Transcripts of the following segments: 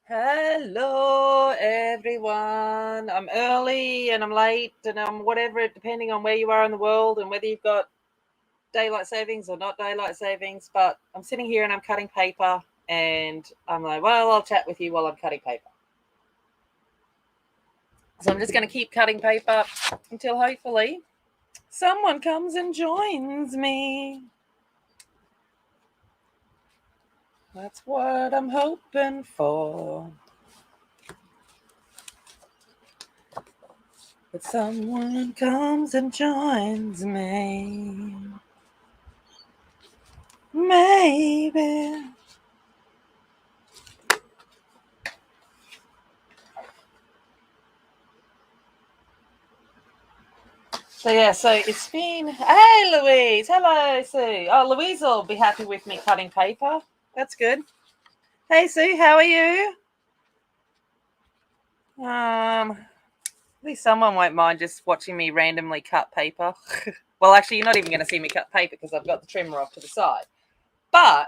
Hello, everyone. I'm early and I'm late and I'm whatever, depending on where you are in the world and whether you've got daylight savings or not daylight savings. But I'm sitting here and I'm cutting paper, and I'm like, well, I'll chat with you while I'm cutting paper. So I'm just going to keep cutting paper until hopefully someone comes and joins me. That's what I'm hoping for. That someone comes and joins me. Maybe. So it's been. Hey, Louise. Hello, Sue. Oh, Louise will be happy with me cutting paper. That's good. Hey, Sue. How are you? At least someone won't mind just watching me randomly cut paper. Well, actually, you're not even going to see me cut paper because I've got the trimmer off to the side. But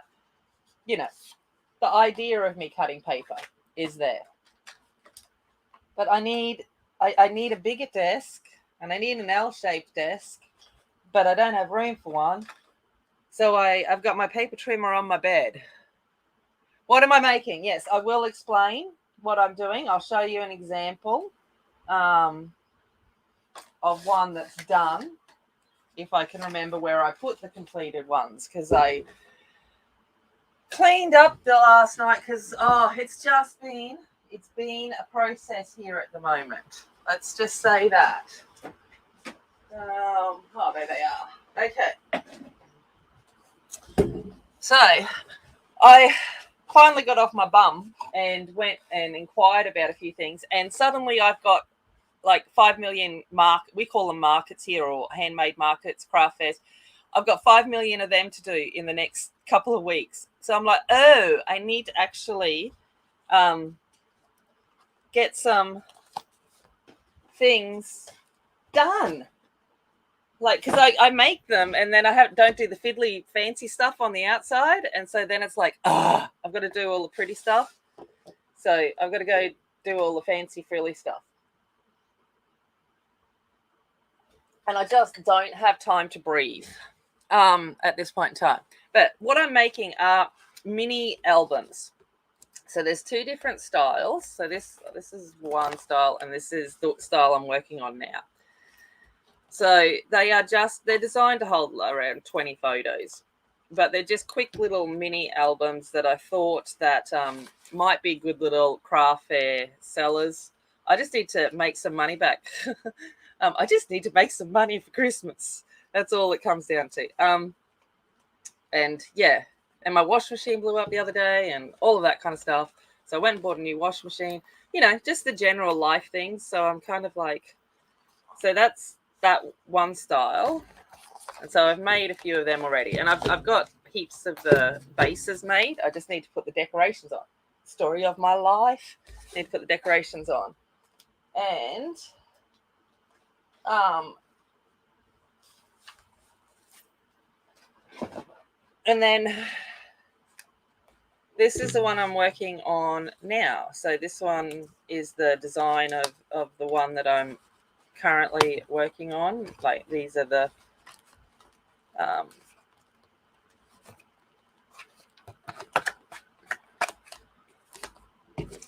you know, the idea of me cutting paper is there. But I need a bigger desk, and I need an L-shaped desk, but I don't have room for one. So I've got my paper trimmer on my bed. What am I making? Yes, I will explain what I'm doing. I'll show you an example of one that's done, if I can remember where I put the completed ones, because I cleaned up the last night because it's been a process here at the moment. Let's just say that. There they are. Okay. So I finally got off my bum and went and inquired about a few things, and suddenly I've got like 5 million we call them markets here, or handmade markets, craft fairs. I've got 5 million of them to do in the next couple of weeks. So I'm like, oh, I need to actually get some things done. Like, because I make them and then don't do the fiddly fancy stuff on the outside, and so then it's like, I've got to do all the pretty stuff. So I've got to go do all the fancy frilly stuff, and I just don't have time to breathe at this point in time. But what I'm making are mini albums. So there's two different styles. So this is one style, and this is the style I'm working on now. So they're designed to hold around 20 photos, but they're just quick little mini albums that I thought that might be good little craft fair sellers. I just need to make some money back. I just need to make some money for Christmas. That's all it comes down to. And my wash machine blew up the other day and all of that kind of stuff. So I went and bought a new wash machine, just the general life things. So I'm kind of like, so that's that one style. And so I've made a few of them already. And I've got heaps of the bases made. I just need to put the decorations on. Story of my life. Need to put the decorations on. And then this is the one I'm working on now. So this one is the design of the one that I'm currently working on. Like, these are the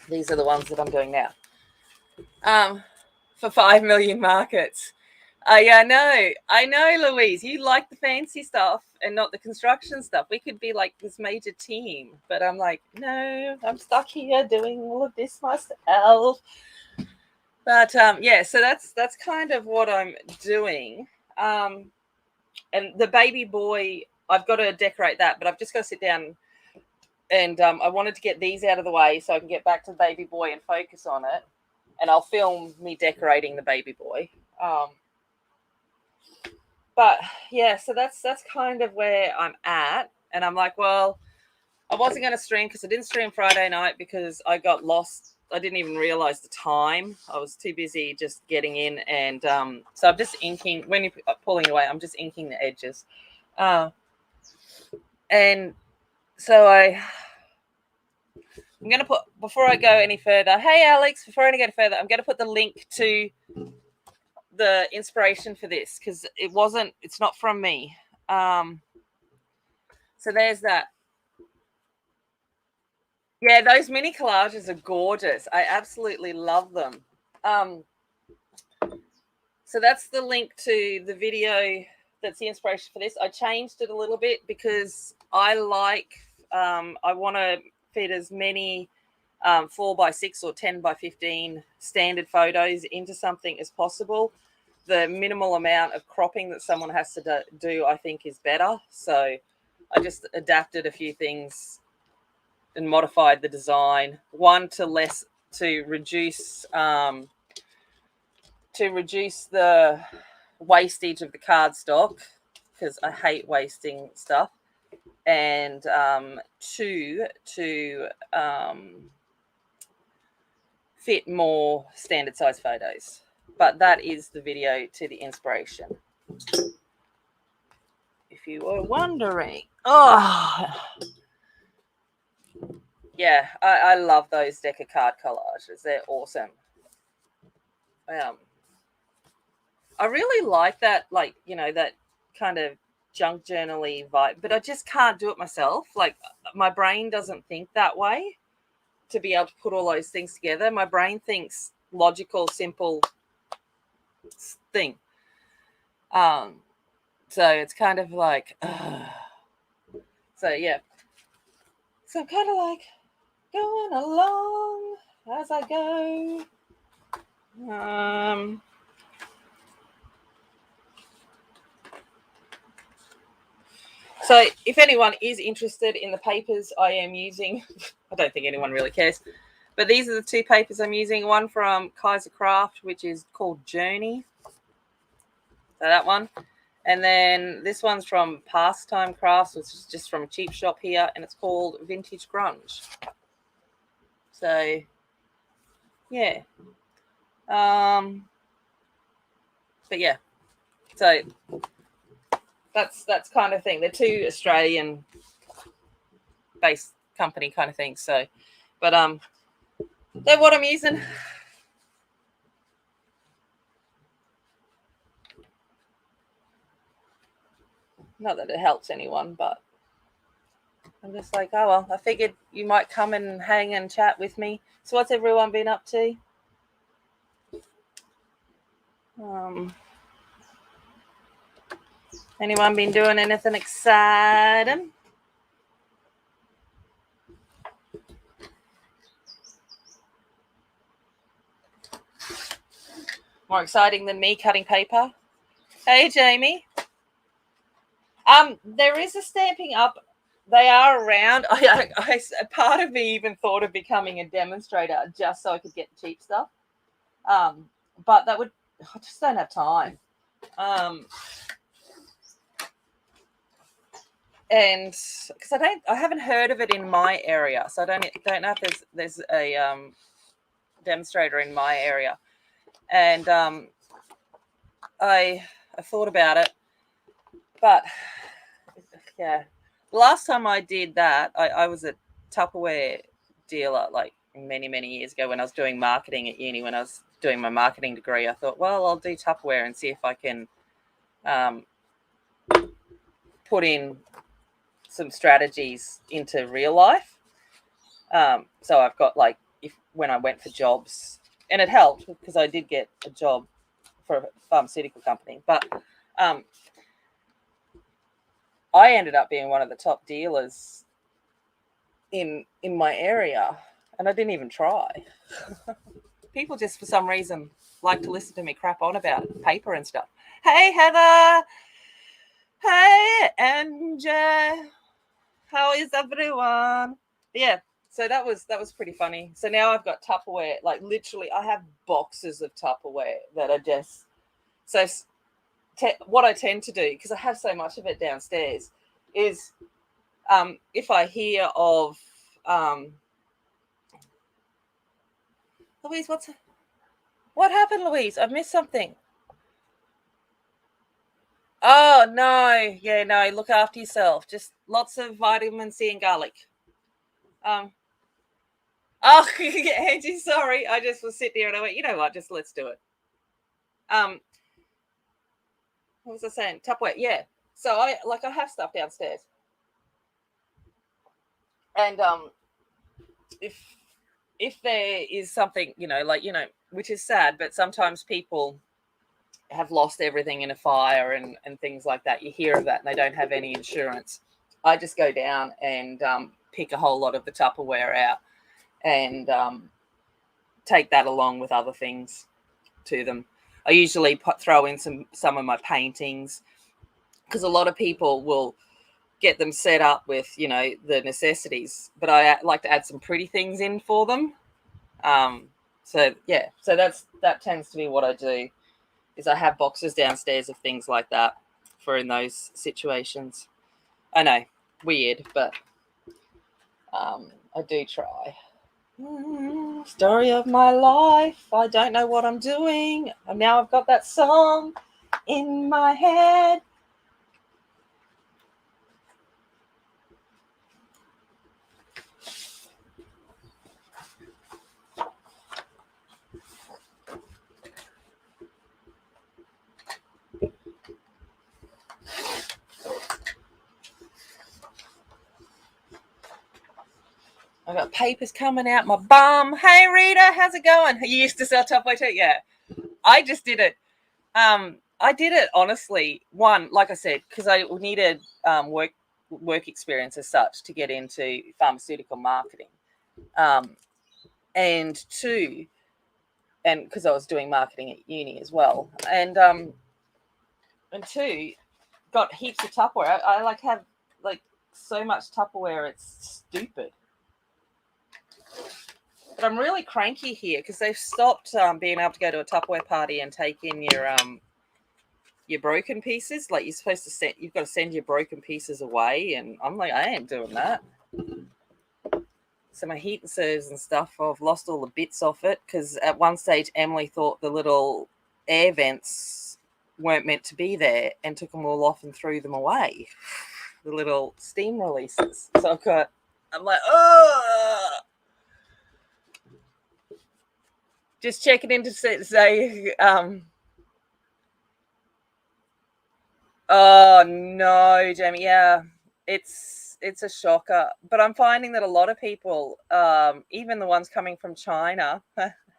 ones that I'm doing now. For 5 million markets. I know, Louise. You like the fancy stuff and not the construction stuff. We could be like this major team, but I'm like, no, I'm stuck here doing all of this myself. But so that's kind of what I'm doing. And the baby boy, I've got to decorate that, but I've just got to sit down. And I wanted to get these out of the way so I can get back to the baby boy and focus on it. And I'll film me decorating the baby boy. But so that's kind of where I'm at. And I'm like, well, I wasn't going to stream because I didn't stream Friday night because I got lost. I didn't even realize the time. I was too busy just getting in. And so I'm just inking. When you're pulling away, I'm just inking the edges. And so I'm going to put, before I go any further, hey Alex, before I go any further, I'm going to put the link to the inspiration for this because it's not from me. So there's that. Yeah, those mini collages are gorgeous. I absolutely love them. So that's the link to the video that's the inspiration for this. I changed it a little bit because I want to fit as many 4x6 or 10x15 standard photos into something as possible. The minimal amount of cropping that someone has to do, I think, is better. So I just adapted a few things and modified the design. One to reduce the wastage of the cardstock because I hate wasting stuff, and two to fit more standard size photos. But that is the video to the inspiration, if you were wondering. Yeah, I love those deck of card collages. They're awesome. I really like that, like, that kind of junk journal-y vibe, but I just can't do it myself. Like, my brain doesn't think that way to be able to put all those things together. My brain thinks logical, simple thing. So it's kind of like, so yeah. So I'm kind of like going along as I go. So if anyone is interested in the papers I am using, I don't think anyone really cares, but these are the two papers I'm using. One from Kaiser Craft, which is called Journey. So that one. And then this one's from Pastime Crafts, which is just from a cheap shop here, and it's called Vintage Grunge. So, yeah. But yeah. So that's kind of thing. They're two Australian based company kind of things. So, but they're what I'm using. Not that it helps anyone, but I'm just like, oh well, I figured you might come and hang and chat with me. So what's everyone been up to? Anyone been doing anything exciting? More exciting than me cutting paper? Hey, Jamie. There is a Stamping Up. They are around. Part of me even thought of becoming a demonstrator just so I could get cheap stuff. But I just don't have time. And because I haven't heard of it in my area, so I don't know if there's a demonstrator in my area. And I thought about it, but yeah, the last time I did that, I was a Tupperware dealer like many years ago when I was doing marketing at uni. When I was doing my marketing degree, I thought, well, I'll do Tupperware and see if I can put in some strategies into real life. So I've got like, when I went for jobs, and it helped because I did get a job for a pharmaceutical company, but I ended up being one of the top dealers in my area, and I didn't even try. People just for some reason like to listen to me crap on about paper and stuff. Hey Heather, hey Angel, how is everyone? Yeah, so that was pretty funny. So now I've got Tupperware, like literally I have boxes of Tupperware that are just so what I tend to do, because I have so much of it downstairs, is if I hear of Louise, what happened, Louise? I've missed something. Oh no, yeah, no, look after yourself. Just lots of vitamin C and garlic. Oh, Angie, sorry. I just was sitting there and I went, you know what? Just let's do it. What was I saying? Tupperware, yeah. So I have stuff downstairs, and if if there is something, which is sad, but sometimes people have lost everything in a fire and things like that. You hear of that, and they don't have any insurance. I just go down and pick a whole lot of the Tupperware out and take that along with other things to them. I usually throw in some of my paintings because a lot of people will get them set up with the necessities, but I like to add some pretty things in for them. So yeah, so that tends to be what I do. Is I have boxes downstairs of things like that for in those situations. I know, weird, but I do try. Story of my life. I don't know what I'm doing. And now I've got that song in my head. I got papers coming out my bum. Hey Rita, how's it going? You used to sell Tupperware too? Yeah. I just did it. I did it honestly. One, like I said, because I needed work experience as such to get into pharmaceutical marketing. And two, and because I was doing marketing at uni as well. And two, got heaps of Tupperware. I like have like so much Tupperware, it's stupid. But I'm really cranky here because they've stopped being able to go to a Tupperware party and take in your broken pieces. Like you've got to send your broken pieces away, and I'm like, I ain't doing that. So my heat and serves and stuff, I've lost all the bits off it because at one stage Emily thought the little air vents weren't meant to be there and took them all off and threw them away. The little steam releases. So I'm like, oh, just checking in to say, oh no, Jamie, yeah, it's a shocker. But I'm finding that a lot of people, even the ones coming from China,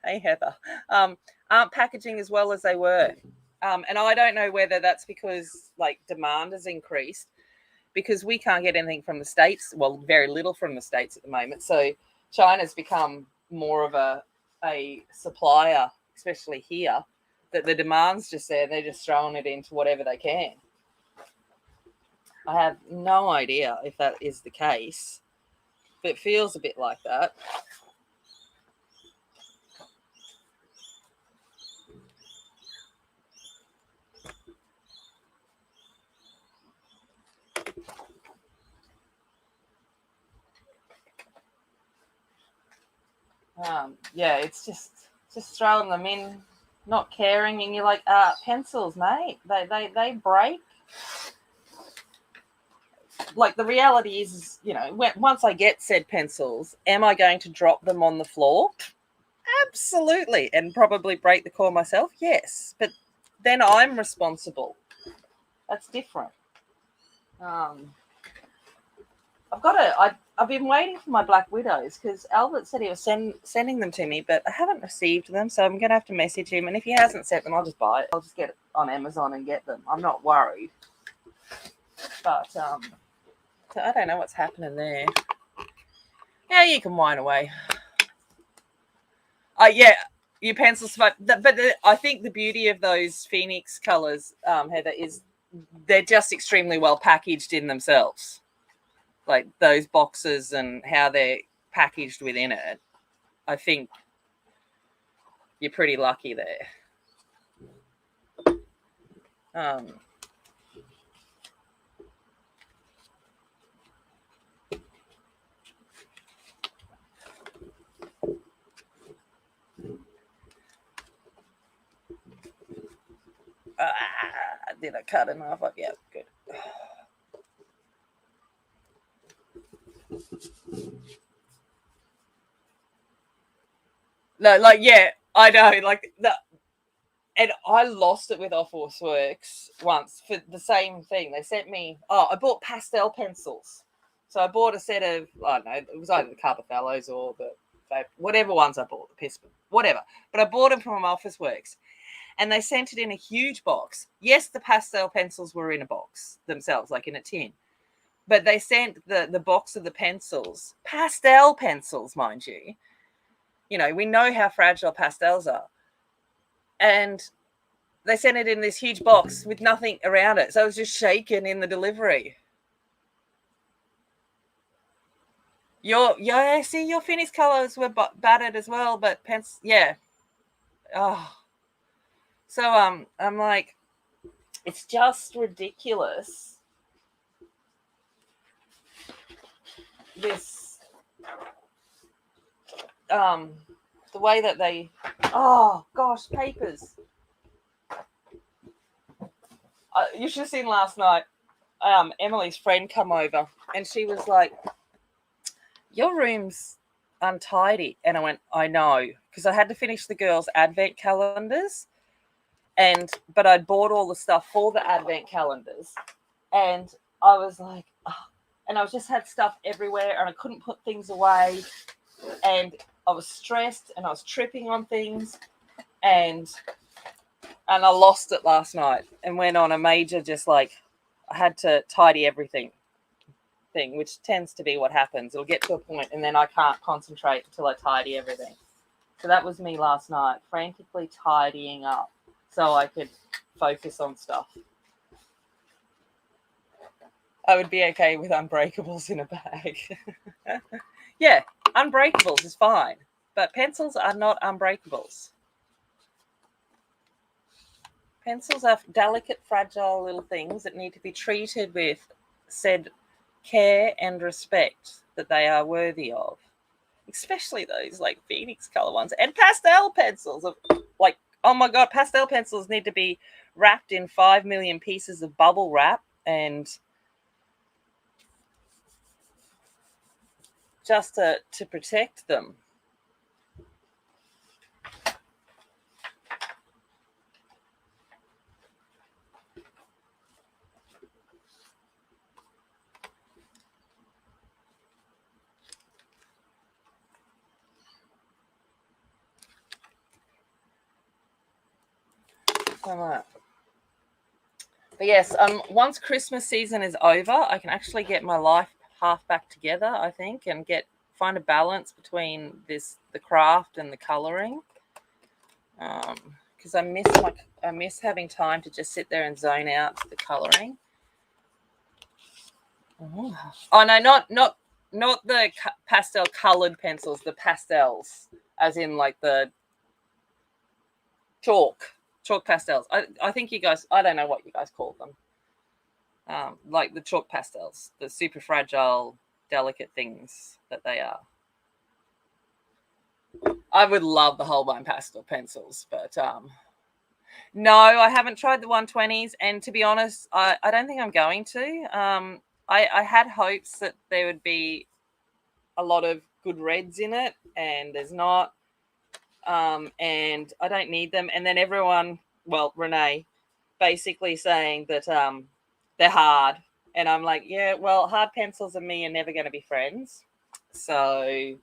hey Heather, aren't packaging as well as they were. And I don't know whether that's because like demand has increased because we can't get anything from the States. Well, very little from the States at the moment. So China's become more of a supplier, especially here, that the demand's just there. They're just throwing it into whatever they can. I have no idea if that is the case, but it feels a bit like that. Yeah, it's just throwing them in, not caring, and you're like, pencils, mate. They break. Like the reality is, once I get said pencils, am I going to drop them on the floor? Absolutely, and probably break the core myself. Yes, but then I'm responsible. That's different. Um, I've been waiting for my Black Widows because Albert said he was sending them to me, but I haven't received them, so I'm gonna have to message him. And if he hasn't sent them, I'll just buy it. I'll just get it on Amazon and get them. I'm not worried. But so I don't know what's happening there. Yeah, you can whine away. Yeah, your pencils, but I think the beauty of those Phoenix colors, Heather, is they're just extremely well packaged in themselves. Like those boxes and how they're packaged within it. I think you're pretty lucky there. Um, did I cut enough? Yeah, good. No, like, yeah, I know, like that. And I lost it with Office Works once for the same thing. They sent me, I bought pastel pencils. So I bought a set of, I don't know, it was either the Carpathellos or the, whatever ones I bought, the Piston, whatever. But I bought them from Office Works. And they sent it in a huge box. Yes, the pastel pencils were in a box themselves, like in a tin. But they sent the box of the pencils, pastel pencils, mind you. You know, we know how fragile pastels are. And they sent it in this huge box with nothing around it. So it was just shaken in the delivery. See, your finish colors were battered as well, but yeah. Oh. So I'm like, it's just ridiculous. This the way that they, oh gosh, papers. You should have seen last night. Emily's friend come over, and she was like, "Your room's untidy," and I went, "I know," because I had to finish the girls' advent calendars, but I'd bought all the stuff for the advent calendars, and I was like, oh, and I just had stuff everywhere, and I couldn't put things away, and I was stressed, and I was tripping on things, and I lost it last night, and went on a major, just like, I had to tidy everything thing, which tends to be what happens. It'll get to a point, and then I can't concentrate until I tidy everything. So that was me last night, frantically tidying up so I could focus on stuff. I would be okay with Unbreakables in a bag. Yeah, Unbreakables is fine, but pencils are not Unbreakables. Pencils are delicate, fragile little things that need to be treated with said care and respect that they are worthy of. Especially those like Phoenix color ones. And pastel pencils. Like, oh my God, pastel pencils need to be wrapped in 5 million pieces of bubble wrap and just to protect them. But yes, once Christmas season is over, I can actually get my life half back together, I think, and find a balance between the craft and the coloring. Because I miss having time to just sit there and zone out to the coloring. Oh no, not the pastel colored pencils, the pastels, as in like the chalk pastels. I think you guys, I don't know what you guys call them. Like the chalk pastels, the super fragile, delicate things that they are. I would love the Holbein pastel pencils, but no, I haven't tried the 120s, and to be honest, I don't think I'm going to. I had hopes that there would be a lot of good reds in it, and there's not. And I don't need them. And then everyone, well, Renee, basically saying that they're hard. And I'm like, yeah, well, hard pencils and me are never going to be friends. So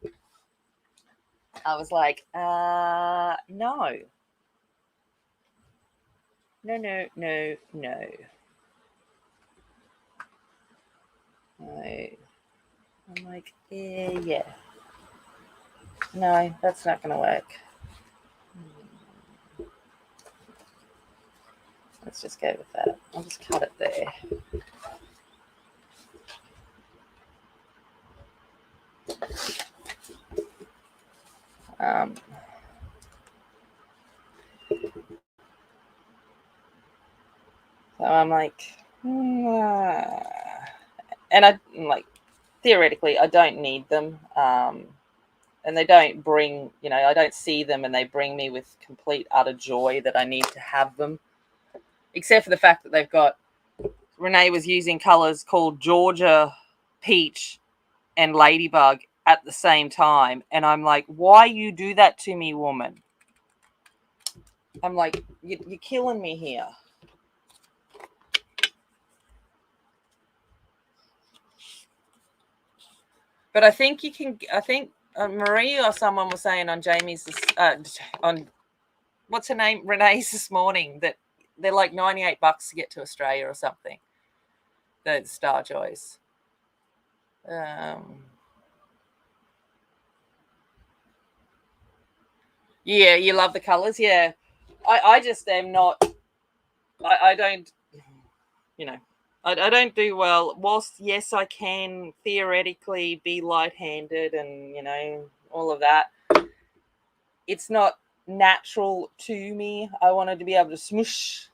I was like, no. No. I'm like, yeah. No, that's not going to work. Let's just go with that. I'll just cut it there. So I'm like, and I like, theoretically, I don't need them. And they don't bring, I don't see them and they bring me with complete utter joy that I need to have them. Except for the fact that they've got, Renee was using colors called Georgia Peach and Ladybug at the same time. And I'm like, why you do that to me, woman? I'm like, you're killing me here. But I think you can, I think Marie or someone was saying on Jamie's, on what's her name, Renee's this morning, that they're like $98 to get to Australia or something. The Star Joys. Yeah, you love the colors. Yeah, I just am not. I don't. You know, I don't do well. Whilst yes, I can theoretically be light-handed and all of that. It's not natural to me. I wanted to be able to smush.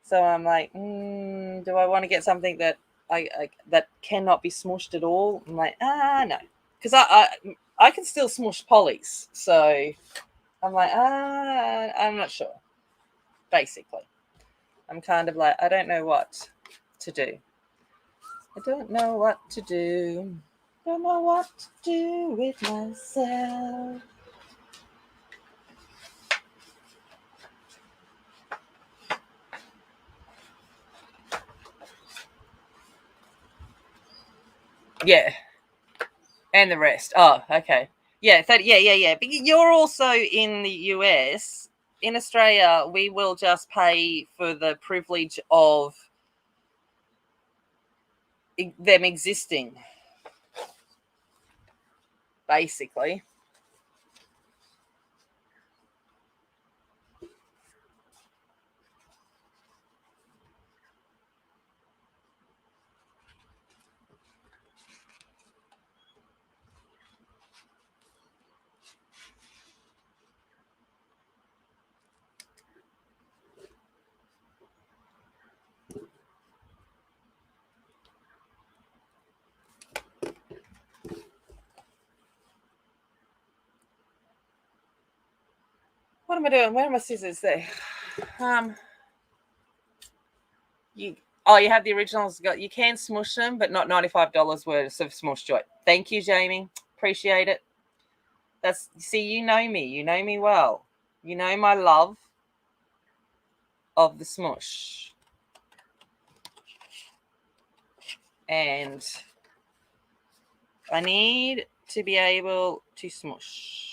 So I'm like, do I want to get something that that cannot be smushed at all? I'm like, no, because I can still smush polys. So I'm like, I'm not sure. Basically, I'm kind of like, I don't know what to do. I don't know what to do. Don't know what to do with myself. Yeah. And the rest. Oh, okay. Yeah, yeah. But you're also in the US. In Australia, we will just pay for the privilege of them existing, basically. What am I doing? Where are my scissors? There. You you have the originals. You can smush them, but not $95 worth of smush joy. Thank you, Jamie. Appreciate it. See, you know me. You know me well. You know my love of the smush. And I need to be able to smush.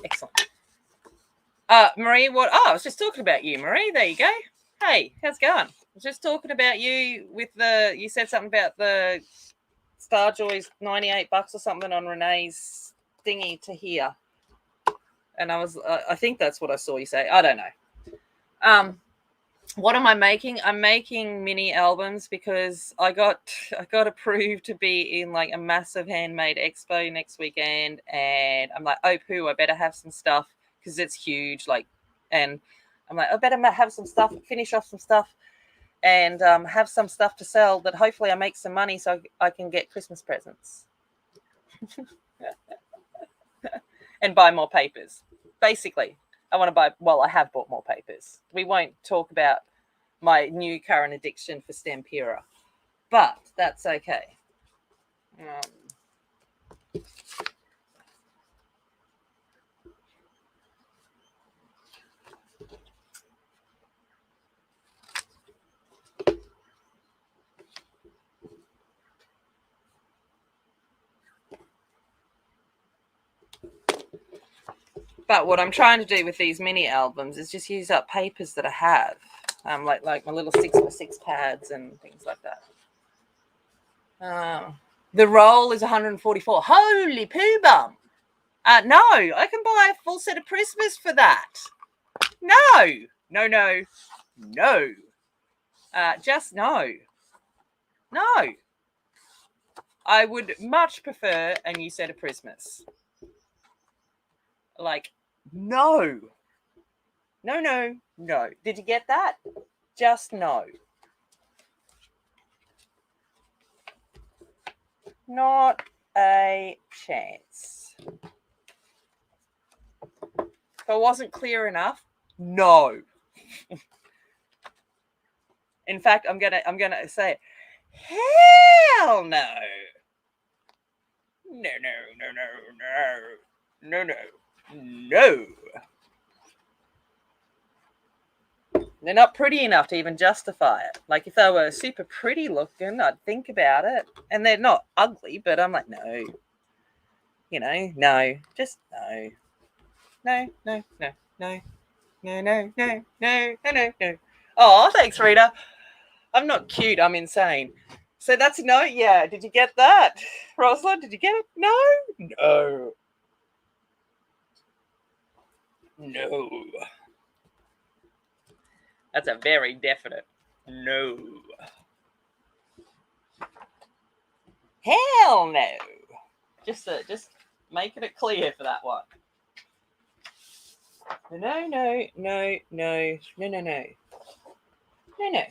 Excellent. Marie, what? Oh, I was just talking about you, Marie. There you go. Hey, how's it going? I was just talking about you with you said something about the Starjoy's $98 or something on Renee's thingy to hear. And I think that's what I saw you say. I don't know. What am I making? I'm making mini albums because I got approved to be in like a massive handmade expo next weekend, and I'm like, oh poo, I better have some stuff because it's huge. Like, and I'm like, I better have some stuff, finish off some stuff, and have some stuff to sell that hopefully I make some money so I can get Christmas presents and buy more papers. Basically, I want to buy. Well, I have bought more papers. We won't talk about my new current addiction for Stampera, but that's okay. But what I'm trying to do with these mini albums is just use up papers that I have, like my little 6x6 pads and things like that. The roll is 144. Holy poo bum! No, I can buy a full set of Christmas for that. No. Just no. No. I would much prefer a new set of Christmas. Like, no. No. Did you get that? Just no. Not a chance. If I wasn't clear enough, no. In fact, I'm gonna say it. Hell no. No, no, no, no, no, no, no. They're not pretty enough to even justify it. Like, if they were super pretty looking, I'd think about it. And they're not ugly, but I'm like, no. You know, no. Just no. No, no, no, no. No, no, no, no, no, no, no. Oh, thanks, Rita. I'm not cute. I'm insane. So that's no. Yeah. Did you get that, Rosalind? Did you get it? No. No. No. That's a very definite no. Hell no. Just making it clear for that one. No, no, no, no, no, no, no. No, no.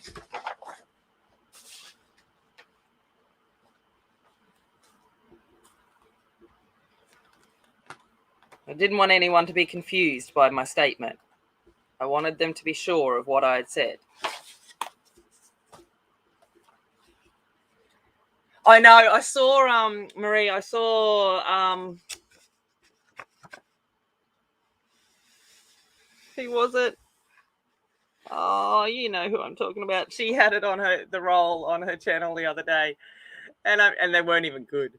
I didn't want anyone to be confused by my statement. I wanted them to be sure of what I had said. I know. I saw Marie. I saw who was it? Oh, you know who I'm talking about. She had it on the roll on her channel the other day, and they weren't even good.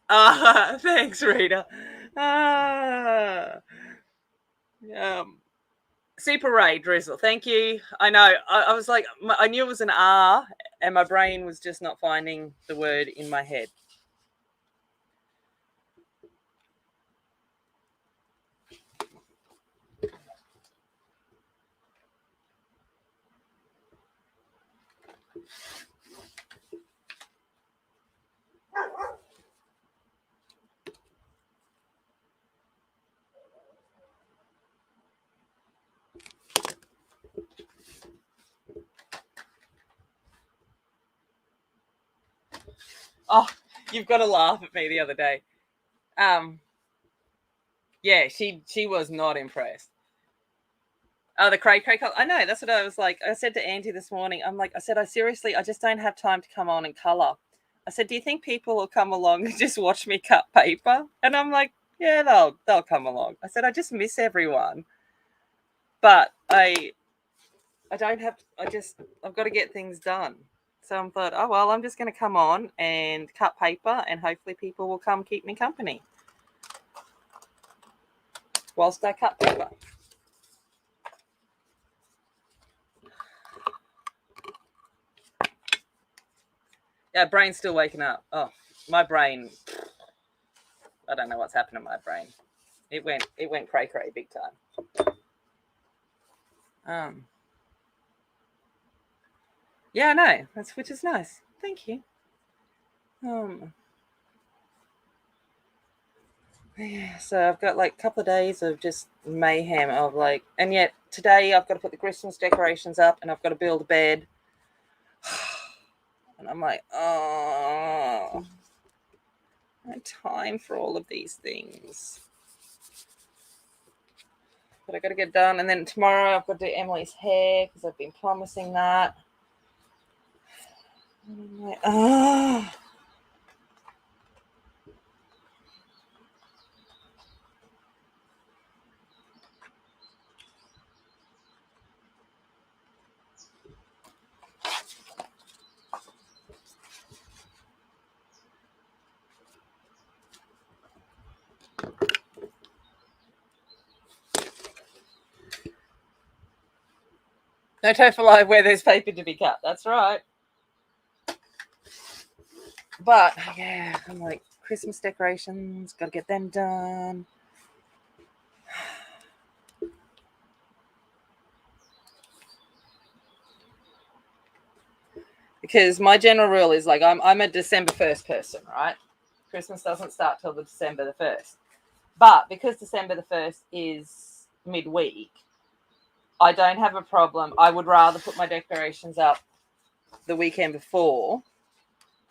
Thanks, Rita. Super Ray Drizzle. Thank you. I know. I was like, I knew it was an R, and my brain was just not finding the word in my head. Oh, you've got to laugh at me the other day. Yeah, she was not impressed. Oh, the cray color. I know. That's what I was like. I said to Auntie this morning. I said, I just don't have time to come on and color. I said, do you think people will come along and just watch me cut paper? And I'm like, yeah, they'll come along. I said, I just miss everyone, but I don't have. I've got to get things done. So I thought, oh well, I'm just going to come on and cut paper, and hopefully people will come keep me company whilst I cut paper. Yeah, brain's still waking up. Oh, my brain. I don't know what's happened to my brain. It went cray big time. Yeah, I know. Which is nice. Thank you. Yeah, so I've got like a couple of days of just mayhem of like, and yet today I've got to put the Christmas decorations up and I've got to build a bed. And I'm like, oh, I have time for all of these things. But I got to get done. And then tomorrow I've got to do Emily's hair because I've been promising that. And I'm like, oh. No TOEFL Live where there's paper to be cut. That's right. But yeah, I'm like, Christmas decorations, got to get them done. Because my general rule is like, I'm a December 1st person, right? Christmas doesn't start till the December the 1st. But because December the 1st is midweek, I don't have a problem. I would rather put my decorations up the weekend before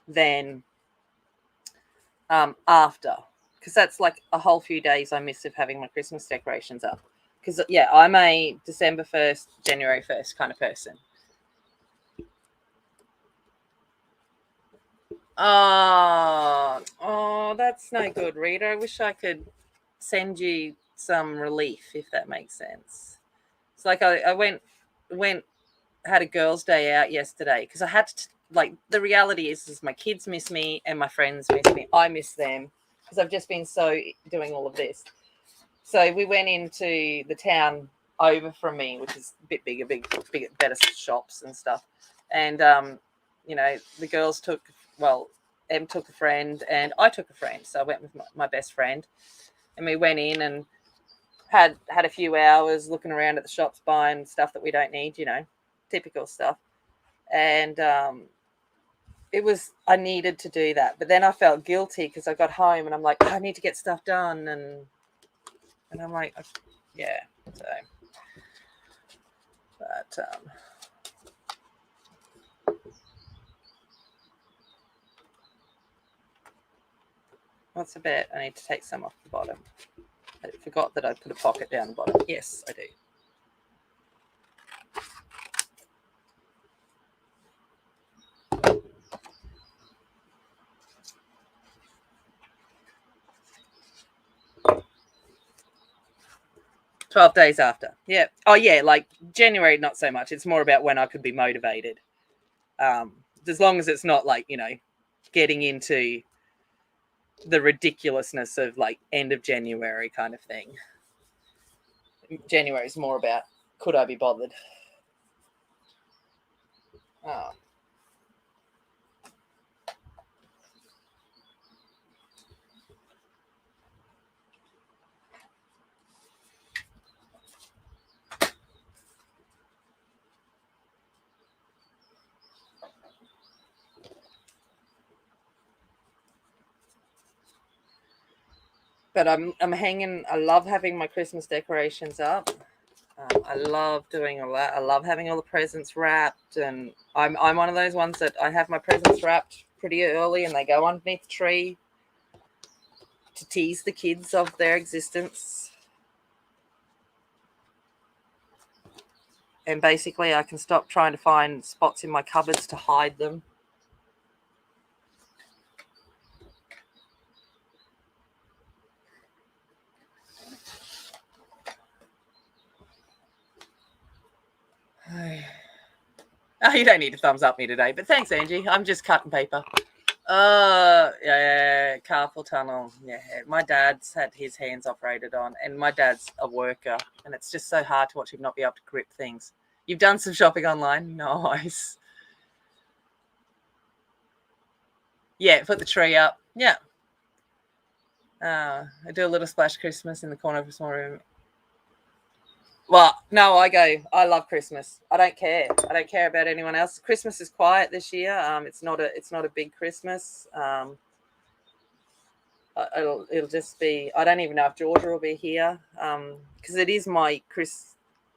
than after, because that's like a whole few days I miss of having my Christmas decorations up. Because yeah, I'm a December 1st, January 1st kind of person. Oh, that's no good, Rita. I wish I could send you some relief, if that makes sense. It's like I went had a girls' day out yesterday because I had to, like, the reality is my kids miss me and my friends miss me. I miss them because I've just been so doing all of this. So we went into the town over from me, which is a bit bigger, big, better shops and stuff. And the girls took, well, Em took a friend and I took a friend. So I went with my best friend, and we went in and had a few hours looking around at the shops, buying stuff that we don't need, typical stuff. And I needed to do that, but then I felt guilty because I got home and I'm like, I need to get stuff done, and I'm like, yeah. So, but what's a bit? I need to take some off the bottom. I forgot that I put a pocket down the bottom. Yes, I do. 12 days after. Yeah. Oh, yeah. Like January, not so much. It's more about when I could be motivated. As long as it's not like, getting into the ridiculousness of like end of January kind of thing. January is more about, could I be bothered? Oh. But I'm hanging. I love having my Christmas decorations up. I love doing all that. I love having all the presents wrapped, and I'm one of those ones that I have my presents wrapped pretty early, and they go underneath the tree to tease the kids of their existence. And basically, I can stop trying to find spots in my cupboards to hide them. Oh, you don't need to thumbs up me today, but thanks, Angie. I'm just cutting paper. Yeah, carpal tunnel. Yeah, my dad's had his hands operated on, and my dad's a worker, and it's just so hard to watch him not be able to grip things. You've done some shopping online? Nice. Yeah, put the tree up. Yeah. I do a little splash Christmas in the corner of a small room. Well, no, I love Christmas. I don't care. I don't care about anyone else. Christmas is quiet this year. It's not a big Christmas. It'll just be, I don't even know if Georgia will be here. Because it is my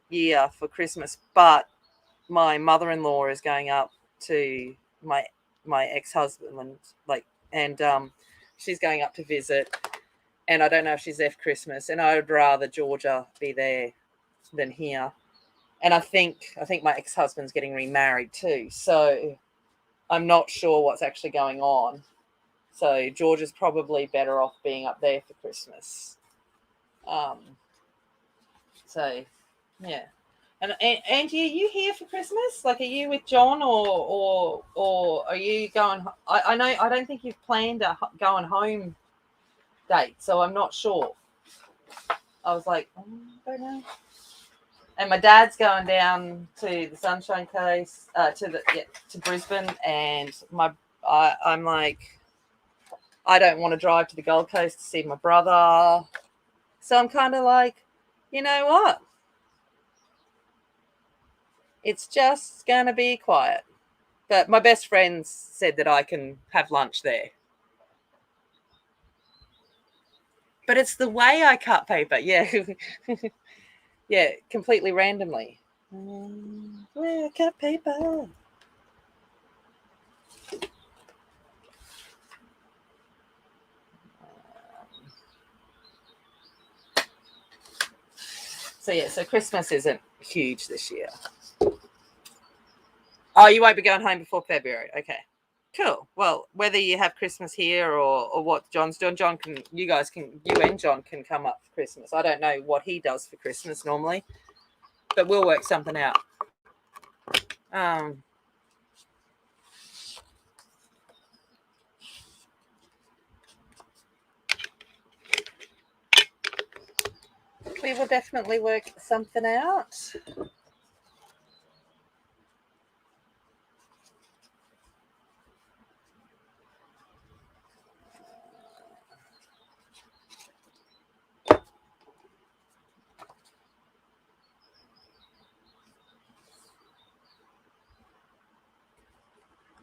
year for Christmas, but my mother-in-law is going up to my ex-husband, and she's going up to visit, and I don't know if she's there for Christmas, and I would rather Georgia be there than here. And I think my ex-husband's getting remarried too, so I'm not sure what's actually going on. So Georgia's probably better off being up there for Christmas. So yeah. And Angie, are you here for Christmas? Like, are you with John, or are you going? I know, I don't think you've planned a going home date, so I'm not sure. I was like, I don't know. And my dad's going down to the Sunshine Coast, to Brisbane, and I'm like, I don't want to drive to the Gold Coast to see my brother, so I'm kind of like, you know what? It's just gonna be quiet. But my best friends said that I can have lunch there. But it's the way I cut paper, yeah. Yeah, completely randomly. Yeah, cut paper. So yeah, so Christmas isn't huge this year. Oh, you won't be going home before February. Okay. Cool. Well, whether you have Christmas here or what John's doing, John can, you guys can, you and John can come up for Christmas. I don't know what he does for Christmas normally, but we'll work something out. We will definitely work something out.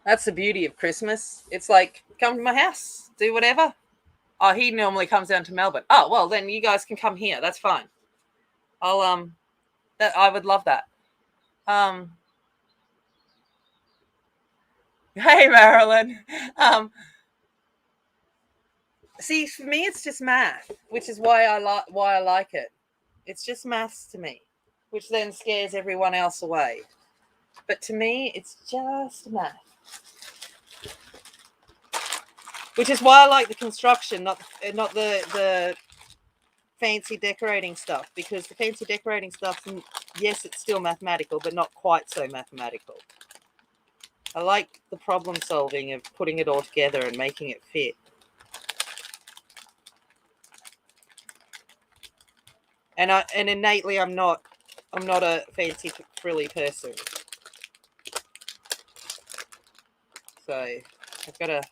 That's the beauty of Christmas. It's like, come to my house, do whatever. Oh, he normally comes down to Melbourne. Oh, well, then you guys can come here. That's fine. I'll that I would love that. Um Hey Marilyn. Um See, for me it's just math, which is why I like it. It's just maths to me, which then scares everyone else away. But to me, it's just math. Which is why I like the construction, not the fancy decorating stuff, because the fancy decorating stuff, yes, it's still mathematical, but not quite so mathematical. I like the problem solving of putting it all together and making it fit. And innately I'm not a fancy frilly person. So I've got to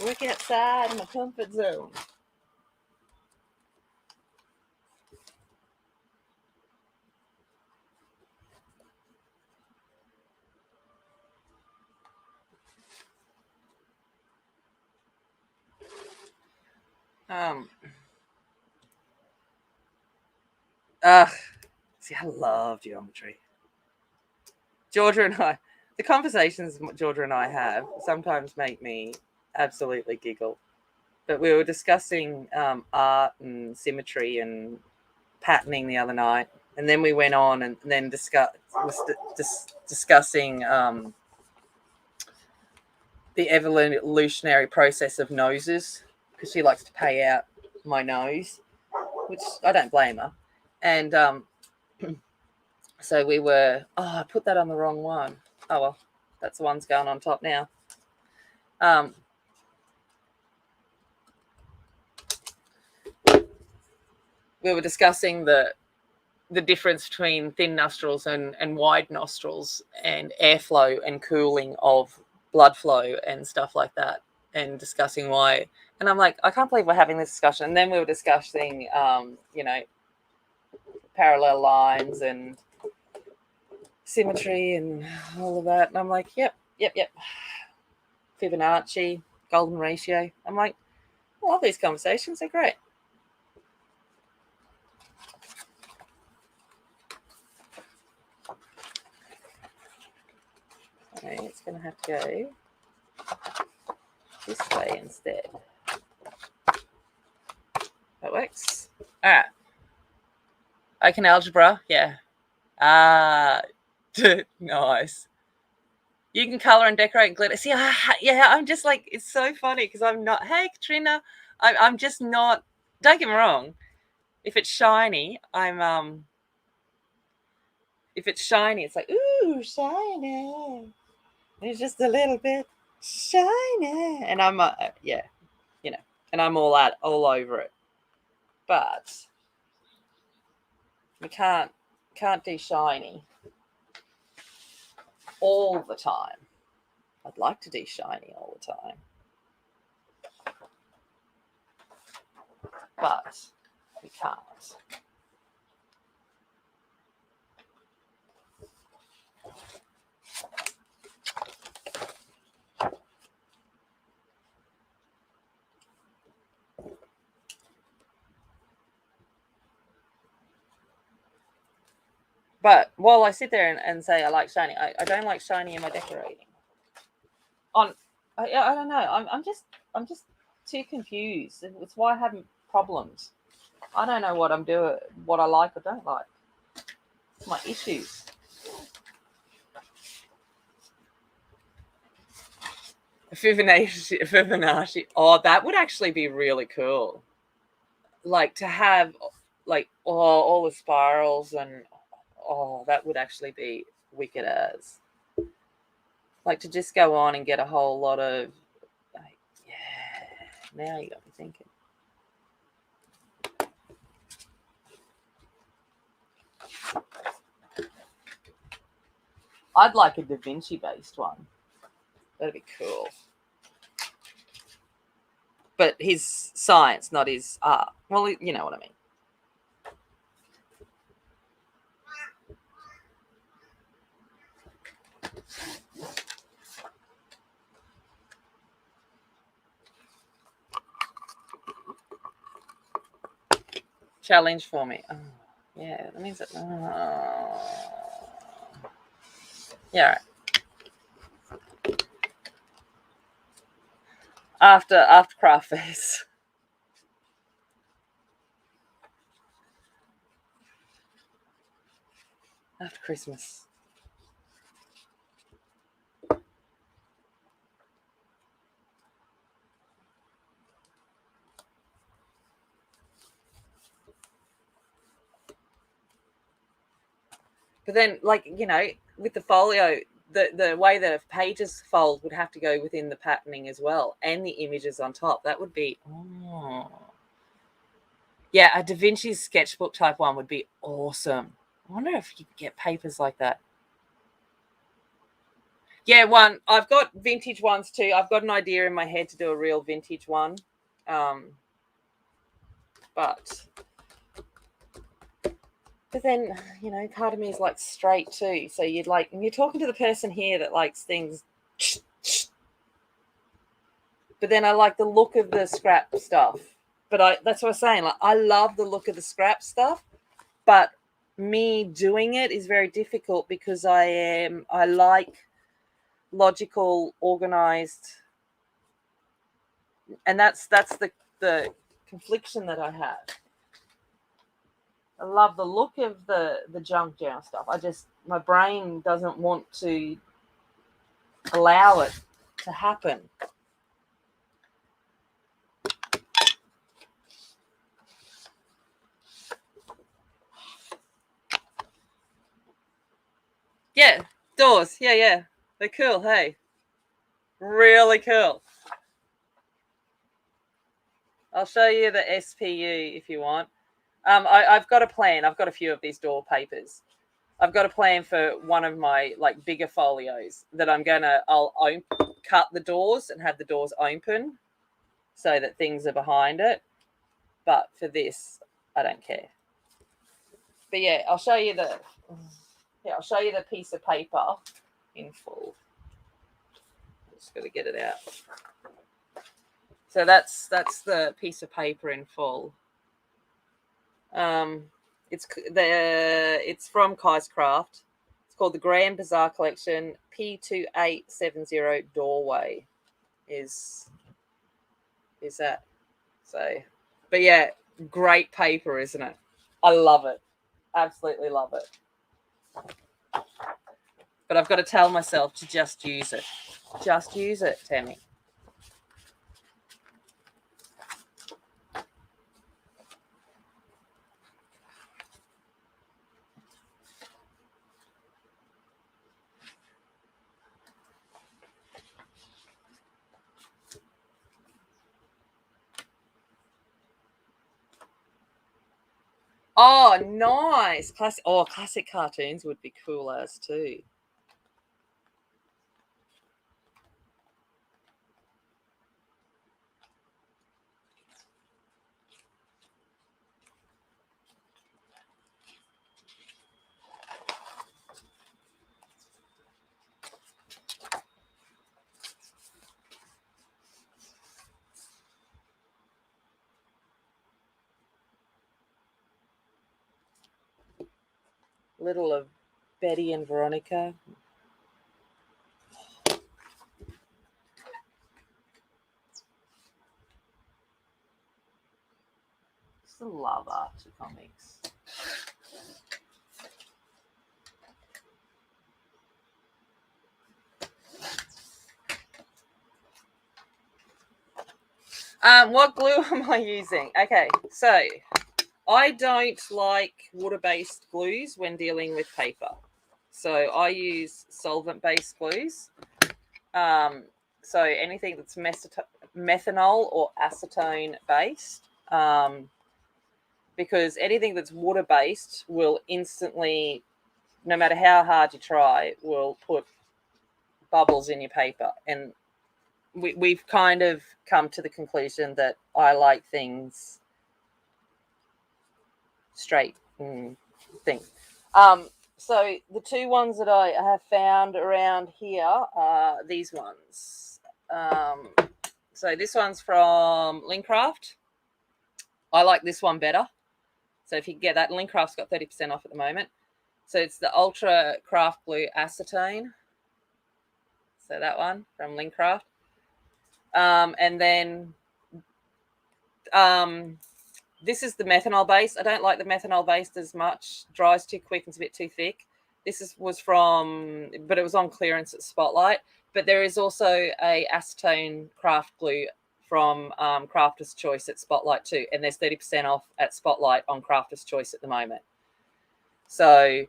work outside my comfort zone. Ugh. See, I love geometry. Georgia and I, the conversations Georgia and I have sometimes make me absolutely giggle. But we were discussing art and symmetry and patterning the other night, and then we went on and then discussing the evolutionary process of noses, because she likes to pay out my nose, which I don't blame her. And so we were, I put that on the wrong one. Oh well, that's the one's going on top now. We were discussing the difference between thin nostrils and wide nostrils, and airflow and cooling of blood flow and stuff like that, and discussing why. And I'm like, I can't believe we're having this discussion. And then we were discussing, parallel lines and symmetry and all of that. And I'm like, yep. Fibonacci, golden ratio. I'm like, I love these conversations. They're great. Okay, it's going to have to go this way instead. That works. All right. Open algebra. Yeah. Nice. You can color and decorate and glitter. See, yeah, I'm just like, it's so funny because I'm not, hey, Katrina, I'm just not, don't get me wrong. If it's shiny, if it's shiny, it's like, ooh, shiny. It's just a little bit shiny. And I'm, yeah, and I'm all over it. But we can't do shiny all the time. I'd like to do shiny all the time, but we can't. But while I sit there and say I like shiny, I don't like shiny in my decorating. I don't know. I'm just too confused. It's why I have problems. I don't know what I'm doing, what I like or don't like. It's my issues. Fibonacci. Oh, that would actually be really cool. Like to have like all the spirals and that would actually be wicked as. Like to just go on and get a whole lot of like, yeah. Now you got me thinking. I'd like a Da Vinci based one. That'd be cool. But his science, not his art. Well, you know what I mean. Challenge for me. Oh, yeah, that means that. Yeah. Right. After craft fairs. After Christmas. But then, like, you know, with the folio, the way the pages fold would have to go within the patterning as well, and the images on top. That would be yeah, a Da Vinci's sketchbook type one would be awesome. I wonder if you could get papers like that. Yeah, one. I've got vintage ones too. I've got an idea in my head to do a real vintage one. But then, you know, part of me is like straight too. So you'd like, and you're talking to the person here that likes things. But then I like the look of the scrap stuff. But that's what I'm saying. Like, I love the look of the scrap stuff, but me doing it is very difficult because I like logical, organized, and that's the confliction that I have. I love the look of the junk journal stuff. My brain doesn't want to allow it to happen. Yeah, doors. Yeah. They're cool, hey. Really cool. I'll show you the SPU if you want. I've got a plan. I've got a few of these door papers. I've got a plan for one of my like bigger folios that I'll cut the doors and have the doors open so that things are behind it. But for this, I don't care. But yeah, I'll show you the piece of paper in full. Just got to get it out. So that's the piece of paper in full. It's from Kai's Craft. It's called the Grand Bazaar Collection. P2870 Doorway is that. So, but yeah, great paper, isn't it? I love it. Absolutely love it. But I've got to tell myself to just use it. Just use it, Tammy. Oh, nice. Classic cartoons would be cool as too. Little of Betty and Veronica. Still love Archie comics. What glue am I using? Okay, so I don't like water-based glues when dealing with paper. So I use solvent-based glues. So anything that's methanol or acetone-based, because anything that's water-based will instantly, no matter how hard you try, will put bubbles in your paper. And we've kind of come to the conclusion that I like things straight things. So the two ones that I have found around here are these ones. So this one's from Lincraft. I like this one better. So if you can get that, Lincraft's got 30% off at the moment. So it's the Ultra Craft Glue Acetone. So that one from Lincraft. And then this is the methanol base. I don't like the methanol based as much. Dries too quick and it's a bit too thick. Was from, but it was on clearance at Spotlight. But there is also a acetone craft glue from Crafter's Choice at Spotlight too. And there's 30% off at Spotlight on Crafter's Choice at the moment. So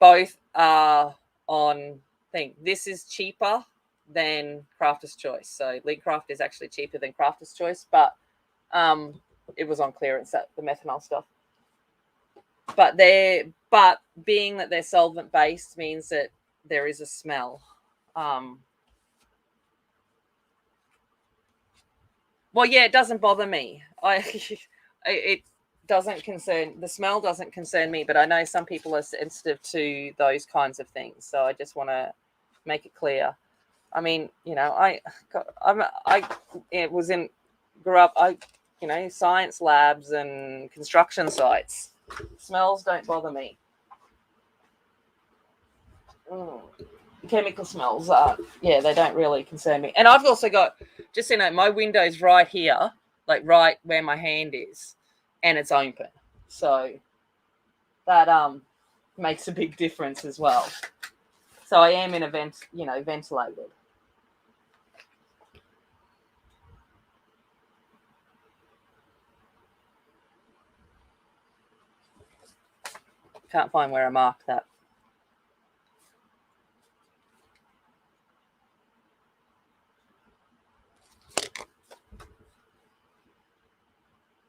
both are on thing. This is cheaper than Crafter's Choice. So Lincraft is actually cheaper than Crafter's Choice, but it was on clearance at the methanol stuff. But being that they're solvent based means that there is a smell. Well, yeah, it doesn't bother me. It doesn't concern, the smell doesn't concern me, but I know some people are sensitive to those kinds of things. So I just want to make it clear. I mean, you know, grew up, science labs and construction sites. Smells don't bother me. Chemical smells they don't really concern me. And I've also got, just so you know, my window's right here, like right where my hand is, and it's open. So that makes a big difference as well. So I am in a ventilated. Can't find where I marked that.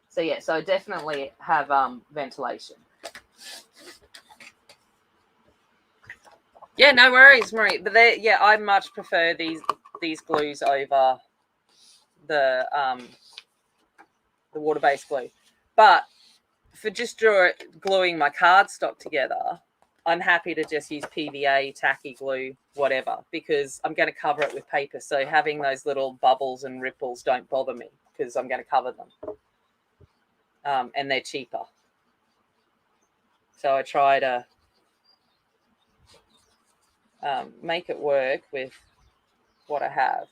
So yeah, so I definitely have ventilation. Yeah, no worries, Marie. But I much prefer these glues over the water-based glue. But for just gluing my cardstock together, I'm happy to just use PVA, tacky glue, whatever, because I'm going to cover it with paper. So having those little bubbles and ripples don't bother me because I'm going to cover them. And they're cheaper. So I try to make it work with what I have.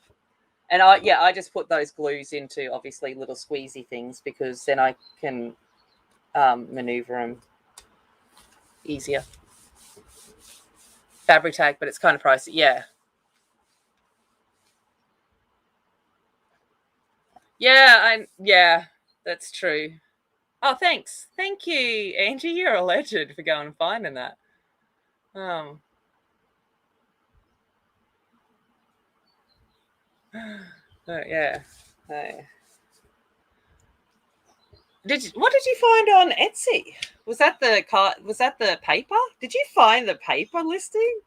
And I just put those glues into obviously little squeezy things because then I can maneuver them easier. Fabric tag, but it's kind of pricey. Yeah, that's true. Oh, thanks. Thank you, Angie. You're a legend for going and finding that. Yeah. What did you find on Etsy? Was that the paper? Did you find the paper listing?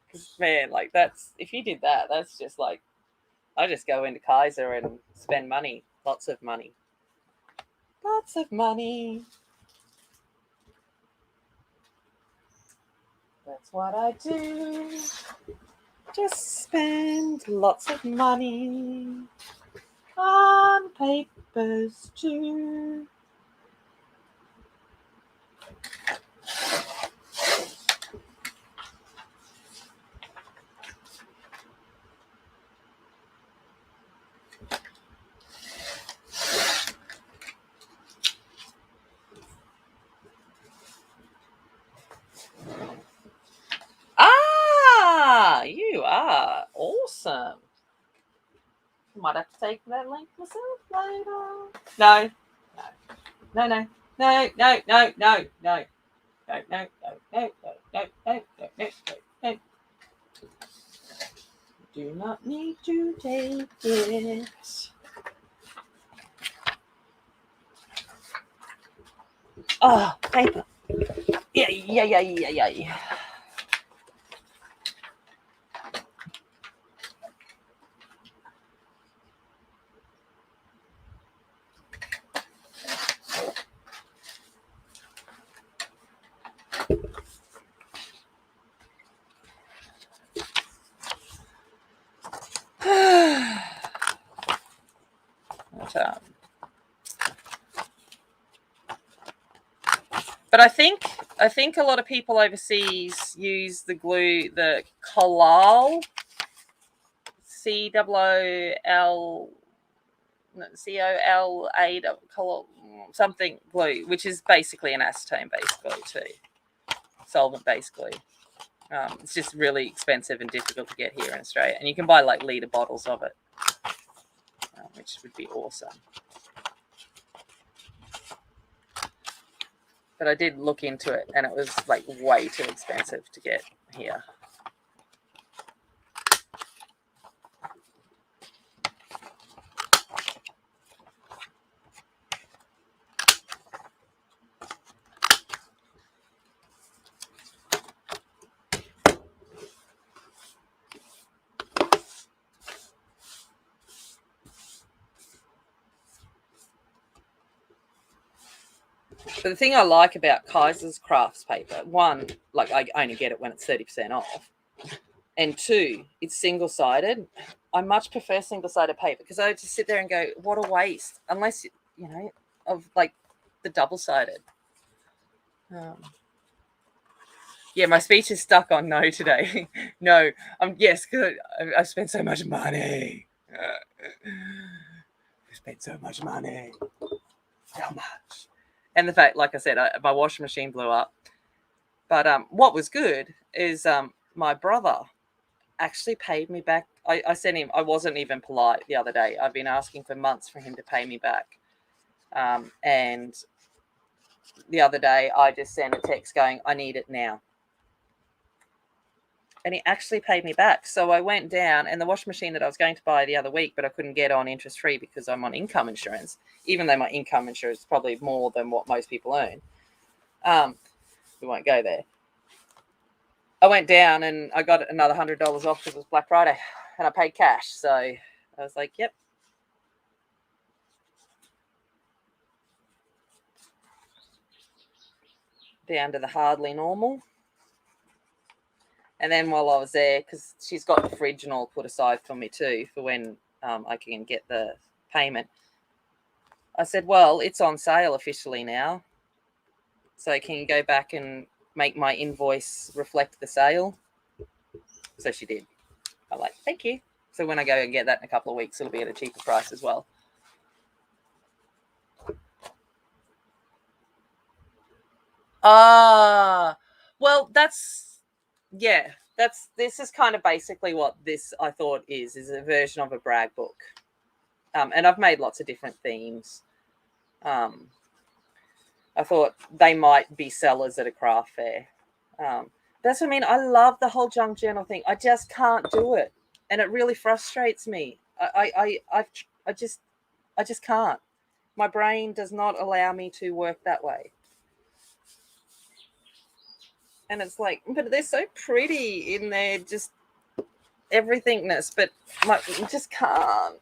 Because man, like if you did that, that's just like I just go into Kaiser and spend money, lots of money. Lots of money. That's what I do. Just spend lots of money on papers too. take that link myself later. No. No, no, no, no, no, no, no. No, no, no, no, no, no, no, no, no, no. Do not need to take it. Oh, paper. Yeah, yeah, yeah, yeah, yeah. But I think a lot of people overseas use the glue, the Collal, COLA, something glue, which is basically an acetone-based glue too, solvent-based glue. It's just really expensive and difficult to get here in Australia, and you can buy like litre bottles of it, which would be awesome. But I did look into it, and it was like way too expensive to get here. But the thing I like about Kaiser's crafts paper, one, like I only get it when it's 30% off. And two, it's single-sided. I much prefer single-sided paper because I just sit there and go, what a waste. Unless, you know, of like the double-sided. Yeah, my speech is stuck on no today. No, yes, because I've spent so much money. I spent so much money. How much? And the fact, like I said, my washing machine blew up. But what was good is my brother actually paid me back. I sent him, I wasn't even polite the other day. I've been asking for months for him to pay me back. And the other day I just sent a text going, I need it now. And he actually paid me back. So I went down, and the washing machine that I was going to buy the other week, but I couldn't get on interest-free because I'm on income insurance, even though my income insurance is probably more than what most people earn. We won't go there. I went down and I got another $100 off because it was Black Friday, and I paid cash. So I was like, yep. Down to the hardly normal. And then while I was there, because she's got the fridge and all put aside for me too, for when I can get the payment, I said, well, it's on sale officially now. So can you go back and make my invoice reflect the sale? So she did. I'm like, thank you. So when I go and get that in a couple of weeks, it'll be at a cheaper price as well. Well, this is kind of basically what this I thought is a version of a brag book. And I've made lots of different themes. I thought they might be sellers at a craft fair. That's what I mean. I love the whole junk journal thing. I just can't do it, and it really frustrates me. I just can't. My brain does not allow me to work that way. And it's like, but they're so pretty in their just everythingness, but I just can't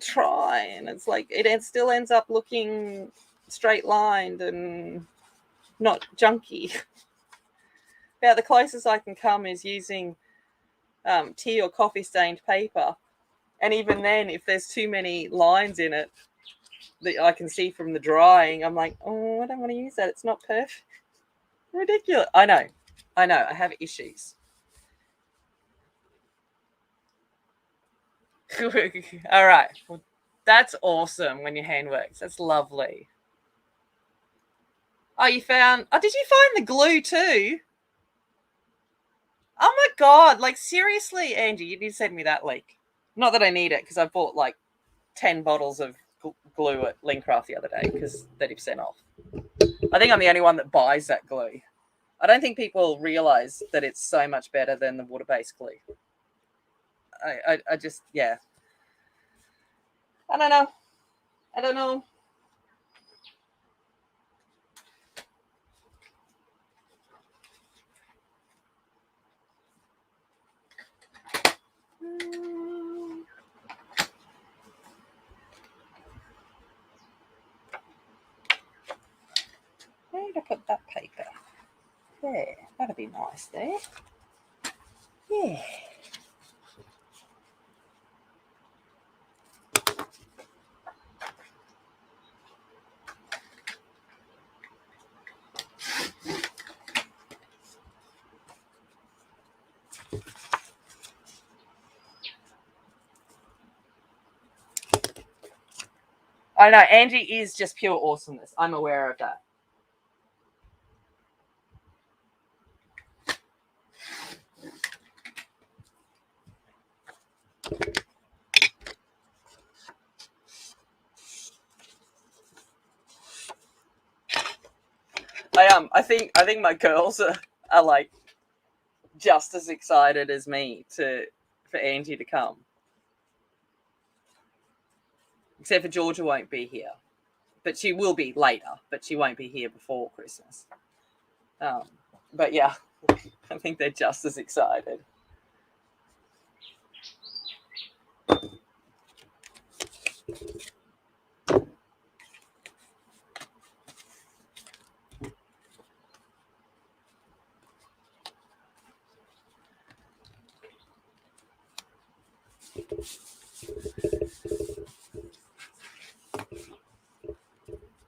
try. And it's like it still ends up looking straight lined and not junky. About the closest I can come is using tea or coffee stained paper, and even then, if there's too many lines in it that I can see from the drying, I'm like, oh, I don't want to use that. It's not perfect. Ridiculous. I know. I have issues. All right. Well, that's awesome when your hand works. That's lovely. Oh, you found. Oh, did you find the glue too? Oh my God. Like, seriously, Angie, you need to send me that link. Not that I need it, because I bought like 10 bottles of glue at Lincraft the other day because 30% off. I think I'm the only one that buys that glue. I don't think people realize that it's so much better than the water-based glue. I just, yeah. I don't know. I don't know. Where did I put that paper? There. That'd be nice there. Yeah. I know, Angie is just pure awesomeness. I'm aware of that. I think my girls are like just as excited as me for Angie to come. Except for Georgia won't be here. But she will be later, but she won't be here before Christmas. But yeah, I think they're just as excited.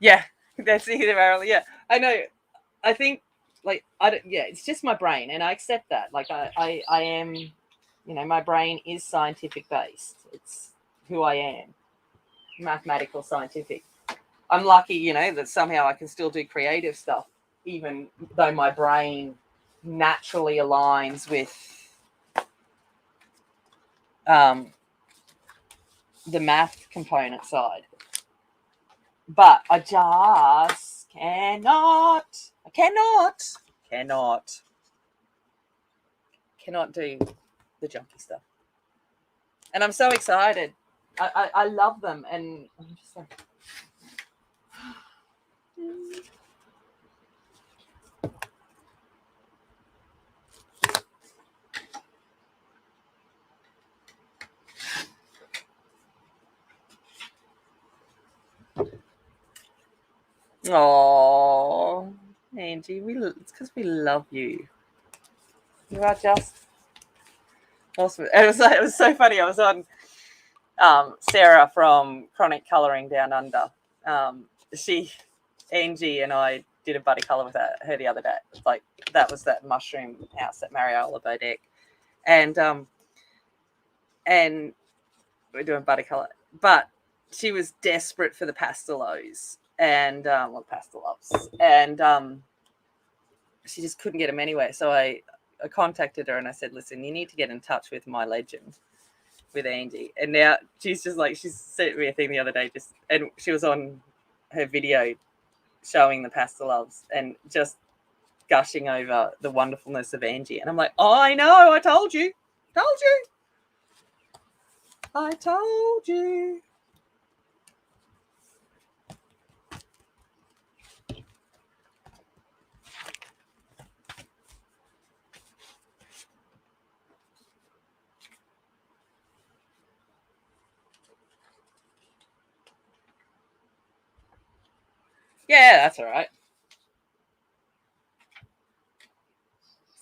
Yeah, that's either Marilyn. Yeah, I know. I think like I don't. Yeah, it's just my brain, and I accept that. Like I am, you know, my brain is scientific based. It's who I am, mathematical, scientific. I'm lucky, you know, that somehow I can still do creative stuff, even though my brain naturally aligns with the math component side. But I just cannot. I cannot do the junky stuff. And I'm so excited. I love them, and I'm just like, oh, Angie, it's because we love you. You are just awesome. It was so funny. I was on Sarah from Chronic Colouring Down Under. Angie and I did a buddy colour with her the other day. Like that was that mushroom house at Mariola Bodec, and we're doing buddy colour. But she was desperate for the pastelos and pastelos, and she just couldn't get them anywhere. So I contacted her and I said, "Listen, you need to get in touch with my legend." With Angie, and now she's just like, she sent me a thing the other day, and she was on her video showing the pastelos and just gushing over the wonderfulness of Angie, and I'm like, oh, I know, I told you, I told you. Yeah, that's all right.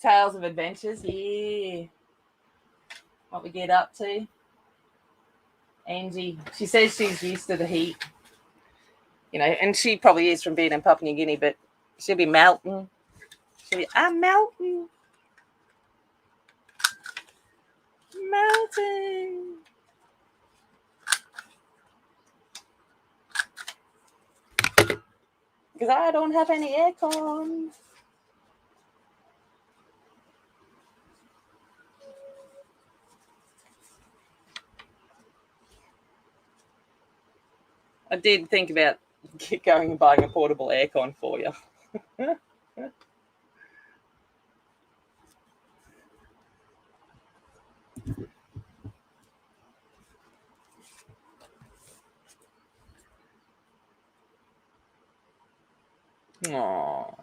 Tales of adventures, yeah. What we get up to. Angie, she says she's used to the heat, you know, and she probably is from being in Papua New Guinea, but she'll be melting. I'm melting. Melting. Because I don't have any aircon. I did think about going and buying a portable aircon for you. Aww.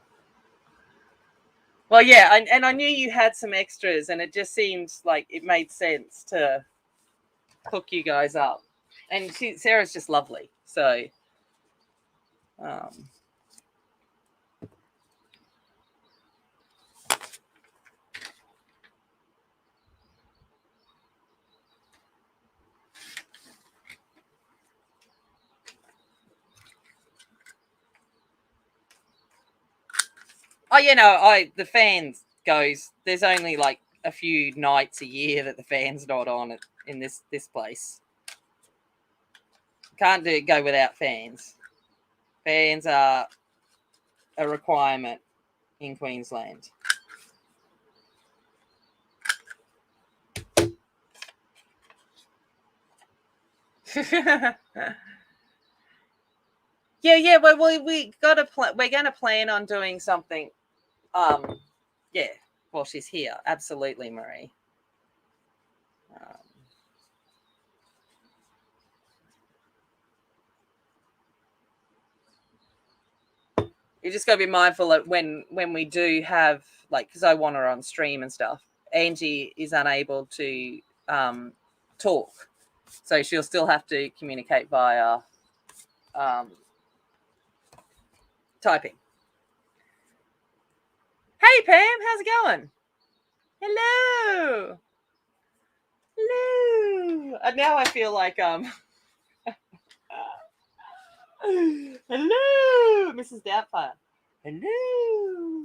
Well, yeah, and I knew you had some extras, and it just seemed like it made sense to hook you guys up. And Sarah's just lovely. So, um, oh, the fans goes. There's only like a few nights a year that the fan's not on it in this place. Can't go without fans. Fans are a requirement in Queensland. yeah. Well, we got a we're going to plan on doing something. Yeah. While she's here, absolutely, Marie. Um, you just got to be mindful that when we do have, like, because I want her on stream and stuff, Angie is unable to talk, so she'll still have to communicate via typing. Hey Pam, how's it going? Hello. And now I feel like hello, Mrs. Doubtfire. Hello.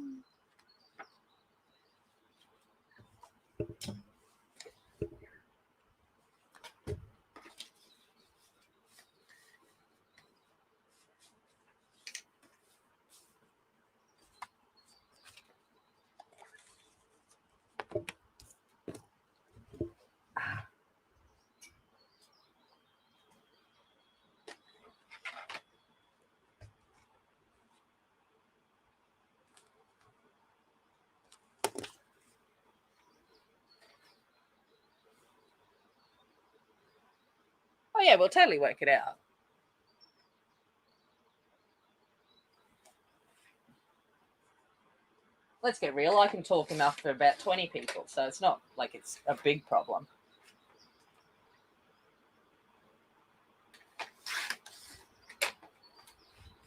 Oh yeah, we'll totally work it out. Let's get real. I can talk enough for about 20 people, so it's not like it's a big problem.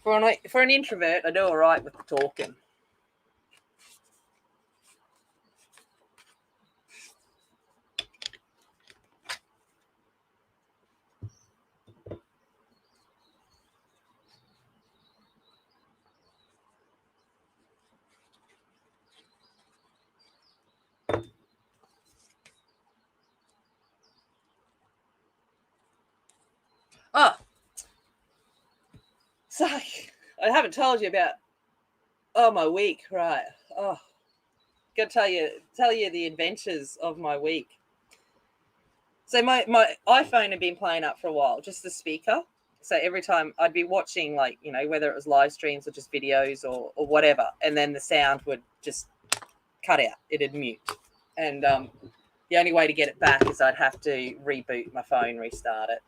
For an introvert, I do all right with the talking. Oh, so I haven't told you about my week, right? Oh, gotta tell you the adventures of my week. So my iPhone had been playing up for a while, just the speaker. So every time I'd be watching, like, whether it was live streams or just videos or whatever, and then the sound would just cut out. It'd mute, and the only way to get it back is I'd have to reboot my phone, restart it.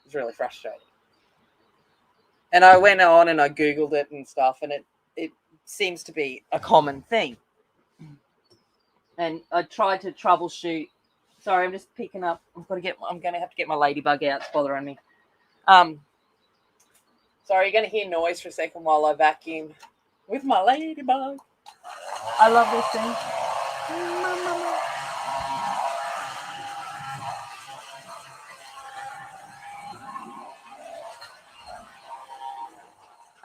It was really frustrating. And I went on and I Googled it and stuff, and it seems to be a common thing. And I tried to troubleshoot. Sorry, I'm just picking up. I'm going to have to get my ladybug out. It's bothering me. Sorry, you're going to hear noise for a second while I vacuum with my ladybug. I love this thing.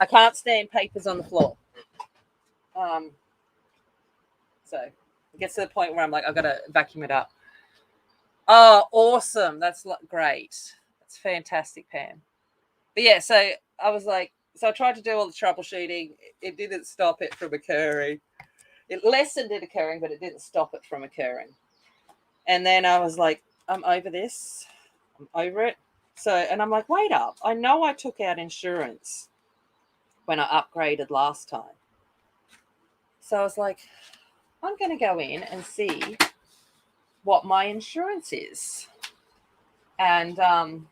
I can't stand papers on the floor. So it gets to the point where I'm like, I've got to vacuum it up. Oh, awesome. That's great. That's fantastic, Pam. But yeah, so I was like, so I tried to do all the troubleshooting. It didn't stop it from occurring. It lessened it occurring, but it didn't stop it from occurring. And then I was like, I'm over this. I'm over it. So, and I'm like, wait up. I know I took out insurance when I upgraded last time. So I was like, I'm going to go in and see what my insurance is. And, oh,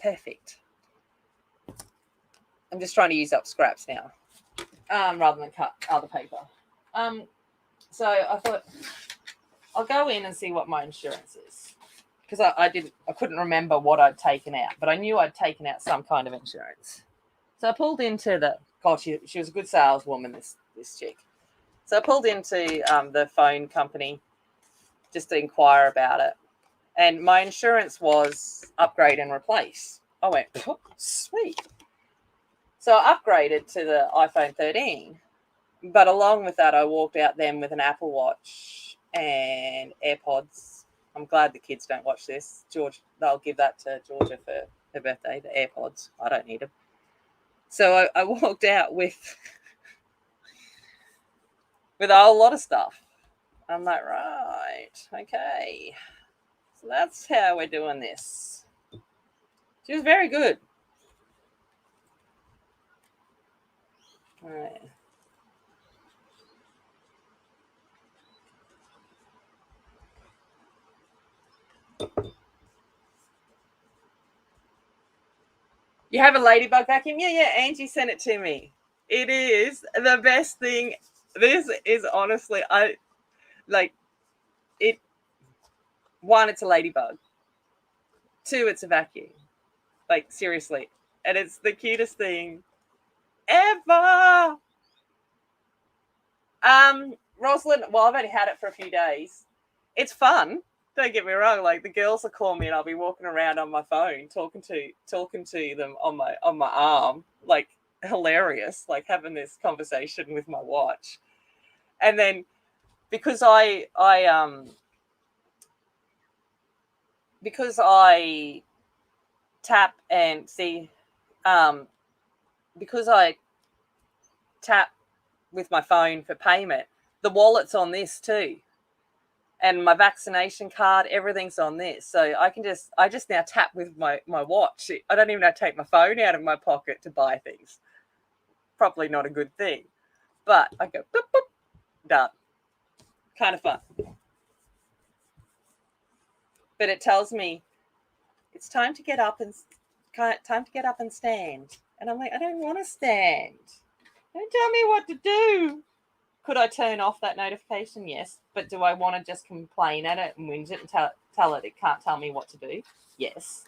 perfect. I'm just trying to use up scraps now, rather than cut other paper. So I thought I'll go in and see what my insurance is, because I couldn't remember what I'd taken out, but I knew I'd taken out some kind of insurance. So I pulled into she was a good saleswoman, this chick. So I pulled into the phone company just to inquire about it. And my insurance was upgrade and replace. I went, sweet. So I upgraded to the iPhone 13. But along with that, I walked out then with an Apple Watch and AirPods. I'm glad the kids don't watch this. They'll give that to Georgia for her birthday, the AirPods. I don't need them. So I walked out with a whole lot of stuff. I'm like, right, okay. So that's how we're doing this. She was very good. All right. You have a ladybug vacuum? Yeah, Angie sent it to me. It is the best thing. This is honestly, I like it. One, it's a ladybug. Two, it's a vacuum. Like, seriously. And it's the cutest thing ever. Rosalind, well, I've only had it for a few days. It's fun. Don't get me wrong. Like, the girls will call me and I'll be walking around on my phone talking to them on my arm. Like, hilarious. Like, having this conversation with my watch. And then because I tap and see, because I tap with my phone for payment, the wallet's on this too, and my vaccination card, everything's on this. So I just now tap with my watch. I don't even have to take my phone out of my pocket to buy things. Probably not a good thing, but I go boop, boop, done. Kind of fun. But it tells me it's time to get up and stand. And I'm like, I don't want to stand. Don't tell me what to do. Could I turn off that notification? Yes. But do I want to just complain at it and whinge it and tell it can't tell me what to do? Yes.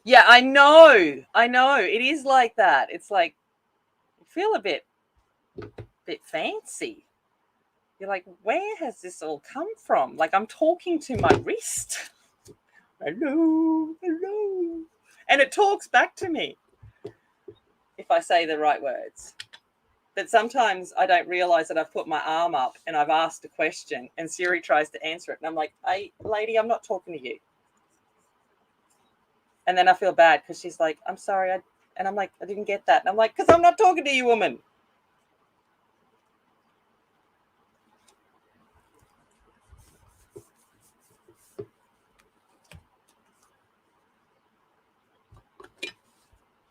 Yeah, I know. I know. It is like that. It's like you feel a bit fancy. You're like, where has this all come from? Like, I'm talking to my wrist. Hello, hello. And it talks back to me if I say the right words. But sometimes I don't realize that I've put my arm up and I've asked a question and Siri tries to answer it. And I'm like, hey, lady, I'm not talking to you. And then I feel bad because she's like, I'm sorry. And I'm like, I didn't get that. And I'm like, because I'm not talking to you, woman.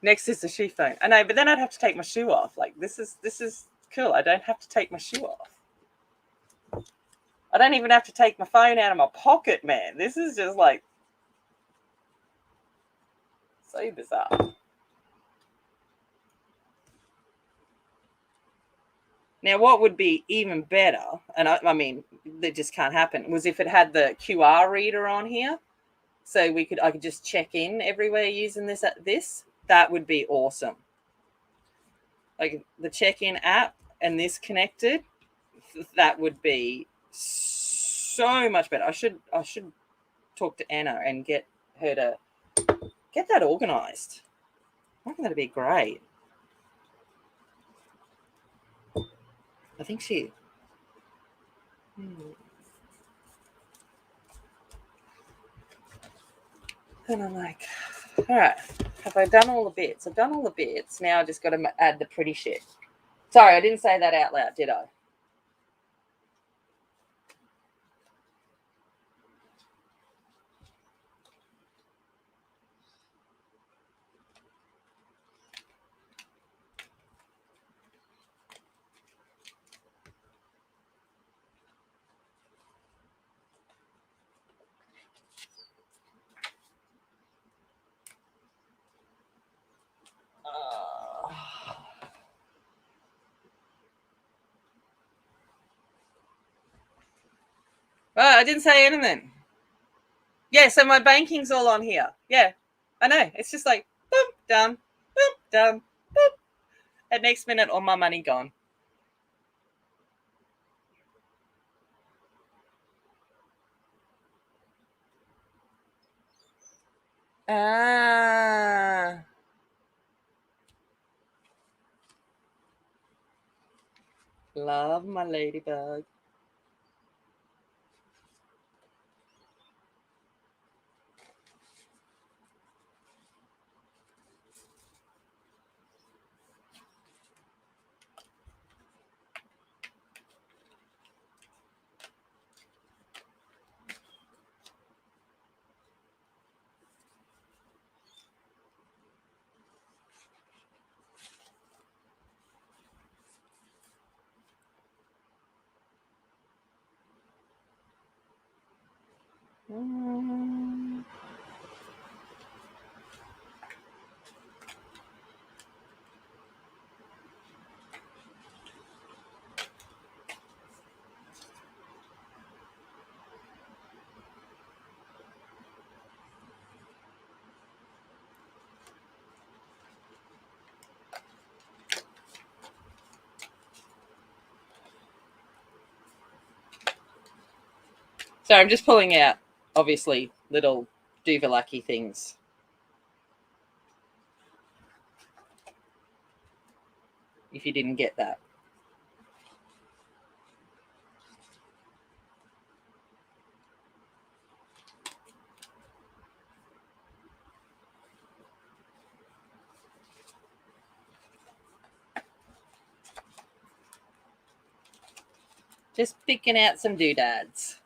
Next is the shoe phone. I know, but then I'd have to take my shoe off. Like, this is cool. I don't have to take my shoe off. I don't even have to take my phone out of my pocket, man. This is just like so bizarre. Now, what would be even better, and I mean, that just can't happen, was if it had the QR reader on here. so I could just check in everywhere using this. That would be awesome. Like the check-in app and this connected, that would be so much better. I should talk to Anna and get her to get that organized. I reckon that'd be great. I think she. And I'm like, all right, have I done all the bits? I've done all the bits. Now I just got to add the pretty shit. Sorry, I didn't say that out loud, did I? Well, I didn't say anything. Yeah, so my banking's all on here. Yeah, I know. It's just like, boop, done, boop, done, boop. At next minute, all my money gone. Ah. Love my ladybug. So I'm just pulling out, obviously, little Duvalaki things. If you didn't get that. Just picking out some doodads.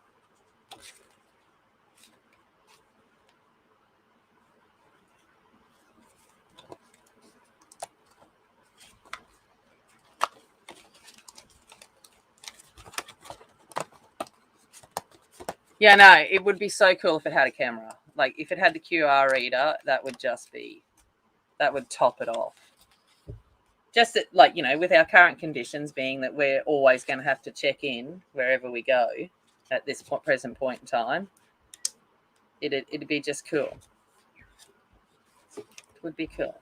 Yeah, no, it would be so cool if it had a camera. Like if it had the QR reader, that would top it off. Just that, like, with our current conditions being that we're always going to have to check in wherever we go at this present point in time, it'd be just cool. It would be cool.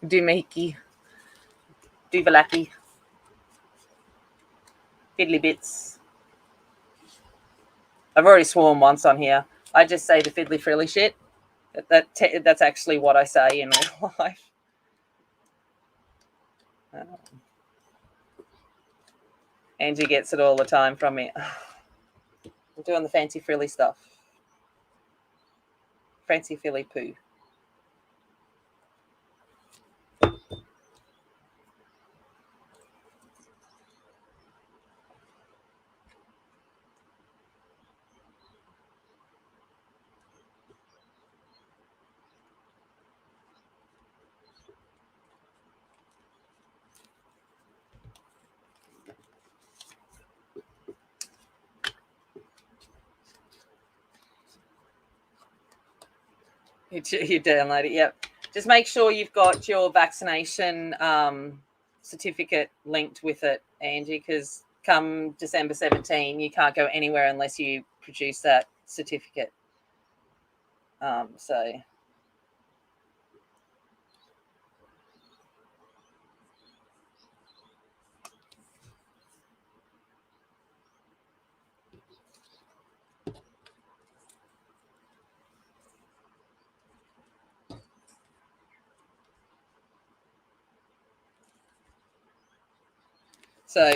Doomickey, Duvalaki, fiddly bits. I've already sworn once on here. I just say the fiddly frilly shit. That's actually what I say in real life. Angie gets it all the time from me. I'm doing the fancy frilly stuff. Fancy filly poo. You download it, yep. Just make sure you've got your vaccination certificate linked with it, Angie, because come December 17, you can't go anywhere unless you produce that certificate. So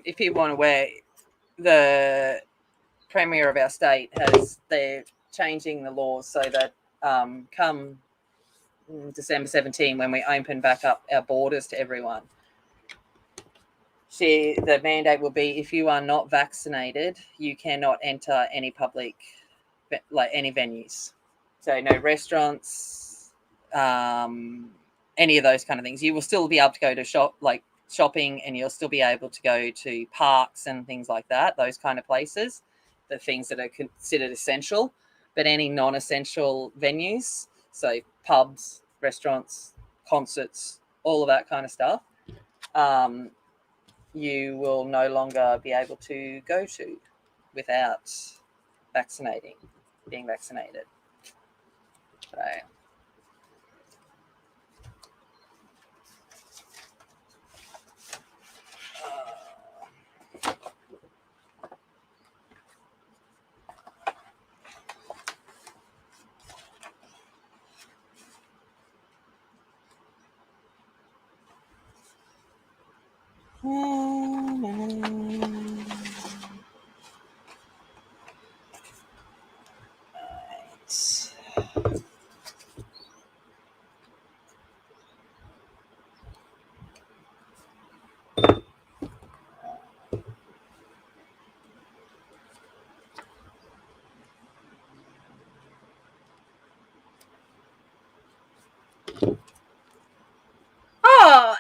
if people aren't aware, the Premier of our state they're changing the laws so that come December 17, when we open back up our borders to everyone, the mandate will be if you are not vaccinated, you cannot enter any public, like any venues. So no restaurants, any of those kind of things. You will still be able to go to shopping, and you'll still be able to go to parks and things like that, those kind of places, the things that are considered essential. But any non-essential venues, so pubs, restaurants, concerts, all of that kind of stuff, you will no longer be able to go to without being vaccinated. So oh,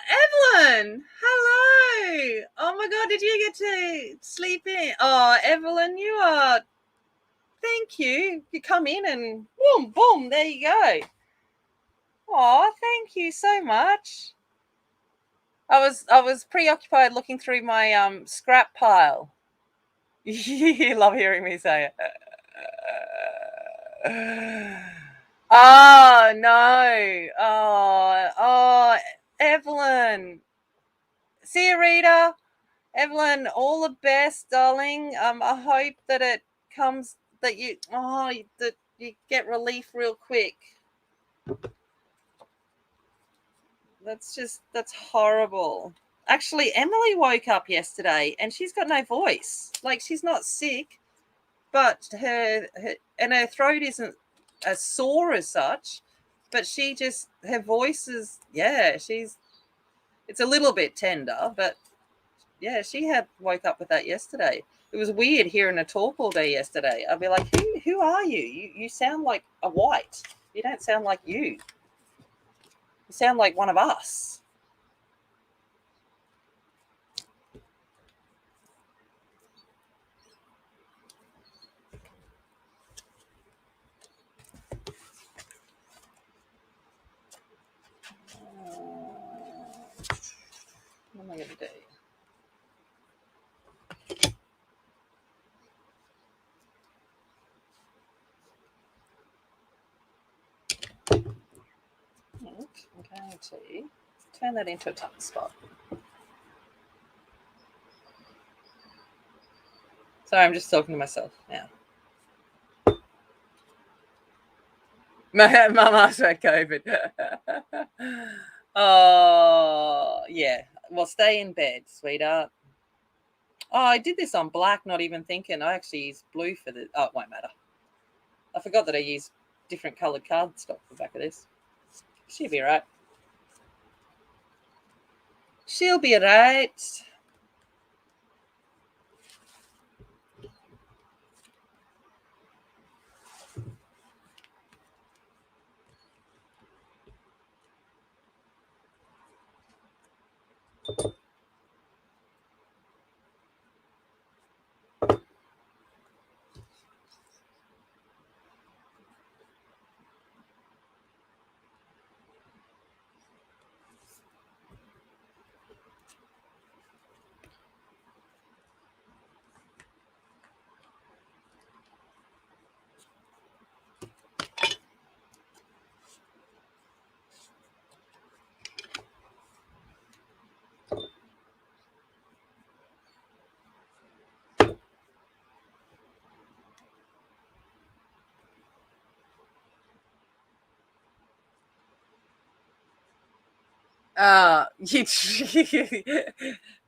Evelyn! Hello! Oh my God, did you get to sleep in? Oh, Evelyn, you are. Thank you. You come in and boom, boom, there you go. Oh, thank you so much. I was preoccupied looking through my scrap pile. You love hearing me say it. Oh no! Oh, Evelyn. See you, Rita. Evelyn, all the best, darling. I hope that it comes that you get relief real quick. That's horrible. Actually, Emily woke up yesterday and she's got no voice. Like, she's not sick, but her throat isn't as sore as such, but her voice is, it's a little bit tender, but yeah, she had woke up with that yesterday. It was weird hearing her talk all day yesterday. I'd be like, who are you? You sound like a white. You don't sound like you. You sound like one of us. What am I going to do? I'm going to turn that into a tuck spot. Sorry, I'm just talking to myself now. Mama's had COVID. Oh, yeah. Well, stay in bed, sweetheart. Oh, I did this on black, not even thinking. I actually used blue for the. Oh, it won't matter. I forgot that I used different coloured cardstock for the back of this. She'll be right. She'll be right. You,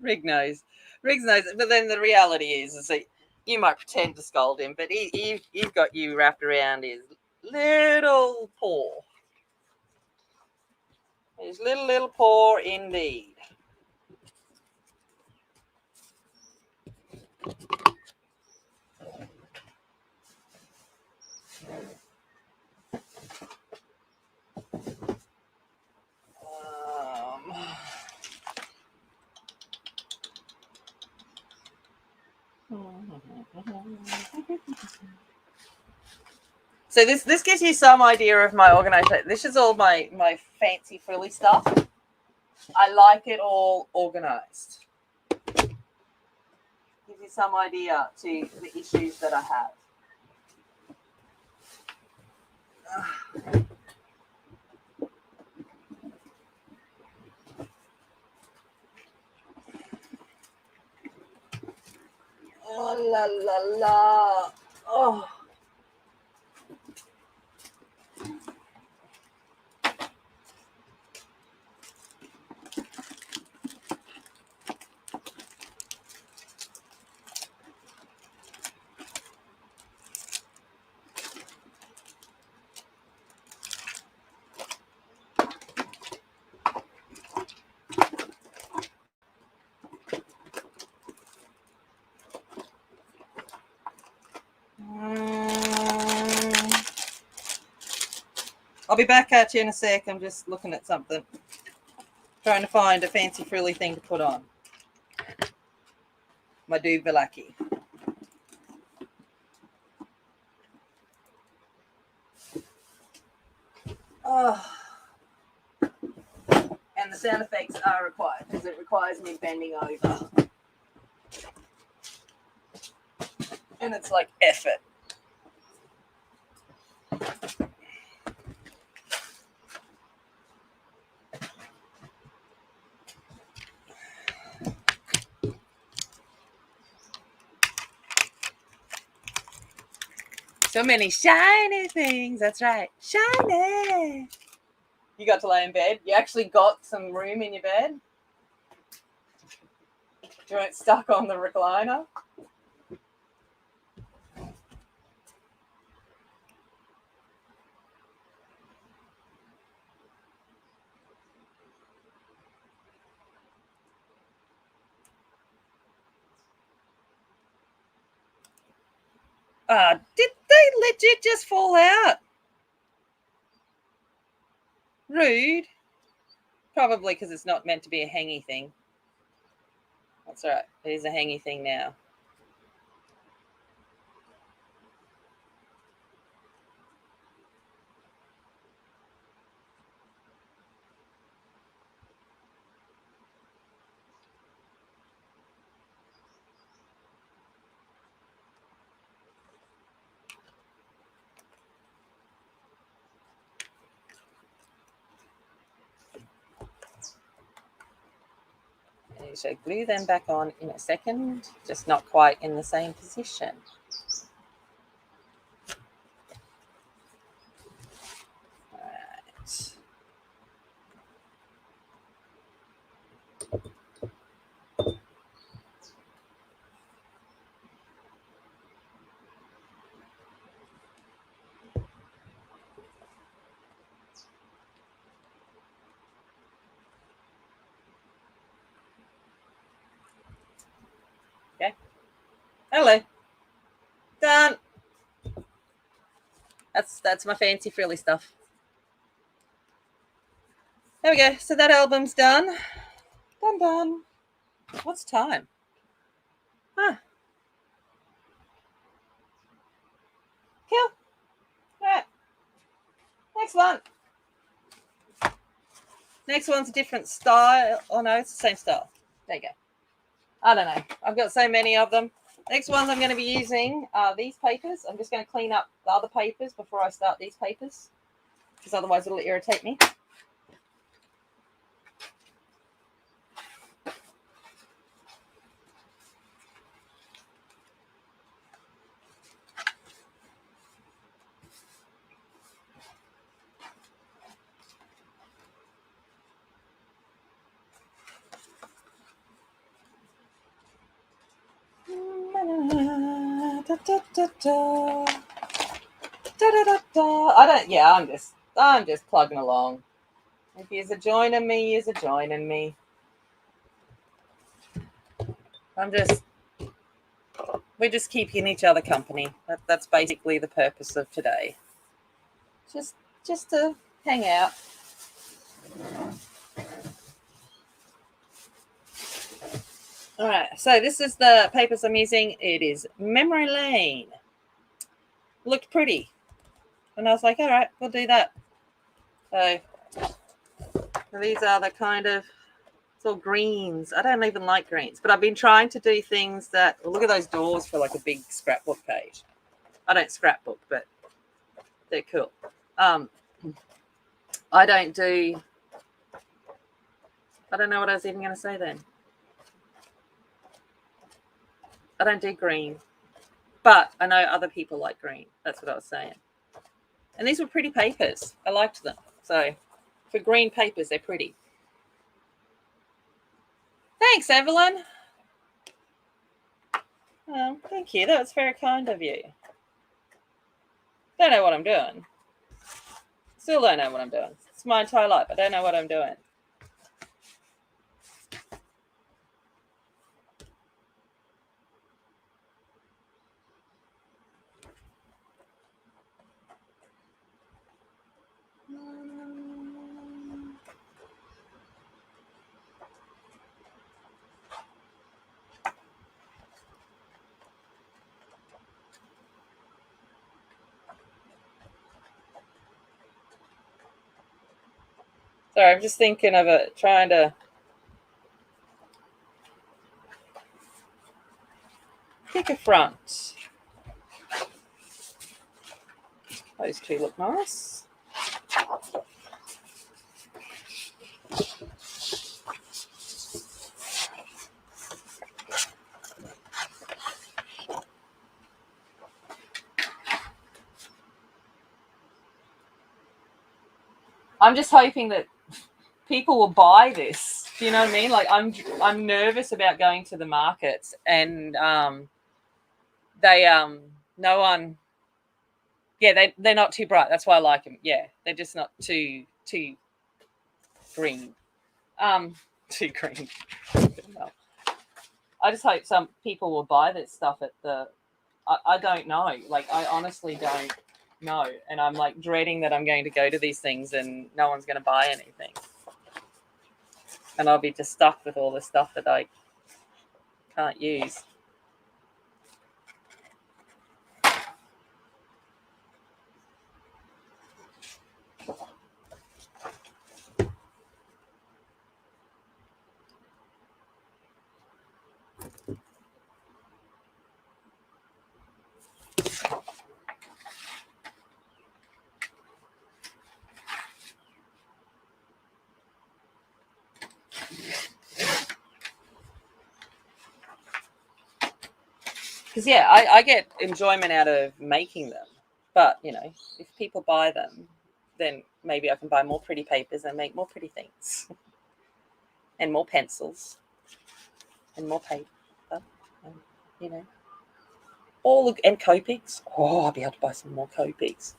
Rig knows. Riggs knows. But then the reality is that you might pretend to scold him, but he's got you wrapped around his little paw. His little paw indeed. So this gives you some idea of my organization. This is all my fancy frilly stuff. I like it all organized. Gives you some idea to the issues that I have. Oh la la la. Oh. I'll be back at you in a sec. I'm just looking at something. Trying to find a fancy frilly thing to put on. My duvalaki. Oh. And the sound effects are required because it requires me bending over. And it's like effort. So many shiny things. That's right. Shiny. You got to lay in bed. You actually got some room in your bed. You weren't stuck on the recliner. Did they legit just fall out? Rude. Probably because it's not meant to be a hangy thing. That's all right. It is a hangy thing now. So glue them back on in a second, just not quite in the same position. Right. Okay. Hello. Done. That's my fancy frilly stuff. There we go. So that album's done. Done. What's time? Huh. Cool. All right. Next one. Next one's a different style. Oh no, it's the same style. There you go. I don't know. I've got so many of them. Next ones I'm going to be using are these papers. I'm just going to clean up the other papers before I start these papers, because otherwise it'll irritate me. Da, da, da, da. Da, da, da, da. I don't. Yeah, I'm just plugging along. If you're joining me, you're joining me. We're just keeping each other company. That's basically the purpose of today. Just to hang out. All right. So this is the papers I'm using. It is Memory Lane. Looked pretty, and I was like, all right, we'll do that. So these are the kind of, it's all greens. I don't even like greens, but I've been trying to do things that, well, look at those doors for like a big scrapbook page. I don't scrapbook, but they're cool. I don't know what I was even going to say then. I don't do green, but I know other people like green. That's what I was saying. And these were pretty papers. I liked them. So for green papers, they're pretty. Thanks, Evelyn. Thank you. That was very kind of you. Don't know what I'm doing. Still don't know what I'm doing. It's my entire life. I don't know what I'm doing. Sorry, I'm just thinking of it, trying to pick a front. Those two look nice. I'm just hoping that people will buy this. Do you know what I mean? Like I'm nervous about going to the markets and they no one. Yeah, they're not too bright. That's why I like them. Yeah, they're just not too green. Too green. No. I just hope some people will buy this stuff at the. I don't know. Like I honestly don't know, and I'm like dreading that I'm going to go to these things and no one's going to buy anything, and I'll be just stuck with all the stuff that I can't use. Because yeah, I get enjoyment out of making them, but you know, if people buy them, then maybe I can buy more pretty papers and make more pretty things, and more pencils, and more paper, and, you know, all and Copics. Oh, I'll be able to buy some more Copics.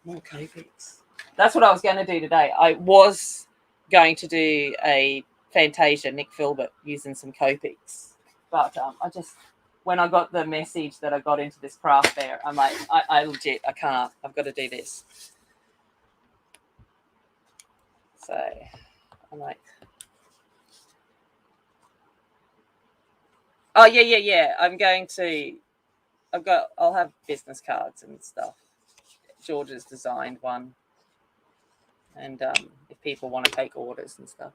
More Copics. That's what I was going to do today. I was going to do a Fantasia Nick Filbert using some Copics, but I just, when I got the message that I got into this craft fair, I'm like, I legit, I can't. I've got to do this. So I'm like, oh yeah. I'll have business cards and stuff. George's designed one, and if people want to take orders and stuff.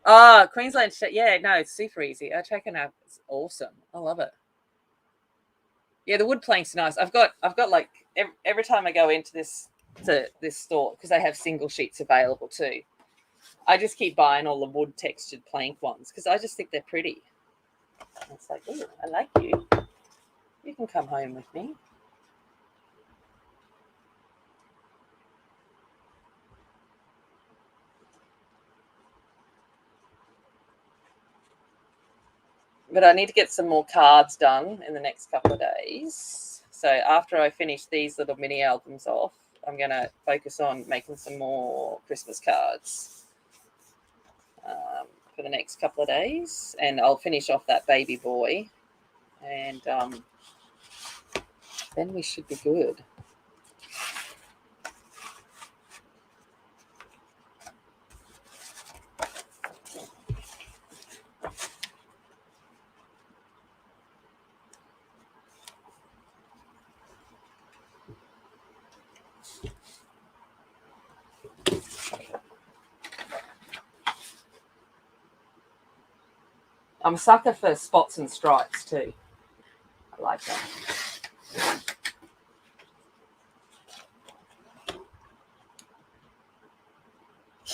Oh, Queensland. Yeah, no, it's super easy. I check it out. It's awesome. I love it. Yeah, the wood plank's nice. I've got like every time I go into this store, because they have single sheets available too. I just keep buying all the wood textured plank ones because I just think they're pretty. And it's like, oh, I like you. You can come home with me. But I need to get some more cards done in the next couple of days. So after I finish these little mini albums off, I'm going to focus on making some more Christmas cards for the next couple of days. And I'll finish off that baby boy. And then we should be good. I'm a sucker for spots and stripes too. I like that.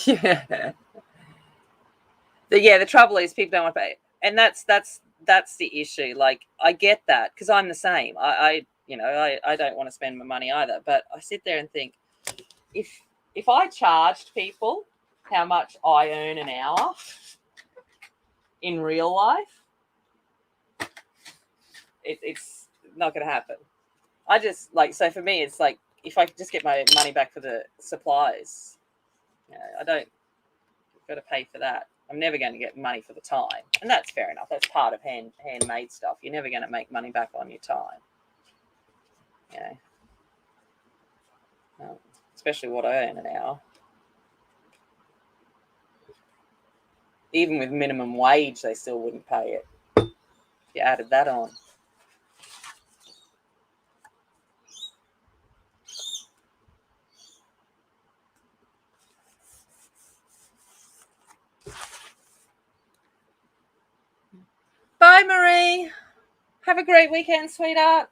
Yeah. The trouble is people don't want to pay. And that's the issue. Like, I get that because I'm the same. I don't want to spend my money either. But I sit there and think, if I charged people how much I earn an hour in real life, it's not going to happen. I just so for me, it's like if I just get my money back for the supplies, I don't got to pay for that. I'm never going to get money for the time, and that's fair enough. That's part of handmade stuff. You're never going to make money back on your time, especially what I earn an hour. Even with minimum wage, they still wouldn't pay it if you added that on. Bye, Marie. Have a great weekend, sweetheart.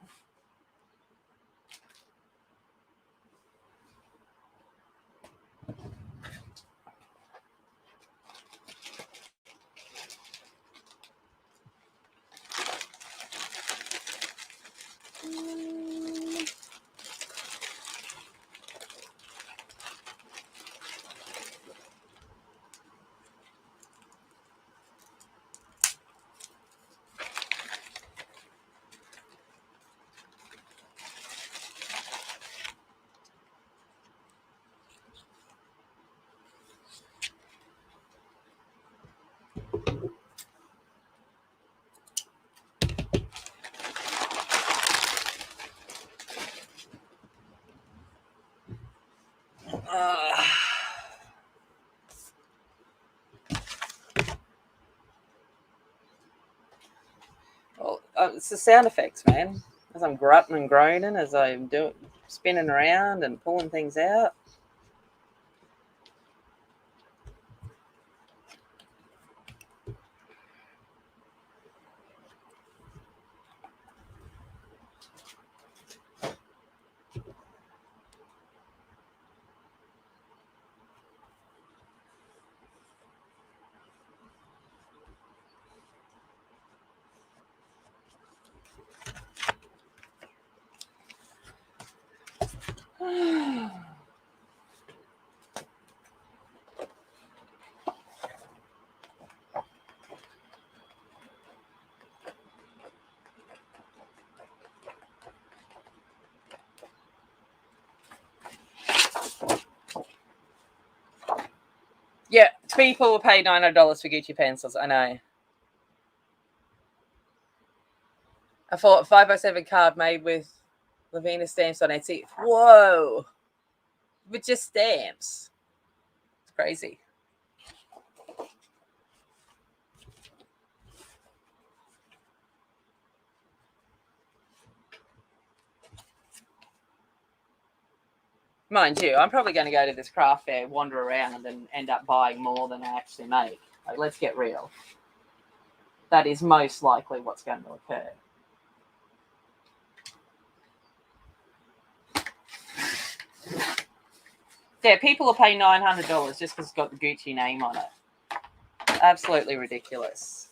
Well, it's the sound effects, man. As I'm grunting and groaning, as I'm doing, spinning around and pulling things out. Yeah, people will pay $900 for Gucci pencils. I know. I thought 507 card made with Lavina stamps on Etsy. Whoa. With just stamps. It's crazy. Mind you, I'm probably going to go to this craft fair, wander around, and end up buying more than I actually make. Like, let's get real. That is most likely what's going to occur. Yeah, people will pay $900 just because it's got the Gucci name on it. Absolutely ridiculous.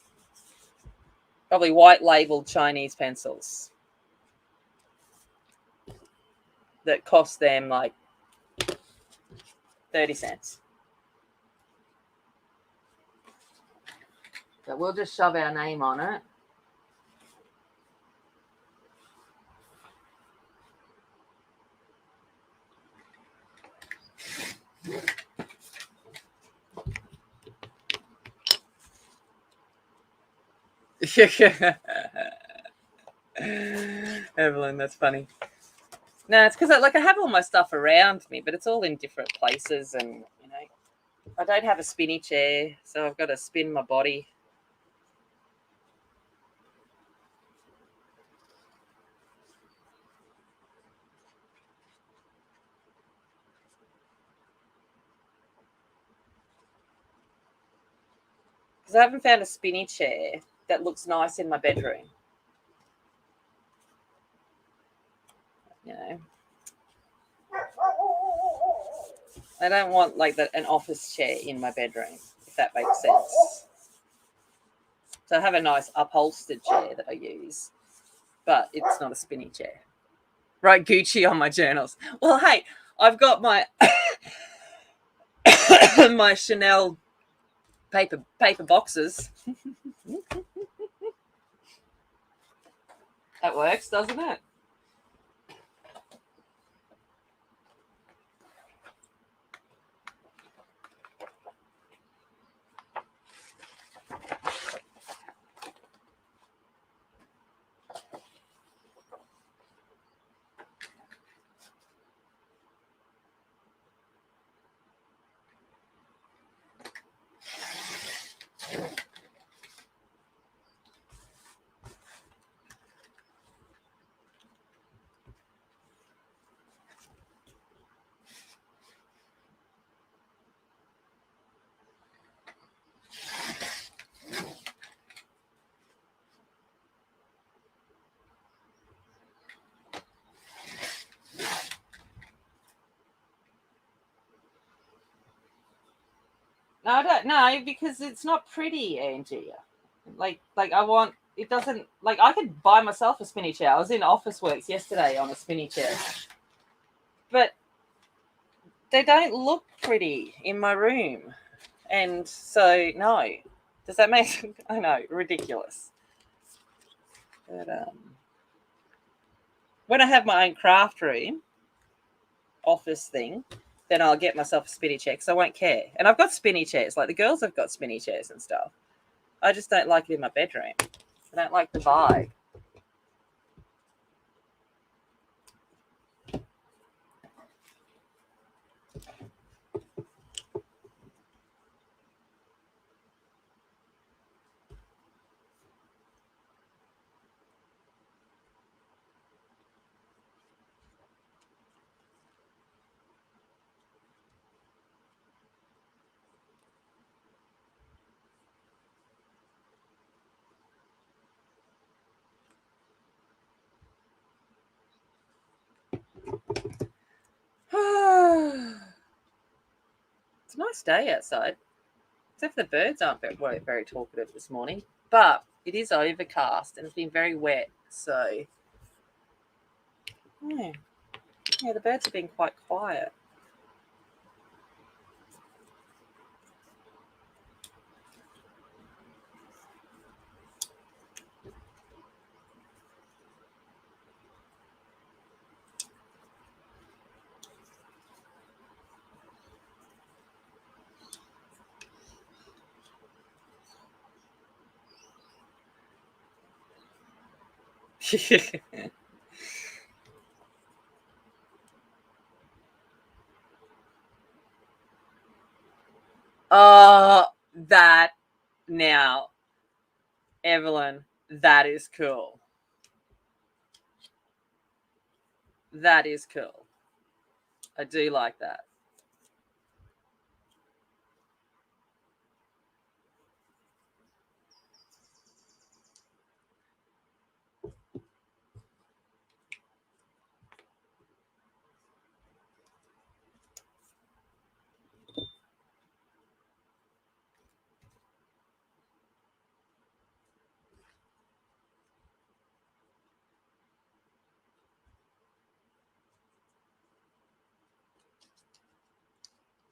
Probably white labeled Chinese pencils that cost them like 30 cents. So we'll just shove our name on it Evelyn, that's funny. No, it's because I have all my stuff around me, but it's all in different places, and I don't have a spinny chair, so I've got to spin my body. Because I haven't found a spinny chair that looks nice in my bedroom. I don't want like an office chair in my bedroom, if that makes sense. So I have a nice upholstered chair that I use, but it's not a spinny chair. Write Gucci on my journals. Well, hey, I've got my my Chanel paper boxes. That works, doesn't it? No, I don't know, because it's not pretty, Angie. Like I want it doesn't like I could buy myself a spinny chair. I was in Office Works yesterday on a spinny chair. But they don't look pretty in my room. And so no. Does that make I know, ridiculous. But when I have my own craft room office thing, then I'll get myself a spinny chair because I won't care. And I've got spinny chairs. Like the girls have got spinny chairs and stuff. I just don't like it in my bedroom. I don't like the vibe. It's a nice day outside, except for the birds aren't very talkative this morning. But it is overcast and it's been very wet, so yeah, the birds have been quite quiet. Oh, that now, Evelyn, that is cool. That is cool. I do like that.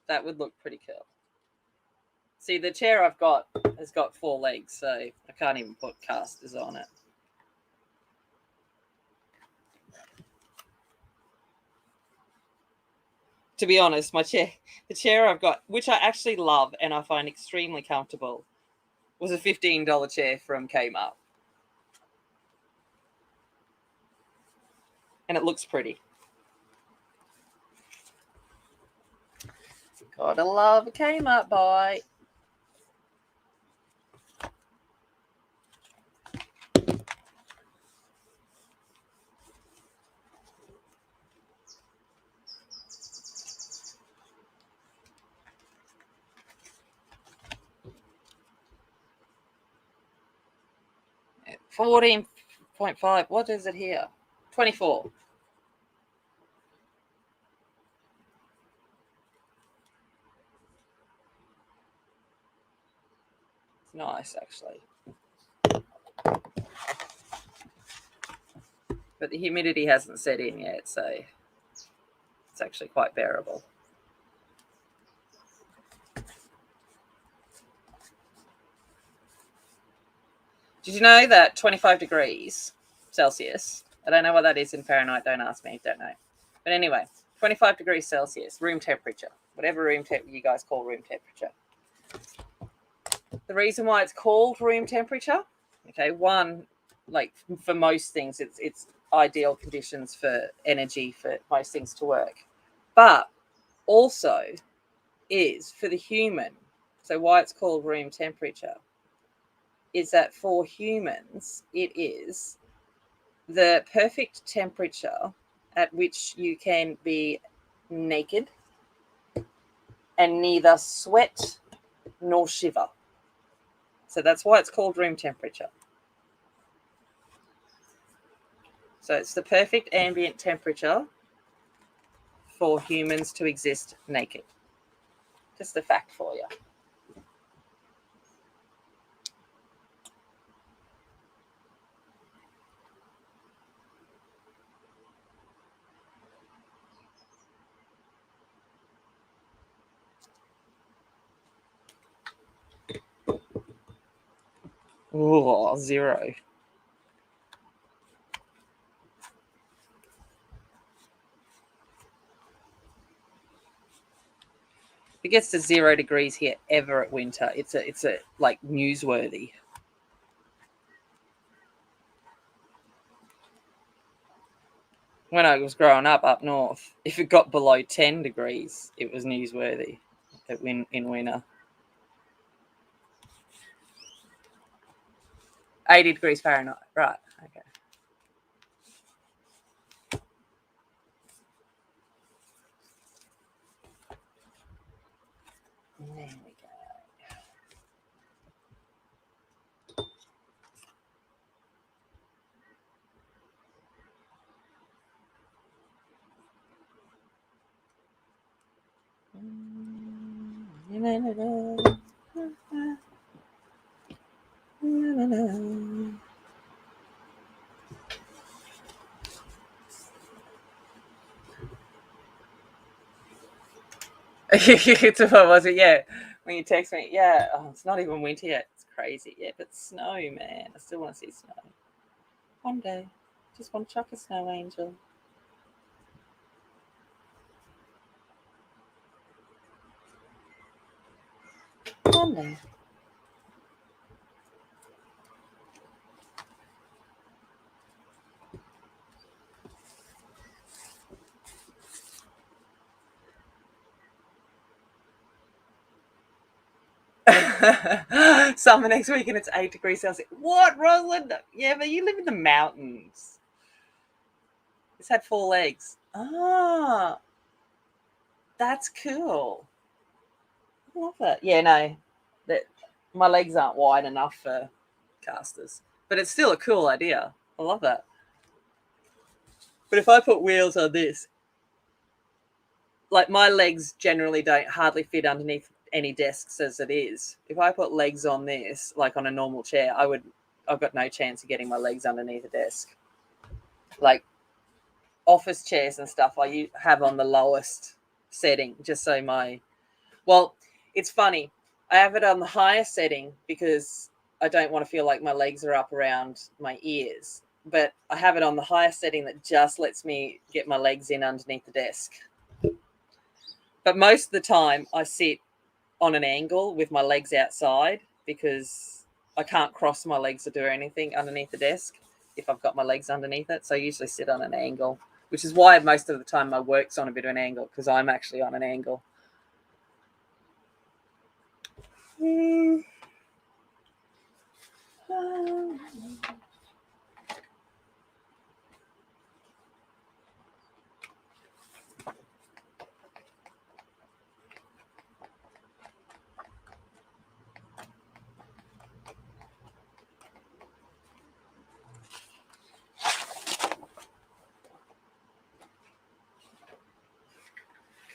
That would look pretty cool. See, the chair I've got has got 4 legs, so I can't even put casters on it. To be honest, the chair I've got, which I actually love and I find extremely comfortable, was a $15 chair from Kmart. and it looks pretty. Gotta love a Kmart buy. At 14.5. What is it here? 24. It's nice, actually. But the humidity hasn't set in yet, so it's actually quite bearable. Did you know that 25 degrees Celsius, I don't know what that is in Fahrenheit, don't ask me, don't know. But anyway, 25 degrees Celsius, room temperature, whatever you guys call room temperature. The reason why it's called room temperature, okay, one, like for most things, it's ideal conditions for energy for most things to work. But also is for the human. So why it's called room temperature is that for humans, it is the perfect temperature at which you can be naked and neither sweat nor shiver. So that's why it's called room temperature. So it's the perfect ambient temperature for humans to exist naked. Just a fact for you. Oh, 0. If it gets to 0 degrees here ever at winter, it's a like newsworthy. When I was growing up north, if it got below 10 degrees, it was newsworthy in winter. 80 degrees Fahrenheit, right? Okay. There we go. What was it? Yeah. When you text me, yeah, oh, it's not even winter yet. It's crazy. Yeah, but snow, man. I still want to see snow. One day. Just want to chuck a snow angel. One day. Summer next week and it's 8 degrees Celsius. What, Rosalind? Yeah, but you live in the mountains. It's had 4 legs. Ah, that's cool. I love it. Yeah, no, that my legs aren't wide enough for casters, but it's still a cool idea. I love that. But if I put wheels on this, like my legs generally don't hardly fit underneath any desks as it is. If I put legs on this, like on a normal chair, I've got no chance of getting my legs underneath a desk. Like office chairs and stuff, I have on the lowest setting, just so well, it's funny. I have it on the highest setting because I don't want to feel like my legs are up around my ears. But I have it on the highest setting that just lets me get my legs in underneath the desk. But most of the time, I sit on an angle with my legs outside because I can't cross my legs or do anything underneath the desk if I've got my legs underneath it. So I usually sit on an angle. which is why most of the time my work's on a bit of an angle, because I'm actually on an angle.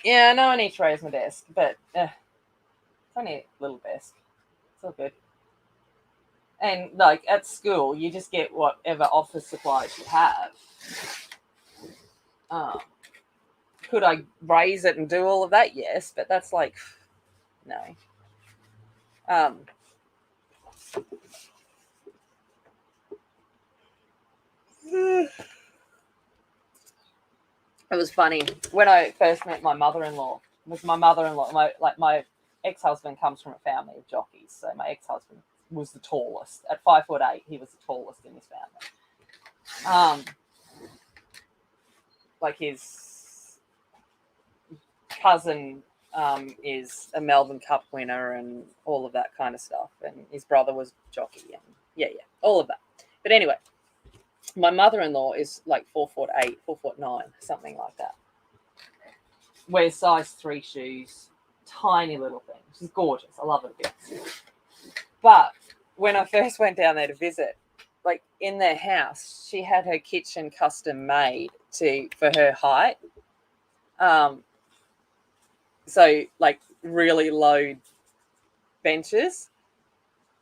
Yeah, I know I need to raise my desk, but it's only a little desk. It's all good. And like at school, you just get whatever office supplies you have. Could I raise it and do all of that? Yes, but that's like, no. It was funny when I first met my mother-in-law. Was my mother-in-law, my ex-husband comes from a family of jockeys, so my ex-husband was the tallest at 5'8". He was the tallest in his family. Like his cousin is a Melbourne Cup winner and all of that kind of stuff, and his brother was jockey, and yeah, all of that. But anyway, my mother-in-law is like 4'8", 4'9", something like that. Wears size 3 shoes, tiny little thing. She's gorgeous. I love her a bit. But when I first went down there to visit, like in their house, she had her kitchen custom made for her height. So like really low benches,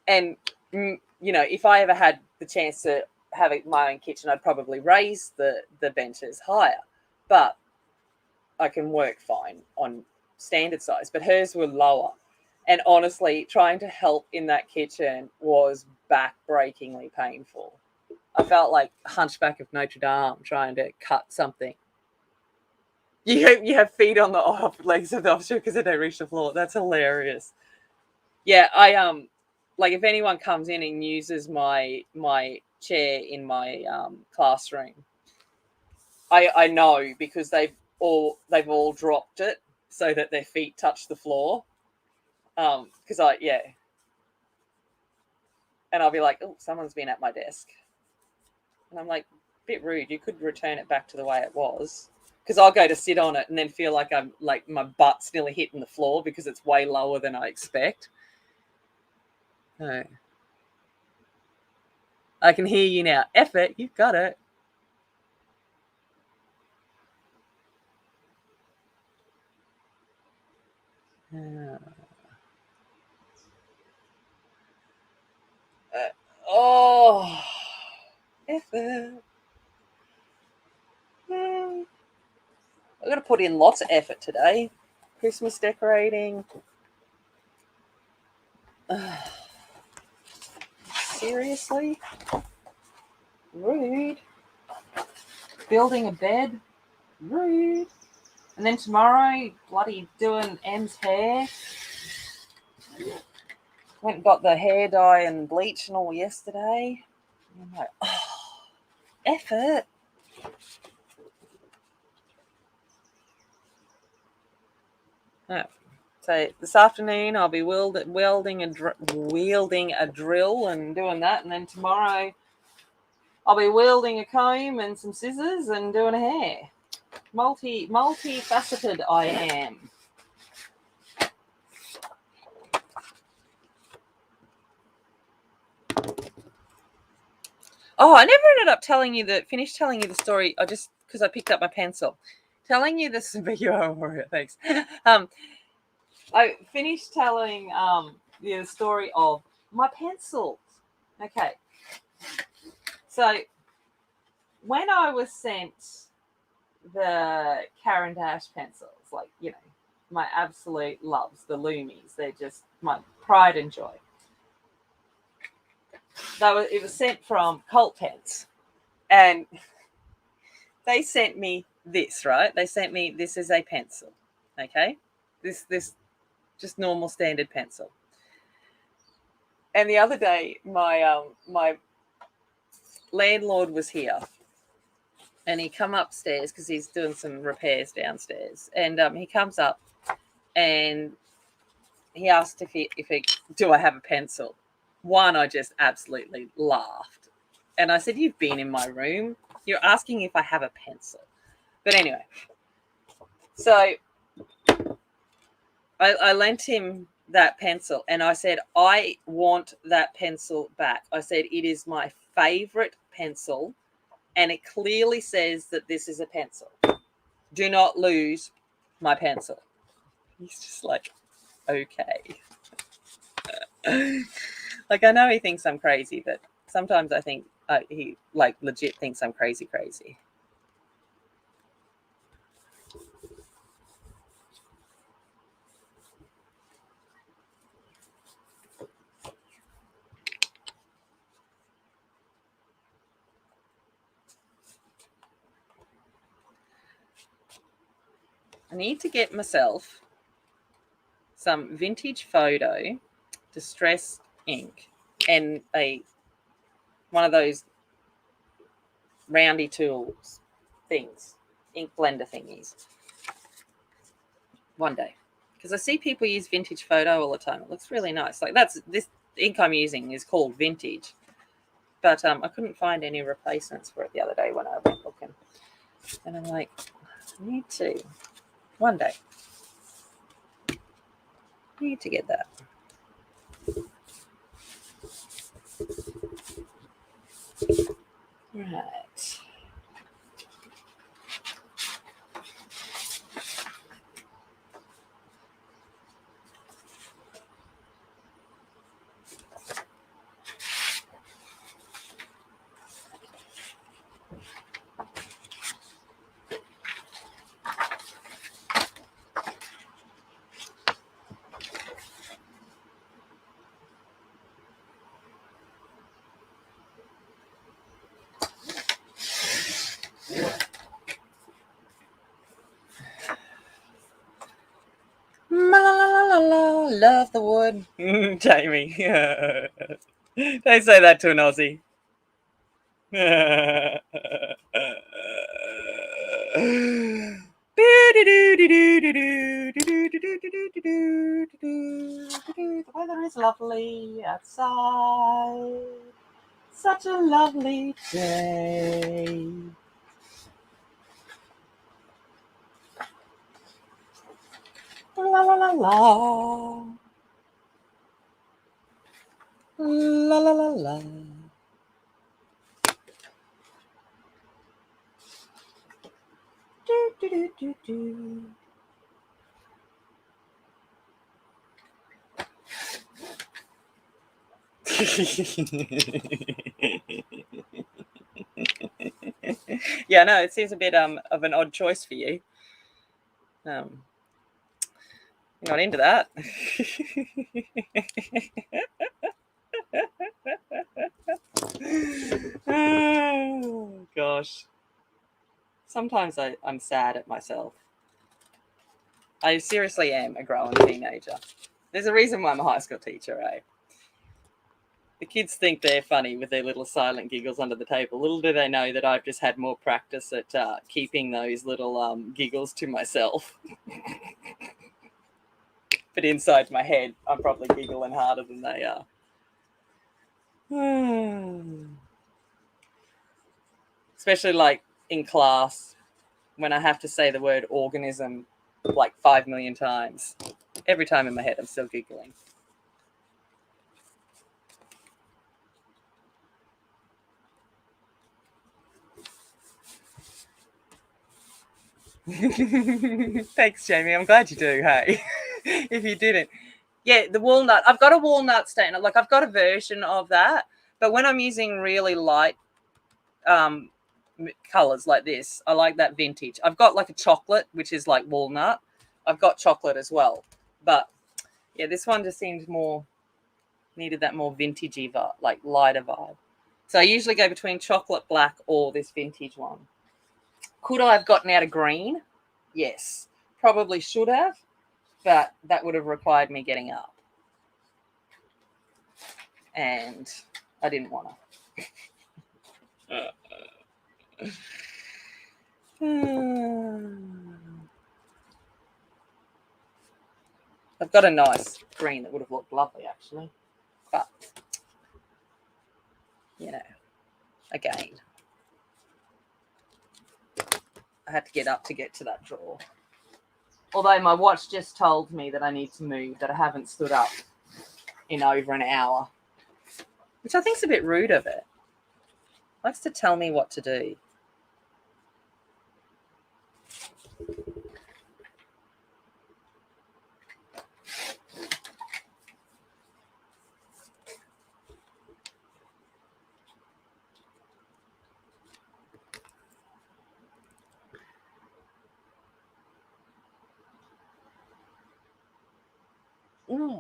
and if I ever had the chance to have my own kitchen, I'd probably raise the benches higher, but I can work fine on standard size. But hers were lower, and honestly, trying to help in that kitchen was backbreakingly painful. I felt like Hunchback of Notre Dame trying to cut something. You have feet on the legs of the offshore because they don't reach the floor. That's hilarious. Yeah, I like if anyone comes in and uses my chair in my classroom, I know because they've all dropped it so that their feet touch the floor. Because and I'll be like, oh, someone's been at my desk, and I'm like, bit rude. You could return it back to the way it was. Because I'll go to sit on it and then feel like I'm like my butt's nearly hitting the floor because it's way lower than I expect. No. I can hear you now. Effort, you've got it. Effort. I've got to put in lots of effort today. Christmas decorating. Seriously? Rude. Building a bed. Rude. And then tomorrow, bloody doing Em's hair. Went and got the hair dye and bleach and all yesterday. And I'm like, effort. Oh. So this afternoon I'll be wielding a drill and doing that, and then tomorrow I'll be wielding a comb and some scissors and doing a hair. Multifaceted I am. Oh, I never ended up finish telling you the story. I just, because I picked up my pencil. Telling you this, you are warrior, thanks. I finished telling the story of my pencils. Okay. So when I was sent the Caran d'Ache pencils, like, my absolute loves, the Lumies, they're just my pride and joy. It was sent from Cult Pens, and they sent me this, right? They sent me this as a pencil, okay? This just normal standard pencil. And the other day, my landlord was here, and he come upstairs because he's doing some repairs downstairs, and he comes up and he asked if do I have a pencil. One, I just absolutely laughed, and I said, "You've been in my room. You're asking if I have a pencil." But anyway, so I lent him that pencil, and I said, "I want that pencil back." I said, "It is my favorite pencil, and it clearly says that this is a pencil. Do not lose my pencil." He's just like, okay. Like, I know he thinks I'm crazy, but sometimes I think he like legit thinks I'm crazy. I need to get myself some vintage photo distress ink and one of those roundy tools things, ink blender thingies, one day, because I see people use vintage photo all the time. It looks really nice. Like, this ink I'm using is called vintage, but I couldn't find any replacements for it the other day when I went looking, and I'm like, I need to one day. Need to get that. Right. Love the wood. Jamie. Don't say that to an Aussie. The weather is lovely outside. Such a lovely day. La la la la. La la la la. Do, do, do, do, do. Yeah, no, it seems a bit of an odd choice for you. You're not into that. Oh gosh. Sometimes I'm sad at myself. I seriously am a growing teenager. There's a reason why I'm a high school teacher, eh? The kids think they're funny with their little silent giggles under the table. Little do they know that I've just had more practice at keeping those little giggles to myself. But inside my head, I'm probably giggling harder than they are. Especially like in class when I have to say the word organism like 5 million times. Every time in my head, I'm still giggling. Thanks, Jamie. I'm glad you do. Hey, if you didn't, yeah, the walnut. I've got a walnut stain. Like, I've got a version of that, but when I'm using really light colors like this, I like that vintage. I've got like a chocolate, which is like walnut. I've got chocolate as well, but yeah, this one just seems more needed that more vintagey vibe, like lighter vibe. So I usually go between chocolate black or this vintage one. Could I have gotten out a green? Yes. Probably should have, but that would have required me getting up. And I didn't want to. I've got a nice green that would have looked lovely, actually. But, you know, again, I had to get up to get to that drawer. Although my watch just told me that I need to move, that I haven't stood up in over an hour, which I think is a bit rude of it. It likes to tell me what to do.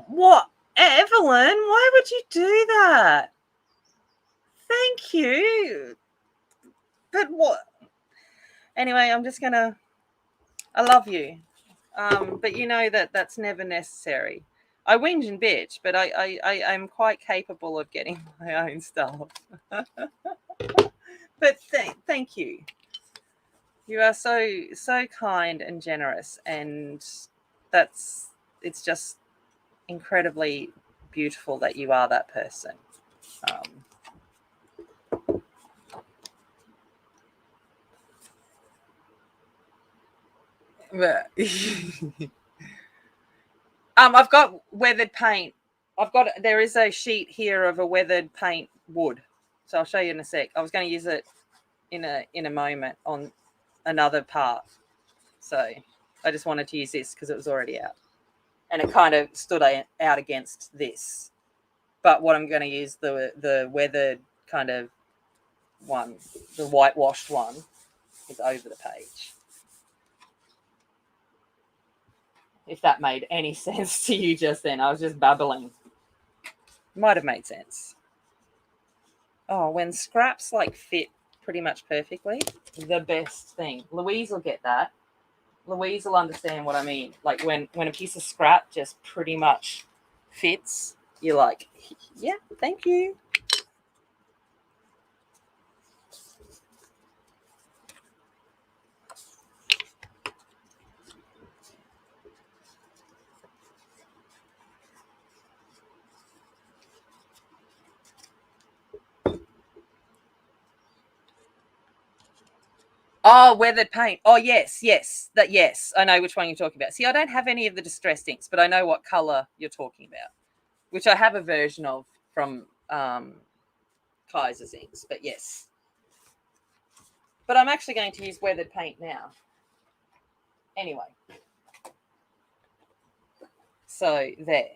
What? Evelyn, why would you do that? Thank you. But what? Anyway, I'm just gonna. I love you, but you know that that's never necessary. I whinge and bitch, but I'm quite capable of getting my own stuff. But thank you. You are so kind and generous, and it's just incredibly beautiful that you are that person. But I've got weathered paint. There is a sheet here of a weathered paint wood, so I'll show you in a sec. I was going to use it in a moment on another part, so I just wanted to use this because it was already out, and it kind of stood out against this. But what I'm going to use the weathered kind of one, the whitewashed one, is over the page. If that made any sense to you just then. I was just babbling. Might have made sense. Oh, when scraps like fit pretty much perfectly, the best thing. Louise will get that. Louise will understand what I mean. Like when a piece of scrap just pretty much fits, you're like, yeah, thank you. Oh, weathered paint. Oh, yes. Yes. I know which one you're talking about. See, I don't have any of the distressed inks, but I know what color you're talking about, which I have a version of from Kaiser's inks. But yes. But I'm actually going to use weathered paint now. Anyway. So there.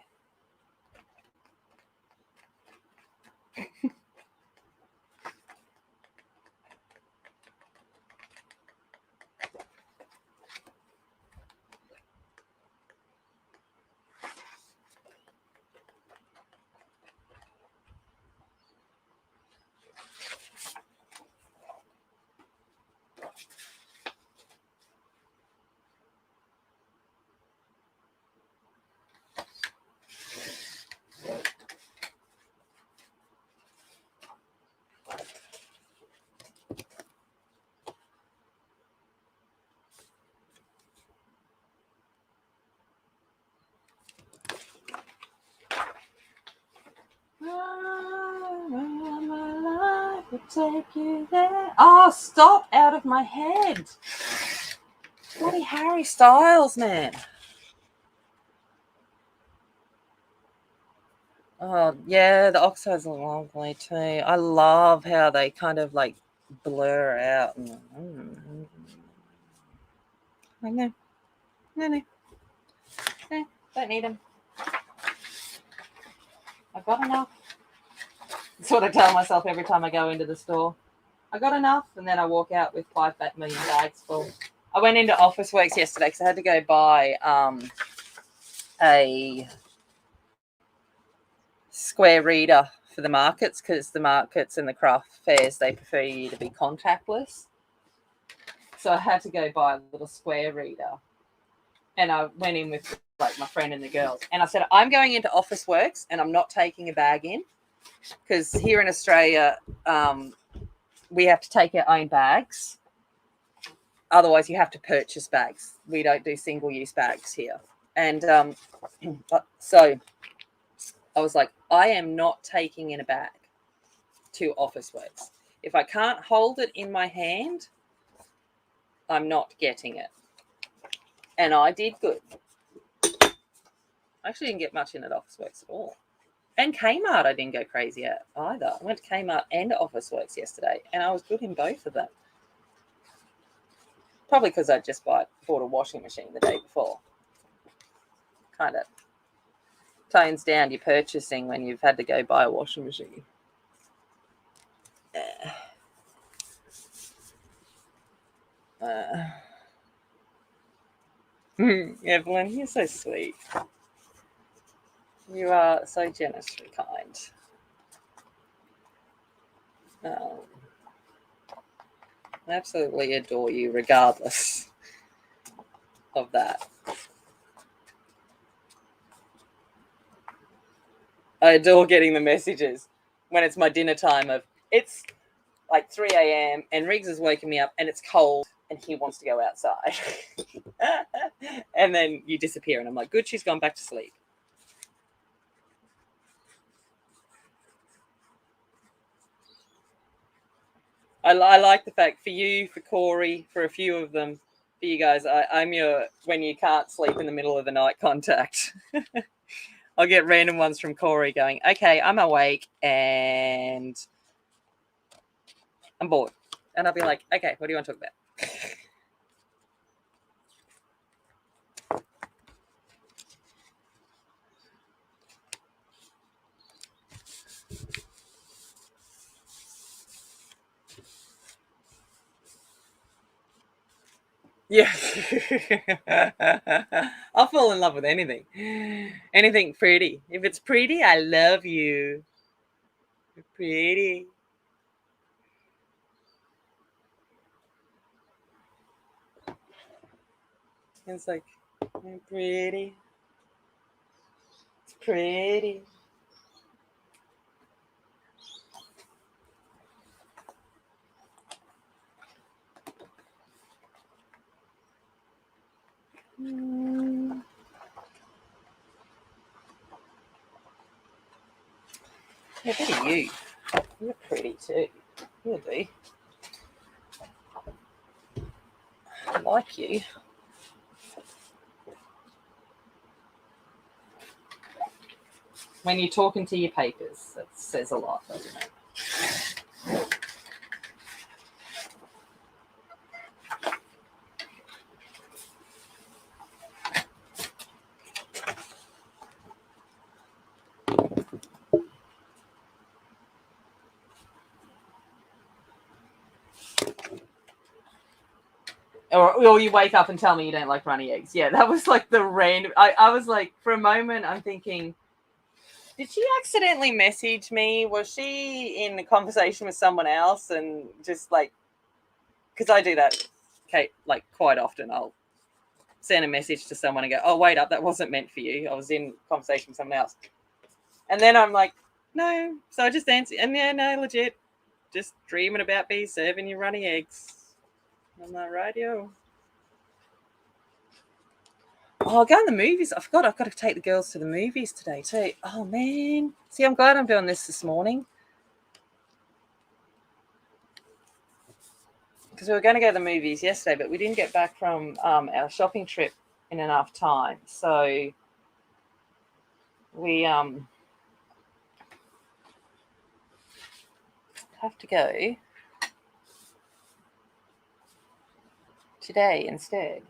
Take you there. Oh, stop out of my head. Bloody Harry Styles, man. Oh, yeah, the oxides are lovely too. I love how they kind of like blur out. I know. No. Don't need them. I've got enough. That's what I tell myself every time I go into the store. I got enough, and then I walk out with 5 million bags full. I went into Officeworks yesterday because I had to go buy a square reader for the markets, because the markets and the craft fairs, they prefer you to be contactless. So I had to go buy a little square reader, and I went in with like my friend and the girls, and I said, I'm going into Officeworks and I'm not taking a bag in, because here in Australia we have to take our own bags. otherwise you have to purchase bags. We don't do single-use bags here. And so I was like, I am not taking in a bag to Officeworks. If I can't hold it in my hand, I'm not getting it. And I did good. I actually didn't get much in at Officeworks at all. And Kmart I didn't go crazy at either. I went to Kmart and Officeworks yesterday, and I was good in both of them. Probably because I just bought a washing machine the day before. Kind of tones down your purchasing when you've had to go buy a washing machine. Evelyn, you're so sweet. You are so generously kind. I absolutely adore you regardless of that. I adore getting the messages when it's my dinner time of it's like 3 a.m. and Riggs is waking me up and it's cold and he wants to go outside. And then you disappear and I'm like, good, she's gone back to sleep. I like the fact for you, for Corey, for a few of them, for you guys, I'm your when you can't sleep in the middle of the night contact. I'll get random ones from Corey going, okay, I'm awake and I'm bored. And I'll be like, okay, what do you want to talk about? Yeah. I'll fall in love with anything. Anything pretty. If it's pretty, I love you. You're pretty. It's like, you're pretty. It's pretty. Yeah, bit of you. You're pretty too. You'll do. I like you. When you're talking to your papers, that says a lot, doesn't it? Or you wake up and tell me you don't like runny eggs. Yeah, that was like the random. I was like, for a moment, I'm thinking, did she accidentally message me? Was she in a conversation with someone else? And just like, because I do that, Kate, like quite often. I'll send a message to someone and go, oh, wait up, that wasn't meant for you. I was in conversation with someone else. And then I'm like, no. So I just answer. And yeah, no, legit. Just dreaming about me serving you runny eggs on that radio. Oh, I'll go in the movies. I forgot I've got to take the girls to the movies today too. Oh, man. See, I'm glad I'm doing this morning. Because we were going to go to the movies yesterday, but we didn't get back from our shopping trip in enough time. So we have to go today instead.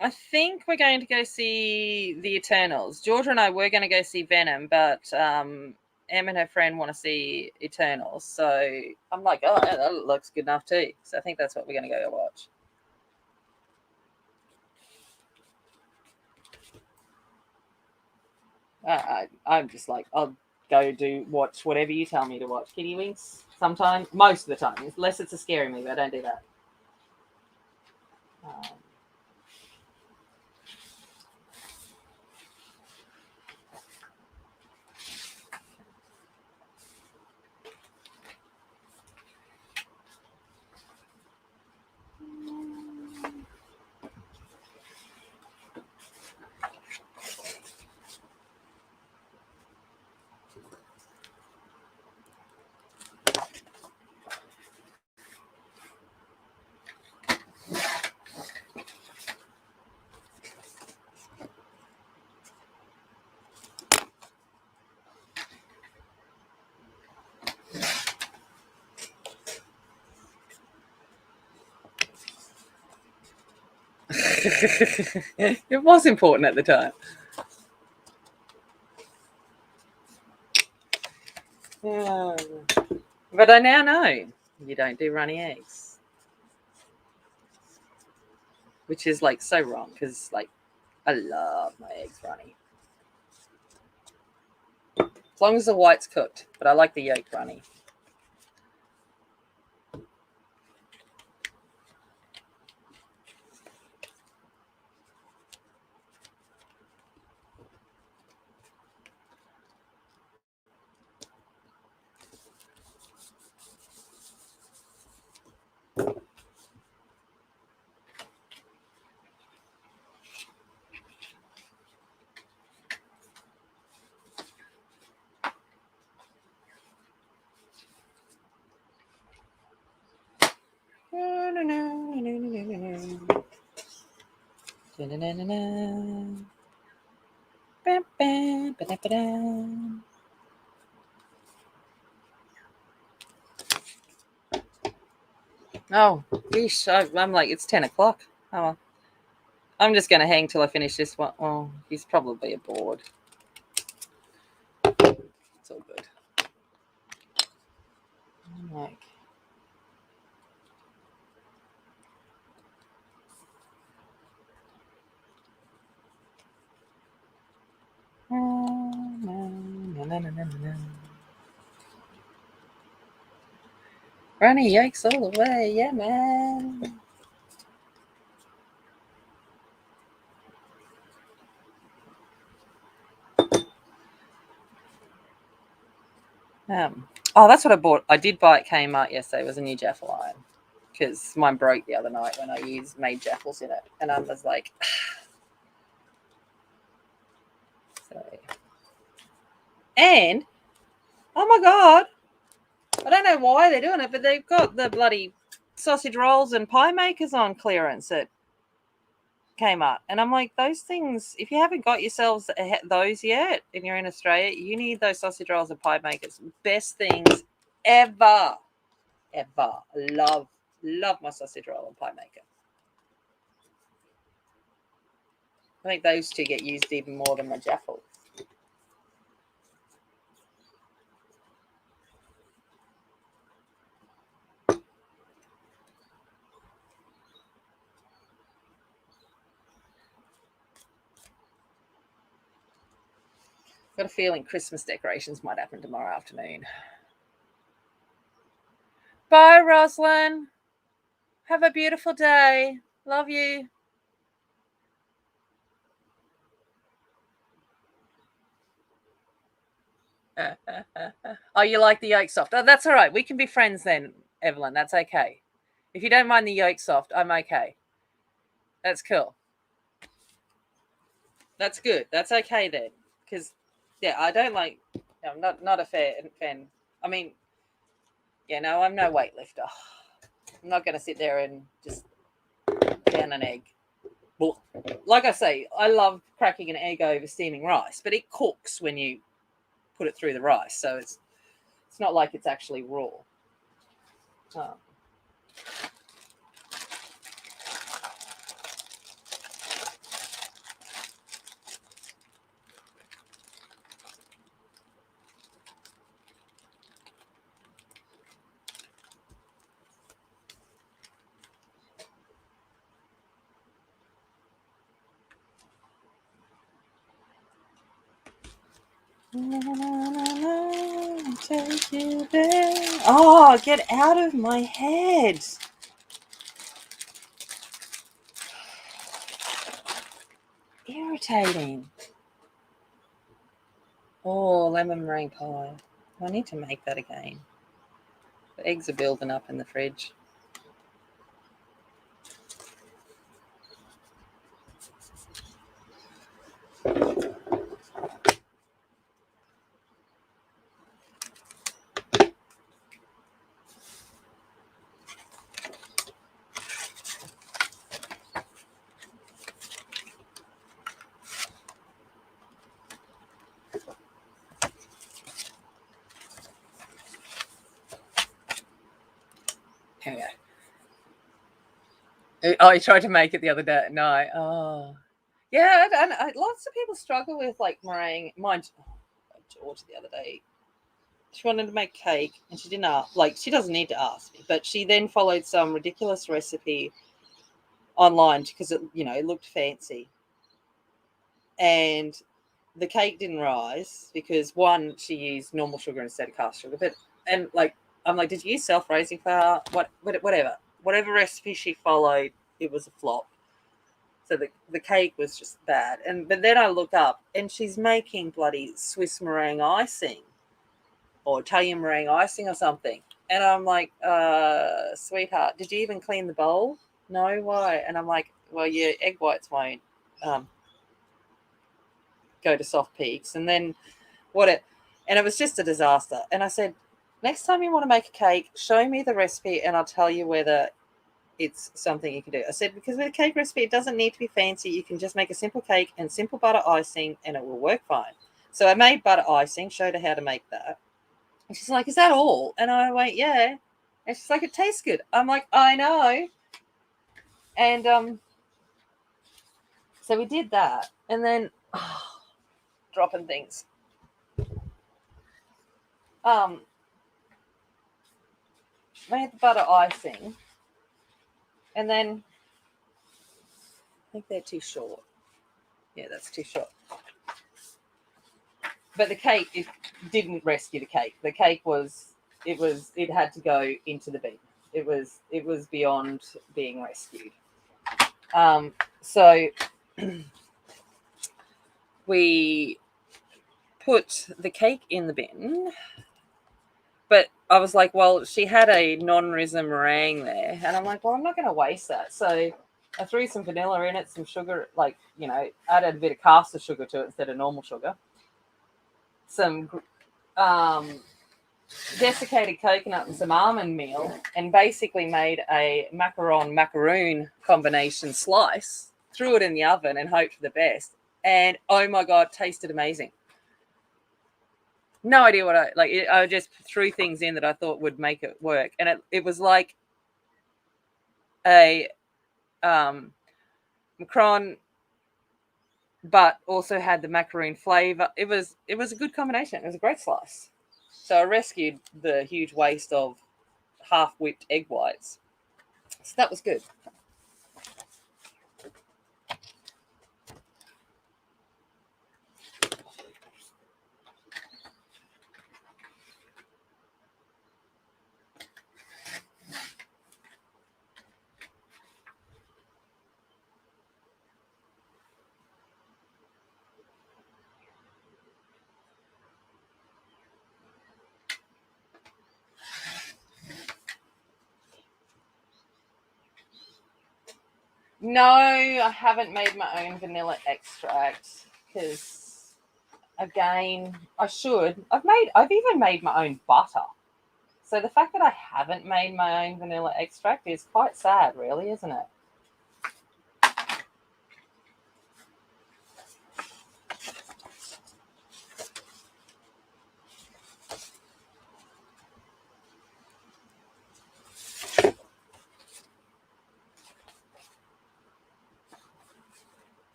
I think we're going to go see the Eternals. Georgia and I were going to go see Venom, but Em and her friend want to see Eternals. So I'm like, oh, yeah, that looks good enough too. So I think that's what we're going to go watch. I'm just like, I'll go watch whatever you tell me to watch. Kitty Winks sometimes, most of the time, unless it's a scary movie, I don't do that. Um, it was important at the time. Yeah. But I now know you don't do runny eggs, which is like so wrong because like I love my eggs runny. As long as the white's cooked, but I like the yolk runny. Oh, yeesh. I'm like, it's 10 o'clock. Oh, well. I'm just going to hang till I finish this one. Oh, he's probably bored. It's all good. I'm like, runny yikes all the way. Yeah, man. Oh, that's what I bought. I did buy at Kmart yesterday. It was a new Jaffle iron because mine broke the other night when I made Jaffles in it, and I was like, so. And oh my god, I don't know why they're doing it, but they've got the bloody sausage rolls and pie makers on clearance at Kmart, and I'm like, those things. If you haven't got yourselves those yet, and you're in Australia, you need those sausage rolls and pie makers. Best things ever, ever. Love my sausage roll and pie maker. I think those two get used even more than my Jaffle. Got a feeling Christmas decorations might happen tomorrow afternoon. Bye, Roslyn. Have a beautiful day. Love you. Oh, you like the yolk soft? Oh, that's all right. We can be friends then, Evelyn. That's okay. If you don't mind the yolk soft, I'm okay. That's cool. That's good. That's okay then. Because, yeah, I don't like. I'm not a fan. I mean, yeah, no, I'm no weightlifter. I'm not going to sit there and just down an egg. Well, like I say, I love cracking an egg over steaming rice, but it cooks when you put it through the rice, so it's not like it's actually raw. Oh. Take you there. Oh, get out of my head. Irritating. Oh, lemon meringue pie. I need to make that again. The eggs are building up in the fridge. Here we go. Oh, you tried to make it the other day. No. Oh. Yeah, and lots of people struggle with like meringue. Mine, George, the other day, she wanted to make cake and she didn't ask. Like, she doesn't need to ask me, but she then followed some ridiculous recipe online because it looked fancy, and the cake didn't rise because one, she used normal sugar instead of caster sugar. But and like I'm like, did you use self-raising flour? Whatever recipe she followed, it was a flop. So the cake was just bad. But then I look up and she's making bloody Swiss meringue icing or Italian meringue icing or something. And I'm like, sweetheart, did you even clean the bowl? No, why? And I'm like, well, your egg whites won't go to soft peaks. And then and it was just a disaster. And I said, next time you want to make a cake, show me the recipe and I'll tell you whether it's something you can do. I said, because with a cake recipe, it doesn't need to be fancy. You can just make a simple cake and simple butter icing and it will work fine. So I made butter icing, showed her how to make that. And she's like, is that all? And I went, yeah. And she's like, it tastes good. I'm like, I know. And so we did that. And then dropping things. Made the butter icing. And then I think they're too short. Yeah, that's too short. But the cake, it didn't rescue the cake. The cake it had to go into the bin. It was beyond being rescued. So we put the cake in the bin, but I was like, well, she had a non-risen meringue there, and I'm like, well, I'm not going to waste that. So I threw some vanilla in it, some sugar, added a bit of caster sugar to it instead of normal sugar. Some desiccated coconut and some almond meal, and basically made a macaroon combination slice, threw it in the oven and hoped for the best. And oh my God, tasted amazing. No idea what I just threw things in that I thought would make it work. And it was like a macaron, but also had the macaroon flavor. It was a good combination. It was a great slice. So I rescued the huge waste of half whipped egg whites. So that was good. No, I haven't made my own vanilla extract because, again, I should. I've even made my own butter. So the fact that I haven't made my own vanilla extract is quite sad, really, isn't it?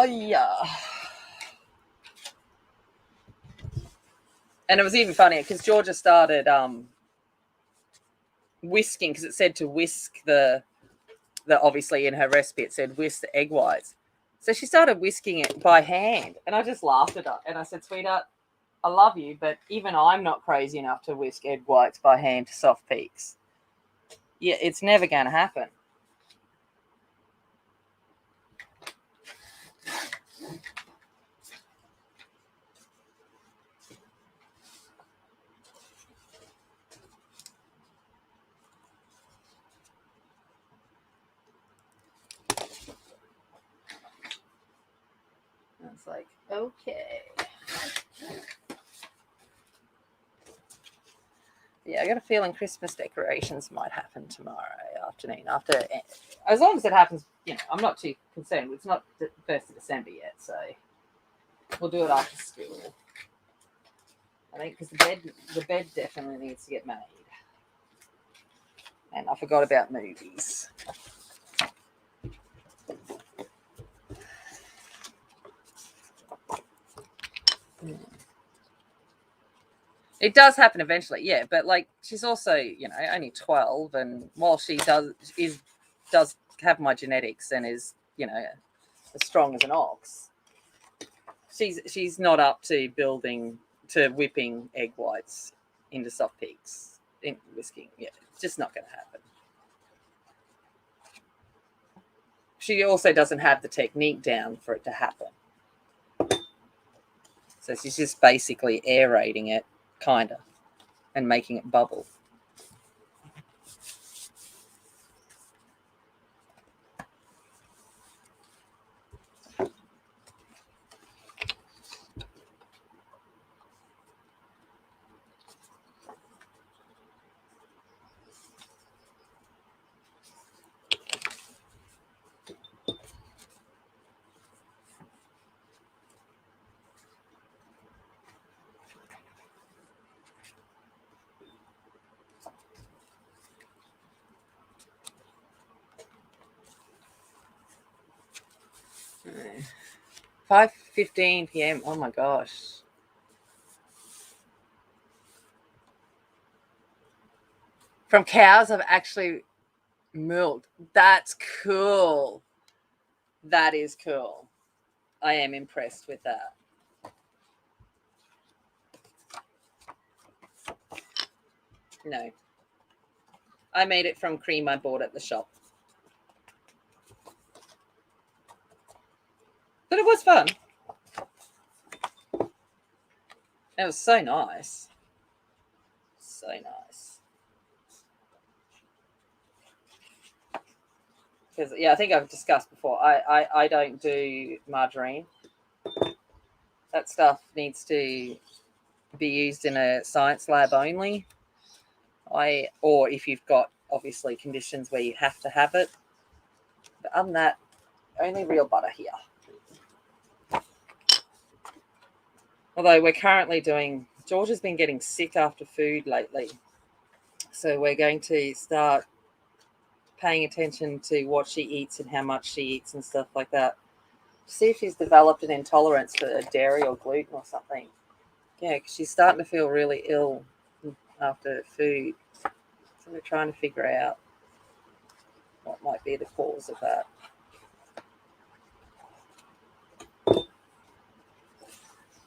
Oh, yeah. And it was even funnier because Georgia started whisking, because it said to whisk the obviously in her recipe it said whisk the egg whites. So she started whisking it by hand, and I just laughed at her. And I said, sweetheart, I love you, but even I'm not crazy enough to whisk egg whites by hand to soft peaks. Yeah, it's never going to happen. It's like, okay. Yeah, I got a feeling Christmas decorations might happen tomorrow afternoon. As long as it happens, I'm not too concerned. It's not the 1st of December yet, so we'll do it after school. I think because the bed definitely needs to get made. And I forgot about movies. It does happen eventually, yeah. But like, she's also, only 12, and while she does have my genetics and is, as strong as an ox, she's not up to whipping egg whites into soft peaks, in whisking. Yeah, it's just not going to happen. She also doesn't have the technique down for it to happen. So she's just basically aerating it, kind of, and making it bubble. Mm. 5:15 p.m. Oh my gosh. From cows I've actually milked. That's cool. That is cool. I am impressed with that. No. I made it from cream I bought at the shop. But it was fun. It was so nice. So nice. Because, I think I've discussed before, I don't do margarine. That stuff needs to be used in a science lab only. Or if you've got, obviously, conditions where you have to have it. But other than that, only real butter here. Although we're currently George has been getting sick after food lately. So we're going to start paying attention to what she eats and how much she eats and stuff like that. See if she's developed an intolerance to dairy or gluten or something. Yeah, because she's starting to feel really ill after food. So we're trying to figure out what might be the cause of that.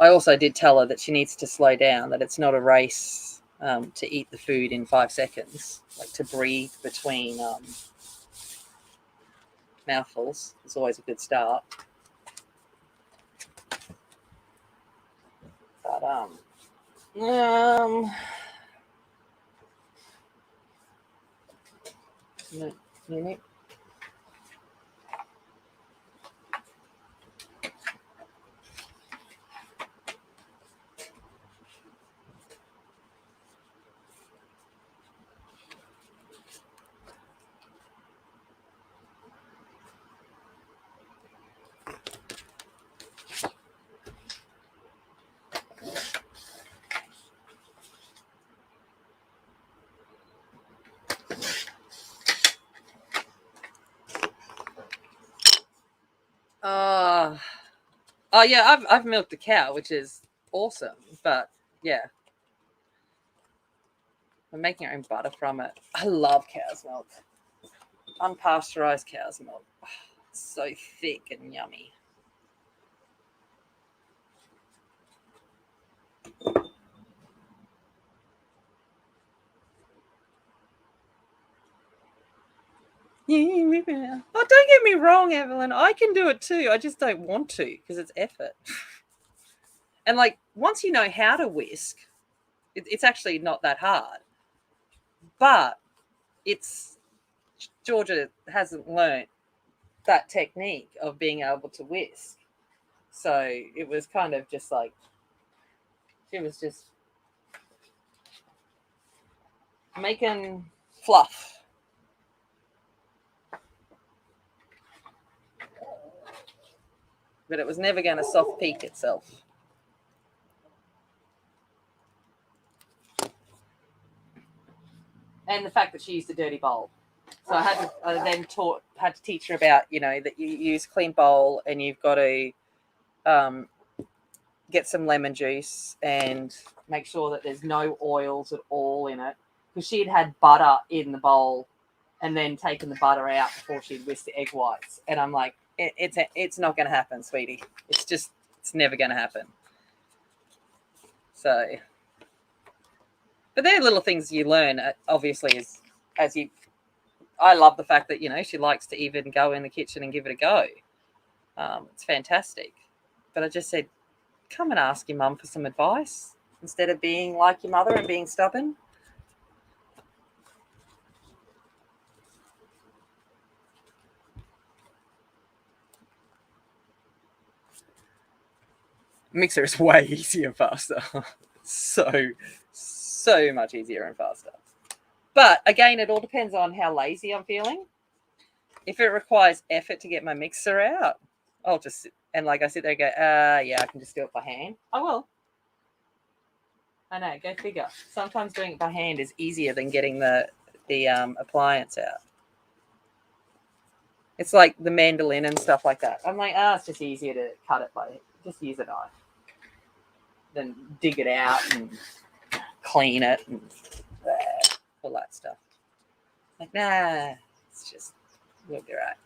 I also did tell her that she needs to slow down, that it's not a race to eat the food in 5 seconds, like to breathe between mouthfuls is always a good start. But minute. Oh yeah, I've milked a cow, which is awesome. But yeah, we're making our own butter from it. I love cow's milk. Unpasteurized cow's milk. Oh, it's so thick and yummy. Oh, don't get me wrong, Evelyn. I can do it too. I just don't want to because it's effort. And like once you know how to whisk, it's actually not that hard. But it's Georgia hasn't learnt that technique of being able to whisk. So it was kind of just like she was just making fluff. But it was never going to soft peak itself. And the fact that she used a dirty bowl. So I then had to teach her about, that you use clean bowl and you've got to get some lemon juice and make sure that there's no oils at all in it. Because she'd had butter in the bowl and then taken the butter out before she'd whisked the egg whites. And I'm like, it's not going to happen, sweetie. It's never going to happen. So, but they're little things you learn, obviously, as you. I love the fact that she likes to even go in the kitchen and give it a go. It's fantastic. But I just said, come and ask your mum for some advice instead of being like your mother and being stubborn. Mixer is way easier and faster. so much easier and faster. But again, it all depends on how lazy I'm feeling. If it requires effort to get my mixer out, I'll just I sit there and go, yeah, I can just do it by hand. I will. I know, go figure. Sometimes doing it by hand is easier than getting the appliance out. It's like the mandolin and stuff like that. I'm like, it's just easier to cut it just use a knife. Then dig it out and clean it and all that stuff. Like, nah, we'll be right.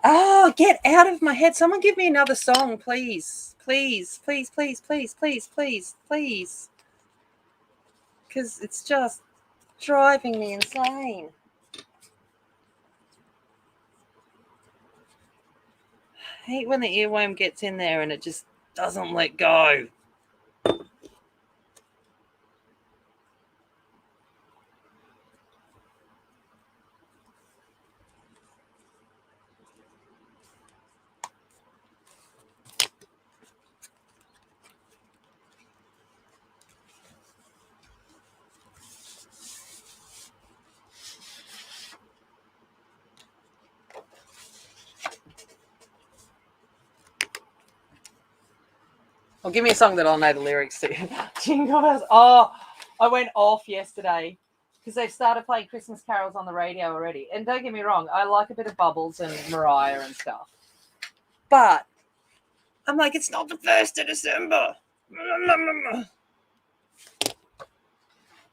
Oh, get out of my head. Someone give me another song, please. Please, please, please, please, please, please, please. Because it's just driving me insane. I hate when the earworm gets in there and it just doesn't let go. Well, give me a song that I'll know the lyrics to. Jingle bells. Oh, I went off yesterday because they've started playing Christmas carols on the radio already. And don't get me wrong, I like a bit of Bubbles and Mariah and stuff. But I'm like, it's not the 1st of December.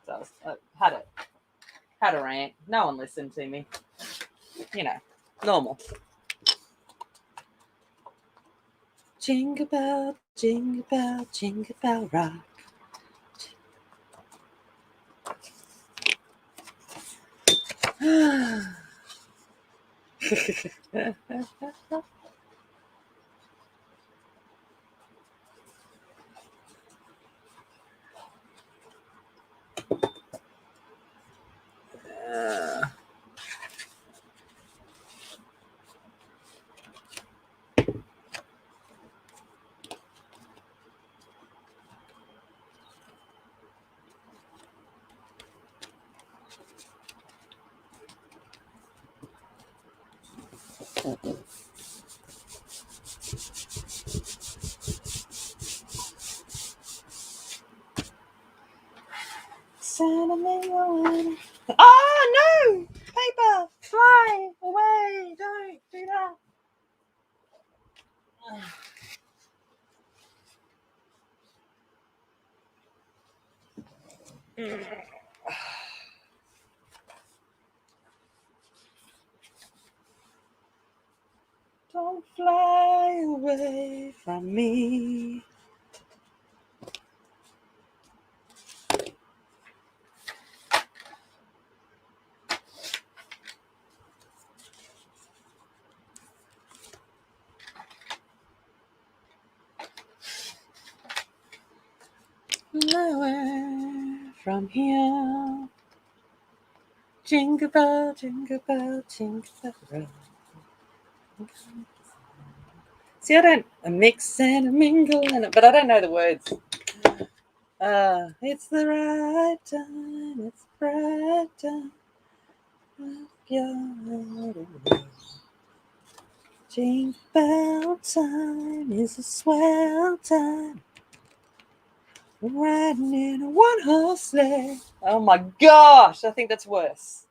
So I had a rant. No one listened to me. Normal. Jingle bell, jingle bell, jingle bell rock. and a mingle. Oh no! Paper, fly away! Don't do that. Don't fly away from me. Nowhere from here. Jingle bell, jingle bell, jingle bell. See, I mix and a mingle, but I don't know the words. It's the right time, it's the right time. Jingle bell time is a swell time. Riding in a one-horse sleigh. Oh my gosh, I think that's worse.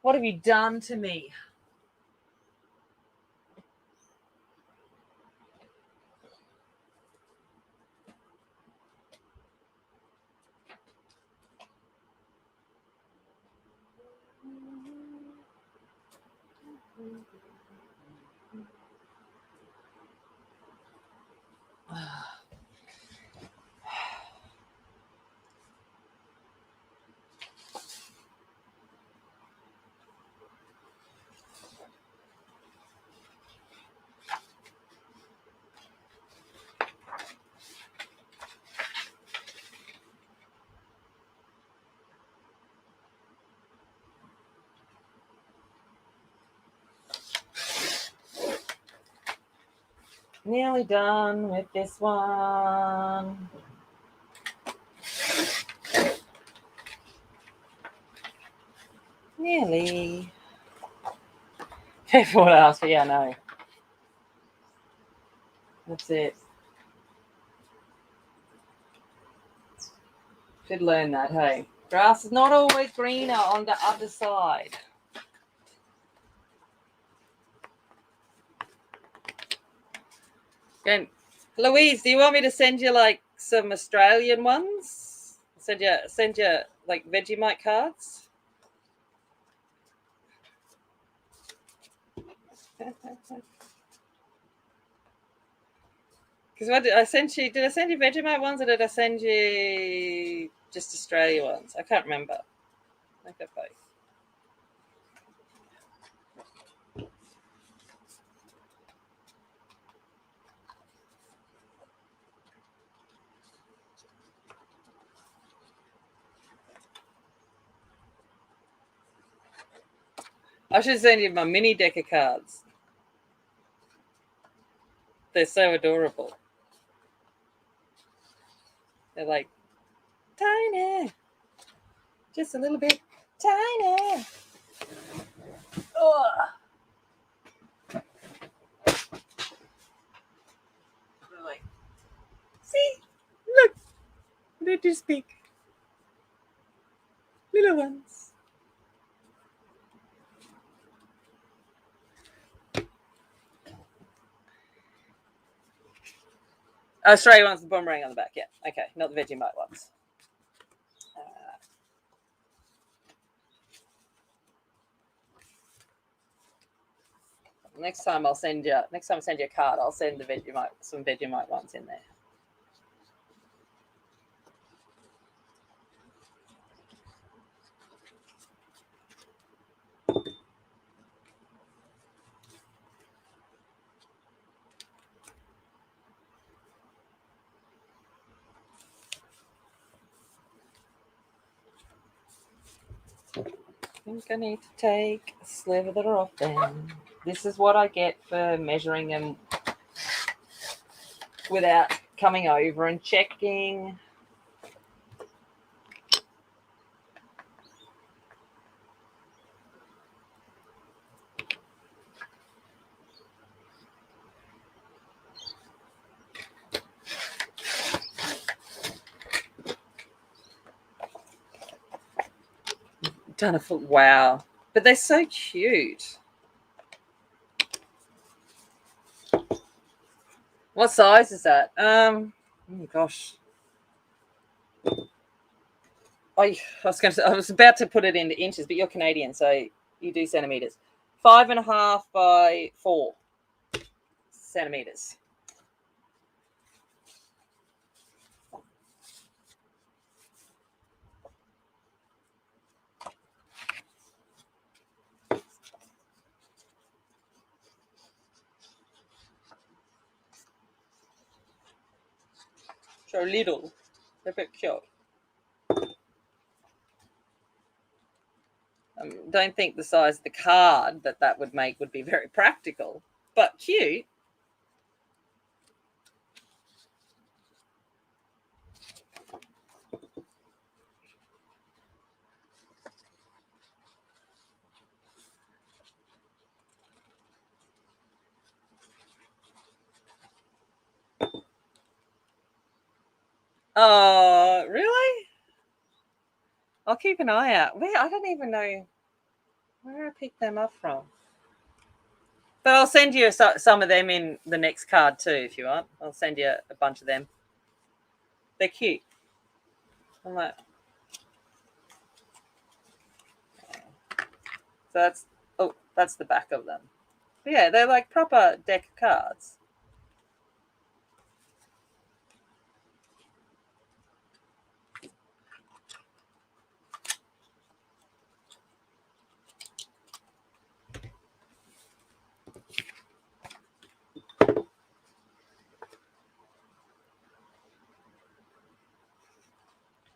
What have you done to me? Nearly done with this one. Nearly. Careful what else, but yeah, no. That's it. Should learn that, hey. Grass is not always greener on the other side. And Louise, do you want me to send you like some Australian ones? Send you like Vegemite cards? Because what did I send you? Did I send you Vegemite ones, or did I send you just Australia ones? I can't remember. I think both. I should send you my mini deck of cards. They're so adorable. They're like tiny, just a little bit tiny. Oh. Like, see, look, they do speak. Little ones. Australia one's the boomerang on the back, yeah. Okay, not the Vegemite ones. Next time I send you a card, I'll send some Vegemite ones in there. I think I need to take a slither off them. This is what I get for measuring them without coming over and checking. Done a full, wow. But they're so cute. What size is that? Oh gosh. I was about to put it into inches, but you're Canadian, so you do centimeters. 5.5 by 4 centimeters. So little. They're a bit cute. Don't think the size of the card that would make would be very practical, but cute. Oh, really? I'll keep an eye out. Where I don't even know where I picked them up from. But I'll send you some of them in the next card too, if you want. I'll send you a bunch of them. They're cute. I'm like, so that's the back of them. But yeah, they're like proper deck of cards.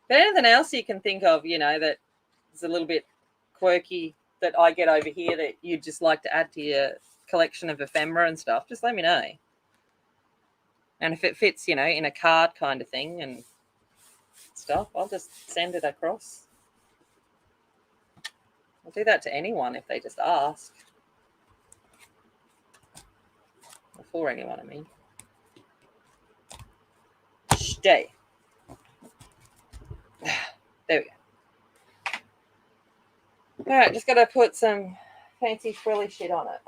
But anything else you can think of, that is a little bit quirky that I get over here that you'd just like to add to your collection of ephemera and stuff, just let me know. And if it fits, in a card kind of thing and stuff, I'll just send it across. I'll do that to anyone if they just ask. Or for anyone, I mean. Stay. There we go. All right, just got to put some fancy frilly shit on it.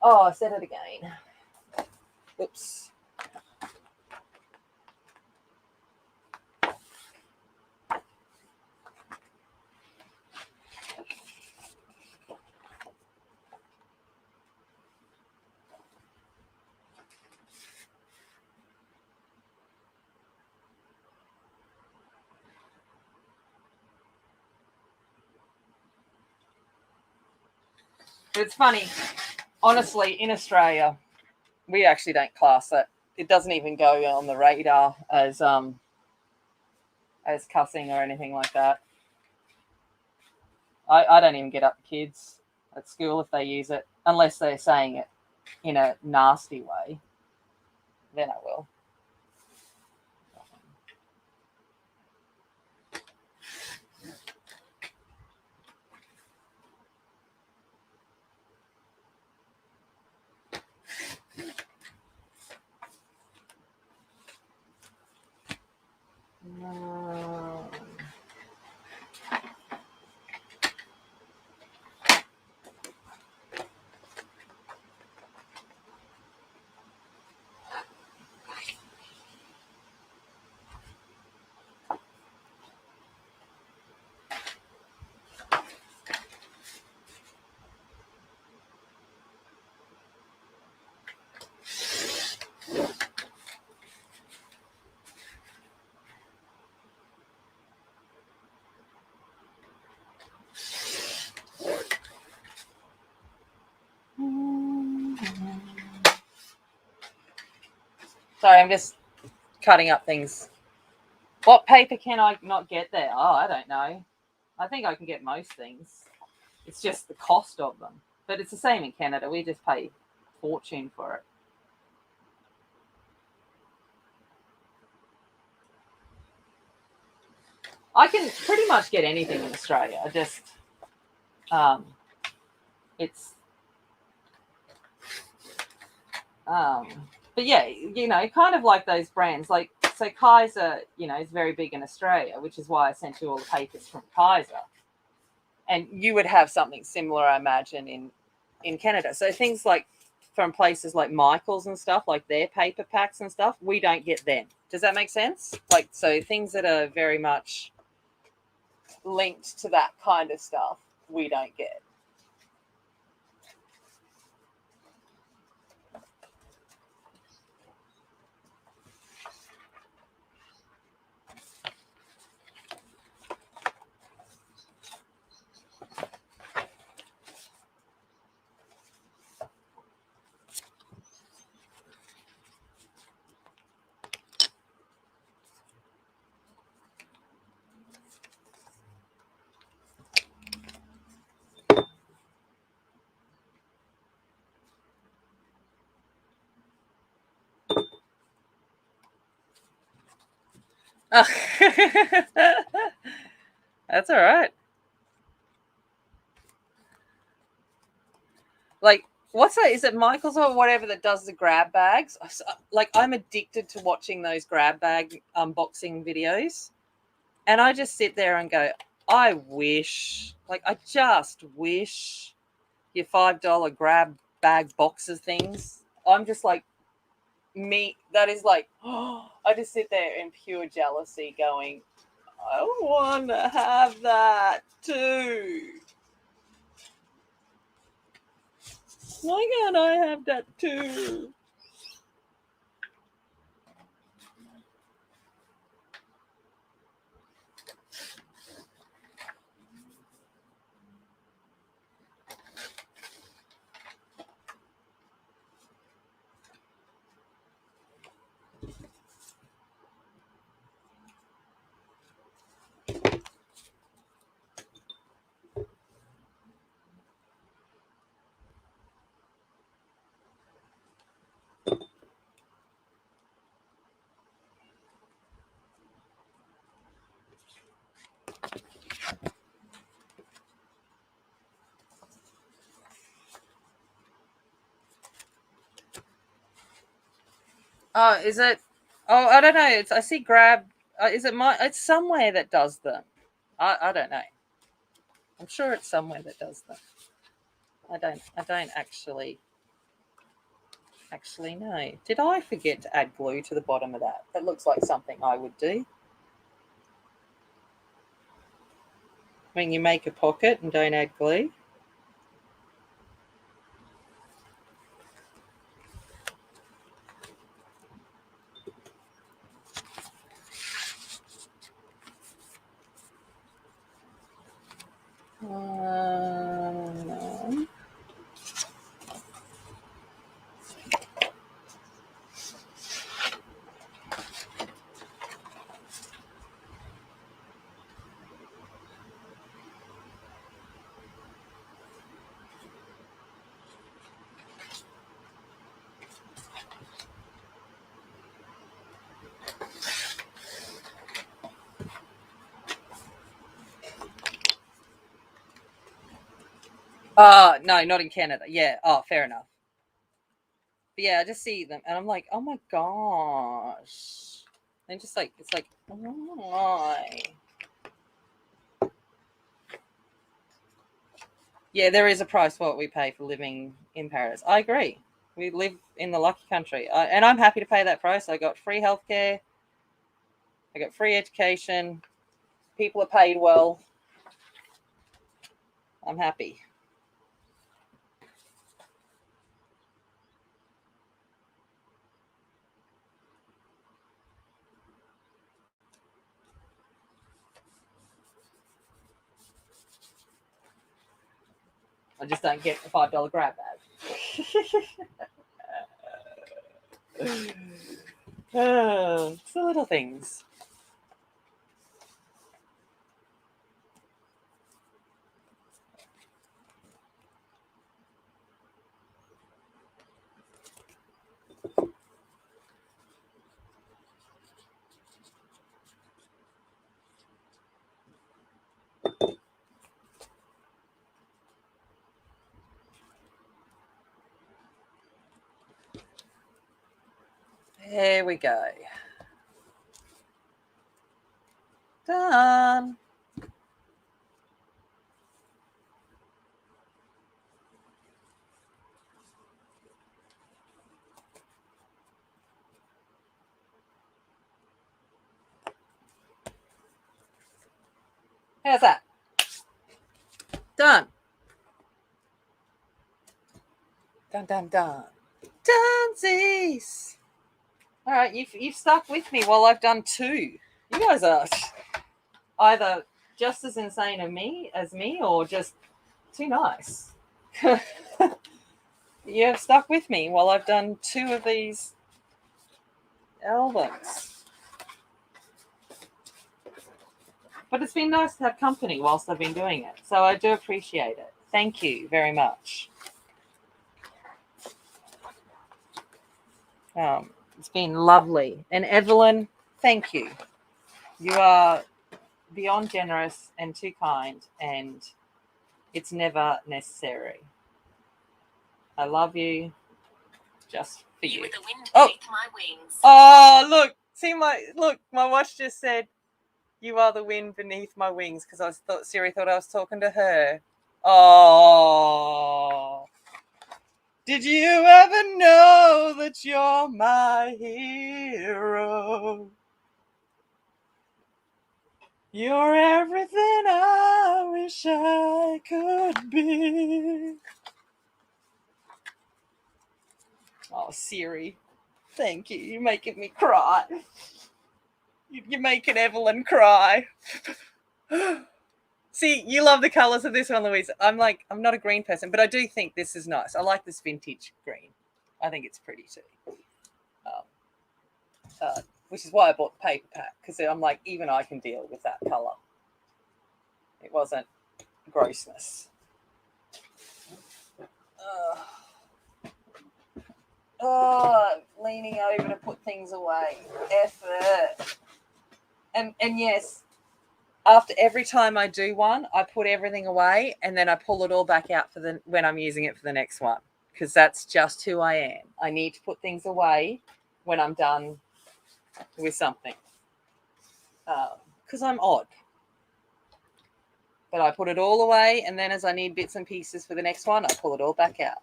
Oh, I said it again. Oops. It's funny. Honestly, in Australia, we actually don't class it. It doesn't even go on the radar as cussing or anything like that. I don't even get up to kids at school if they use it, unless they're saying it in a nasty way. Then I will. Sorry, I'm just cutting up things. What paper can I not get there? Oh, I don't know. I think I can get most things. It's just the cost of them. But it's the same in Canada. We just pay fortune for it. I can pretty much get anything in Australia. I just, it's, but yeah, kind of like those brands. Like, so Kaiser, is very big in Australia, which is why I sent you all the papers from Kaiser. And you would have something similar, I imagine, in Canada. So things like from places like Michael's and stuff, like their paper packs and stuff, we don't get them. Does that make sense? Like, so things that are very much linked to that kind of stuff, we don't get. That's all right. Like, what's that? Is it Michael's or whatever that does the grab bags? Like, I'm addicted to watching those grab bag unboxing videos. And I just sit there and go, I wish, like, I just wish your $5 grab bag boxes things. I'm just like, me, that is like, oh, I just sit there in pure jealousy going, I want to have that too. Why can't I have that too? Oh, is it? Oh, I don't know. I see grab. Is it my? It's somewhere that does them. I don't know. I'm sure it's somewhere that does them. I don't actually know. Did I forget to add glue to the bottom of that? That looks like something I would do. When you make a pocket and don't add glue. No. No, not in Canada. Yeah. Oh, fair enough. But yeah, I just see them and I'm like, oh my gosh. And just like, it's like, why? Yeah, there is a price for what we pay for living in Paris. I agree. We live in the lucky country. And I'm happy to pay that price. I got free healthcare. I got free education. People are paid well. I'm happy. I just don't get the $5 grab bag. Oh, it's the little things. There we go. Done. How's that? Done. Dun, dun, dun. Dunsies. All right, you've stuck with me while I've done 2. You guys are either just as insane as me or just too nice. You have stuck with me while I've done 2 of these albums. But it's been nice to have company whilst I've been doing it. So I do appreciate it. Thank you very much. It's been lovely. And Evelyn, thank you. You are beyond generous and too kind, and it's never necessary. I love you just for you. You were the wind beneath my wings. Oh, look. See my watch just said, "You are the wind beneath my wings," because Siri thought I was talking to her. Oh. Did you ever know that you're my hero? You're everything I wish I could be. Oh, Siri, thank you. You're making me cry. You're making Evelyn cry. See, you love the colours of this one, Louise. I'm not a green person, but I do think this is nice. I like this vintage green. I think it's pretty too. Which is why I bought the paper pack, because I'm like, even I can deal with that colour. It wasn't grossness. Leaning over to put things away. Effort. And yes, after every time I do one, I put everything away and then I pull it all back out when I'm using it for the next one, because that's just who I am. I need to put things away when I'm done with something, because I'm odd. But I put it all away, and then as I need bits and pieces for the next one, I pull it all back out.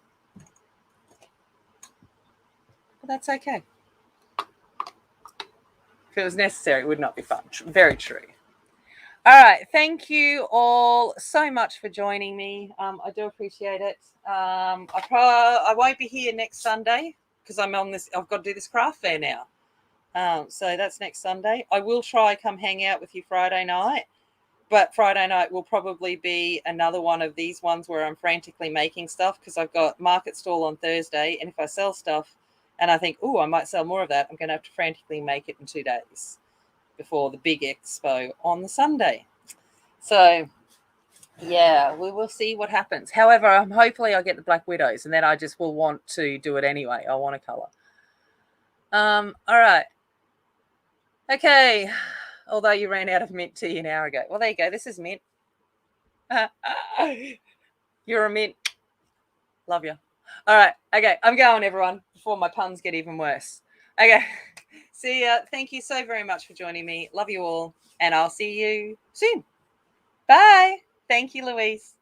But that's okay. If it was necessary, it would not be fun. Very true. All right. Thank you all so much for joining me. I do appreciate it. I won't be here next Sunday because I'm on this. I've got to do this craft fair now. So that's next Sunday. I will try come hang out with you Friday night. But Friday night will probably be another one of these ones where I'm frantically making stuff, because I've got market stall on Thursday. And if I sell stuff and I think, I might sell more of that, I'm going to have to frantically make it in 2 days before the big expo on the Sunday. So, yeah, we will see what happens. However, hopefully I'll get the Black Widows, and then I just will want to do it anyway. I want a colour. All right. Okay. Although you ran out of mint tea an hour ago. Well, there you go. This is mint. You're a mint. Love you. All right. Okay. I'm going, everyone, before my puns get even worse. Okay. See ya. Thank you so very much for joining me. Love you all. And I'll see you soon. Bye. Thank you, Louise.